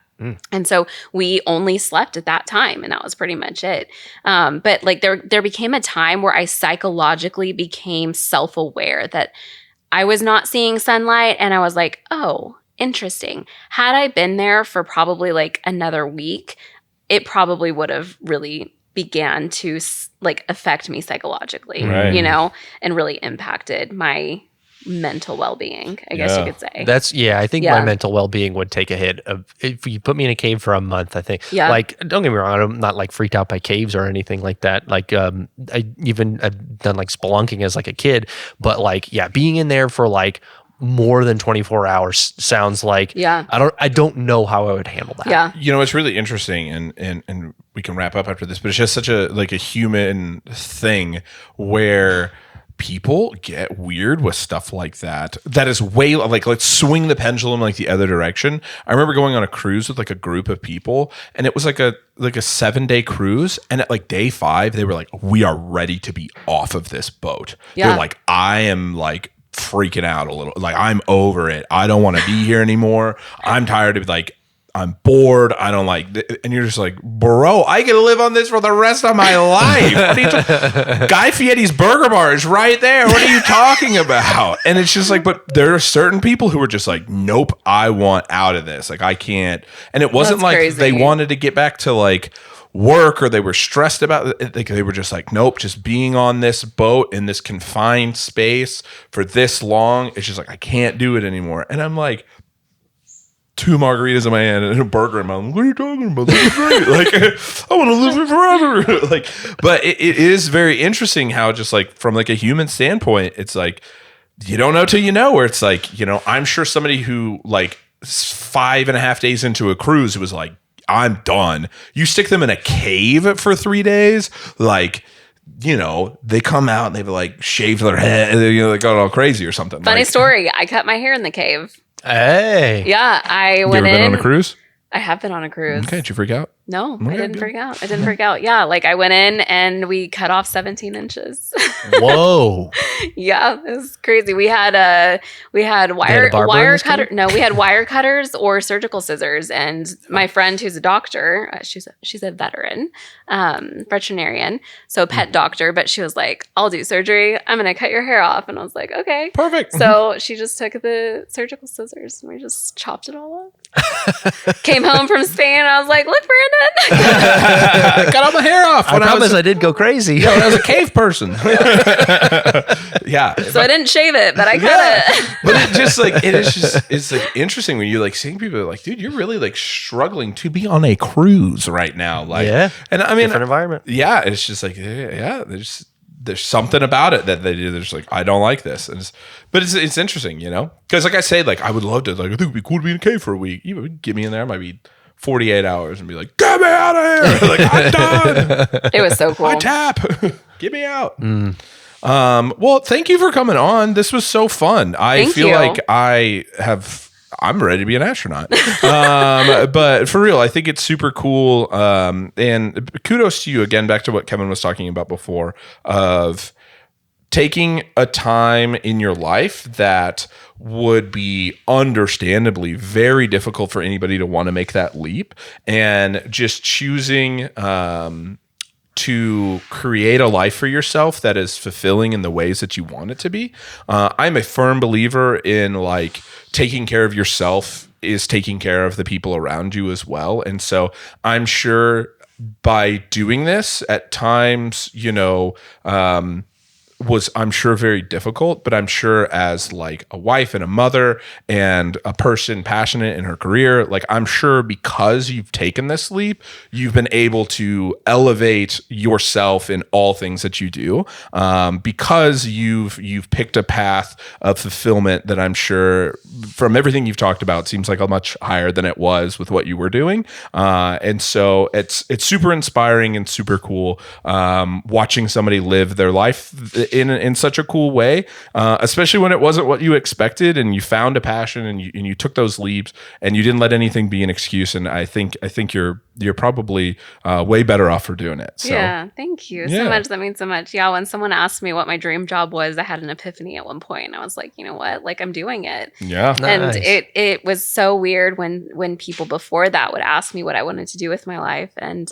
And so we only slept at that time and that was pretty much it. But there became a time where I psychologically became self-aware that I was not seeing sunlight and I was like, oh, interesting. Had I been there for probably another week, it probably would have really began to affect me psychologically, and really impacted my mental well-being, I guess you could say. I think my mental well-being would take a hit if you put me in a cave for a month. I think don't get me wrong, I'm not freaked out by caves or anything like that. I've done spelunking as a kid, but being in there for more than 24 hours sounds like I don't know how I would handle that. It's really interesting and we can wrap up after this, but it's just such a human thing where people get weird with stuff like that. That is way let's swing the pendulum the other direction. I remember going on a cruise with a group of people, and it was a 7-day cruise. And at day 5, they were like, "We are ready to be off of this boat." They're like, "I am freaking out a little. I'm over it. I don't want to be here anymore. I'm tired of I'm bored. I don't and you're just bro, I get to live on this for the rest of my life. What are you Guy Fieri's Burger Bar is right there. What are you talking about? And it's just but there are certain people who are just nope, I want out of this. I can't. And it wasn't crazy. They wanted to get back to work or they were stressed about it. They were just nope, just being on this boat in this confined space for this long. It's just I can't do it anymore. And I'm 2 margaritas in my hand and a burger in my mouth. What are you talking about? This is great. I want to live here forever. But it is very interesting how just from a human standpoint, it's you don't know till you know, where it's I'm sure somebody who 5.5 days into a cruise was I'm done. You stick them in a cave for 3 days, they come out and they've shaved their head and they got all crazy or something. Funny story. I cut my hair in the cave. Hey. Yeah, I went in. You ever been on a cruise? I have been on a cruise. Okay, did you freak out? No, I didn't freak out. I didn't freak out. Yeah, like I went in and we cut off 17 inches. Whoa. Yeah, it was crazy. We had wire cutter. No, we had wire cutters or surgical scissors. And my friend, who's a doctor, she's a veteran, veterinarian, so pet doctor. But she was like, "I'll do surgery. I'm gonna cut your hair off." And I was like, "Okay, perfect." So she just took the surgical scissors and we just chopped it all up. Came home from Spain and I was like, "Look, Brandon, got all my hair off." I promise I did go crazy. Yeah, when I was a cave person. Yeah. So I didn't shave it, but I cut it. But it's like interesting when you're like seeing people like, dude, you're really like struggling to be on a cruise right now. Like, yeah. And I mean, different environment. Yeah. It's just like, yeah, there's something about it that they do. They're just like, I don't like this. But it's interesting, you know? Because like I say, like, I would love to, like, I think it'd be cool to be in a cave for a week. Even get me in there, it might be 48 hours and be like, get me out of here. Like, I'm done. It was so cool. I tap. Get me out. Well, thank you for coming on. This was so fun. I feel like I'm ready to be an astronaut. But for real, I think it's super cool. And kudos to you again, back to what Kevin was talking about before, of taking a time in your life that would be understandably very difficult for anybody to want to make that leap, and just choosing to create a life for yourself that is fulfilling in the ways that you want it to be. I'm a firm believer in like taking care of yourself is taking care of the people around you as well. And so I'm sure by doing this at times, you know, was, I'm sure, very difficult, but I'm sure as like a wife and a mother and a person passionate in her career, like I'm sure because you've taken this leap, you've been able to elevate yourself in all things that you do, because you've picked a path of fulfillment that I'm sure from everything you've talked about seems like a much higher than it was with what you were doing. And so it's super inspiring and super cool, watching somebody live their life in such a cool way, especially when it wasn't what you expected, and you found a passion and you took those leaps and you didn't let anything be an excuse. And I think you're probably way better off for doing it. So. Yeah, thank you so much. That means so much. Yeah, when someone asked me what my dream job was, I had an epiphany at one point. I was like, you know what? Like, I'm doing it. Yeah, nice. And it was so weird when people before that would ask me what I wanted to do with my life, and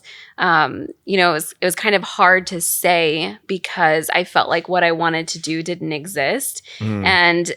you know, it was kind of hard to say because I felt like what I wanted to do didn't exist, and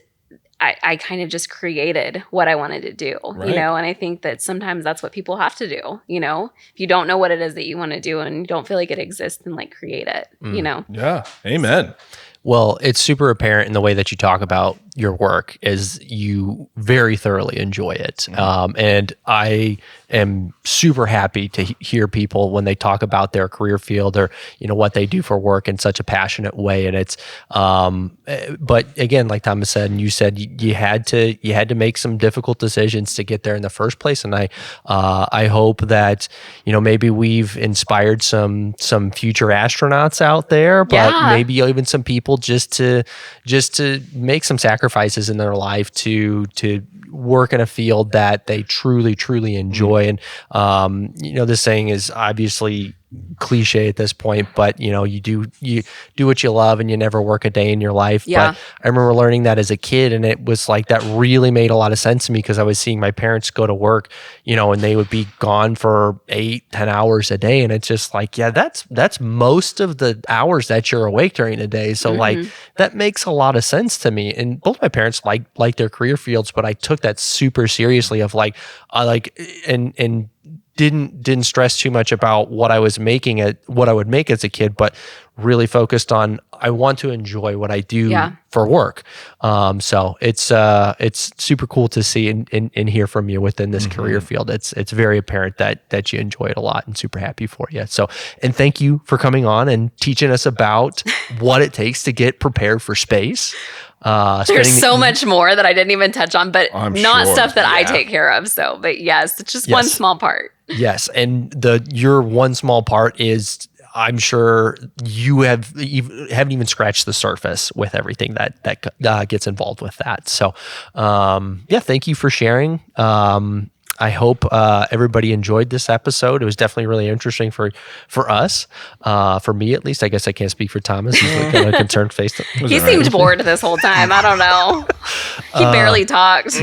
I kind of just created what I wanted to do, you know, and I think that sometimes that's what people have to do, you know, if you don't know what it is that you want to do and you don't feel like it exists, then like create it, you know? Yeah. Amen. Well, it's super apparent in the way that you talk about your work is you very thoroughly enjoy it. And I am super happy to hear people when they talk about their career field or, you know, what they do for work in such a passionate way. And it's, but again, like Thomas said, and you said, you had to make some difficult decisions to get there in the first place. And I hope that, you know, maybe we've inspired some future astronauts out there, but maybe even some people just to make some sacrifices in their life to work in a field that they truly enjoy. And you know, this saying is obviously cliche at this point, but you know, you do what you love and you never work a day in your life. But I remember learning that as a kid, and it was like that really made a lot of sense to me because I was seeing my parents go to work, you know, and they would be gone for 8-10 hours a day, and it's just like, yeah, that's most of the hours that you're awake during the day. So like that makes a lot of sense to me. And both my parents like their career fields, but I took that super seriously of like and didn't stress too much about what I was making what I would make as a kid, but really focused on I want to enjoy what I do for work. So it's super cool to see and hear from you within this career field. It's very apparent that you enjoy it a lot, and super happy for you. So, and thank you for coming on and teaching us about what it takes to get prepared for space. There's so much more that I didn't even touch on, but I'm not sure. I take care of. So, but yes, it's just one small part. Yes. And your one small part is, I'm sure you haven't even scratched the surface with everything that gets involved with that. So, thank you for sharing. I hope everybody enjoyed this episode. It was definitely really interesting for us, for me at least. I guess I can't speak for Thomas. He's kind of a concerned face. He seemed bored this whole time. I don't know. He barely talked.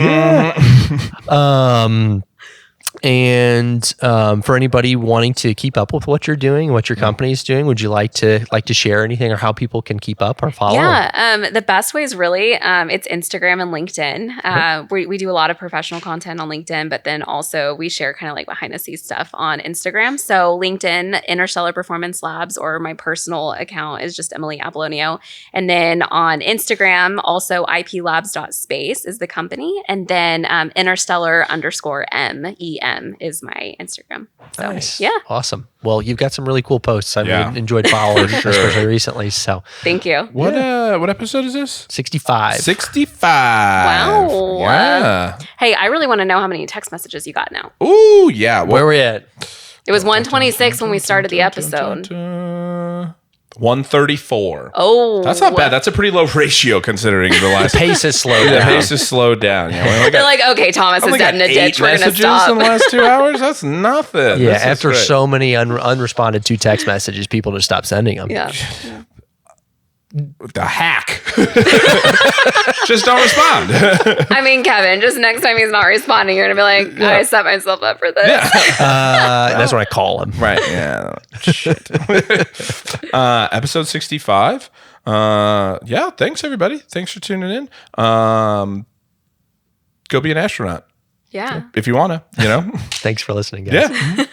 And for anybody wanting to keep up with what you're doing, what your company is doing, would you like to share anything or how people can keep up or follow? Yeah, the best way is really it's Instagram and LinkedIn. We do a lot of professional content on LinkedIn, but then also we share kind of like behind the scenes stuff on Instagram. So LinkedIn, Interstellar Performance Labs, or my personal account is just Emily Apollonio. And then on Instagram, also iplabs.space is the company. And then interstellar_MEM is my Instagram. So, nice. Yeah. Awesome. Well, you've got some really cool posts. I've enjoyed following, especially recently. So thank you. What episode is this? 65. 65. Wow. Yeah. Hey, I really want to know how many text messages you got now. Ooh, yeah. Where are we at? It was 126 when we started the episode. 134. Oh, that's not bad. That's a pretty low ratio considering the last. The pace has slowed down. The pace has slowed down. Yeah, they're like, okay, Thomas is dead in a ditch. We're gonna stop. In the last 2 hours. That's nothing. Yeah, after so many unresponded to text messages, people just stop sending them. Yeah. The hack. Just don't respond. I mean, Kevin, just next time he's not responding, you're going to be like, I set myself up for this. Yeah. That's what I call him. Right. Yeah. Shit. Episode 65. Yeah. Thanks, everybody. Thanks for tuning in. Go be an astronaut. Yeah. If you want to, Thanks for listening, guys. Yeah.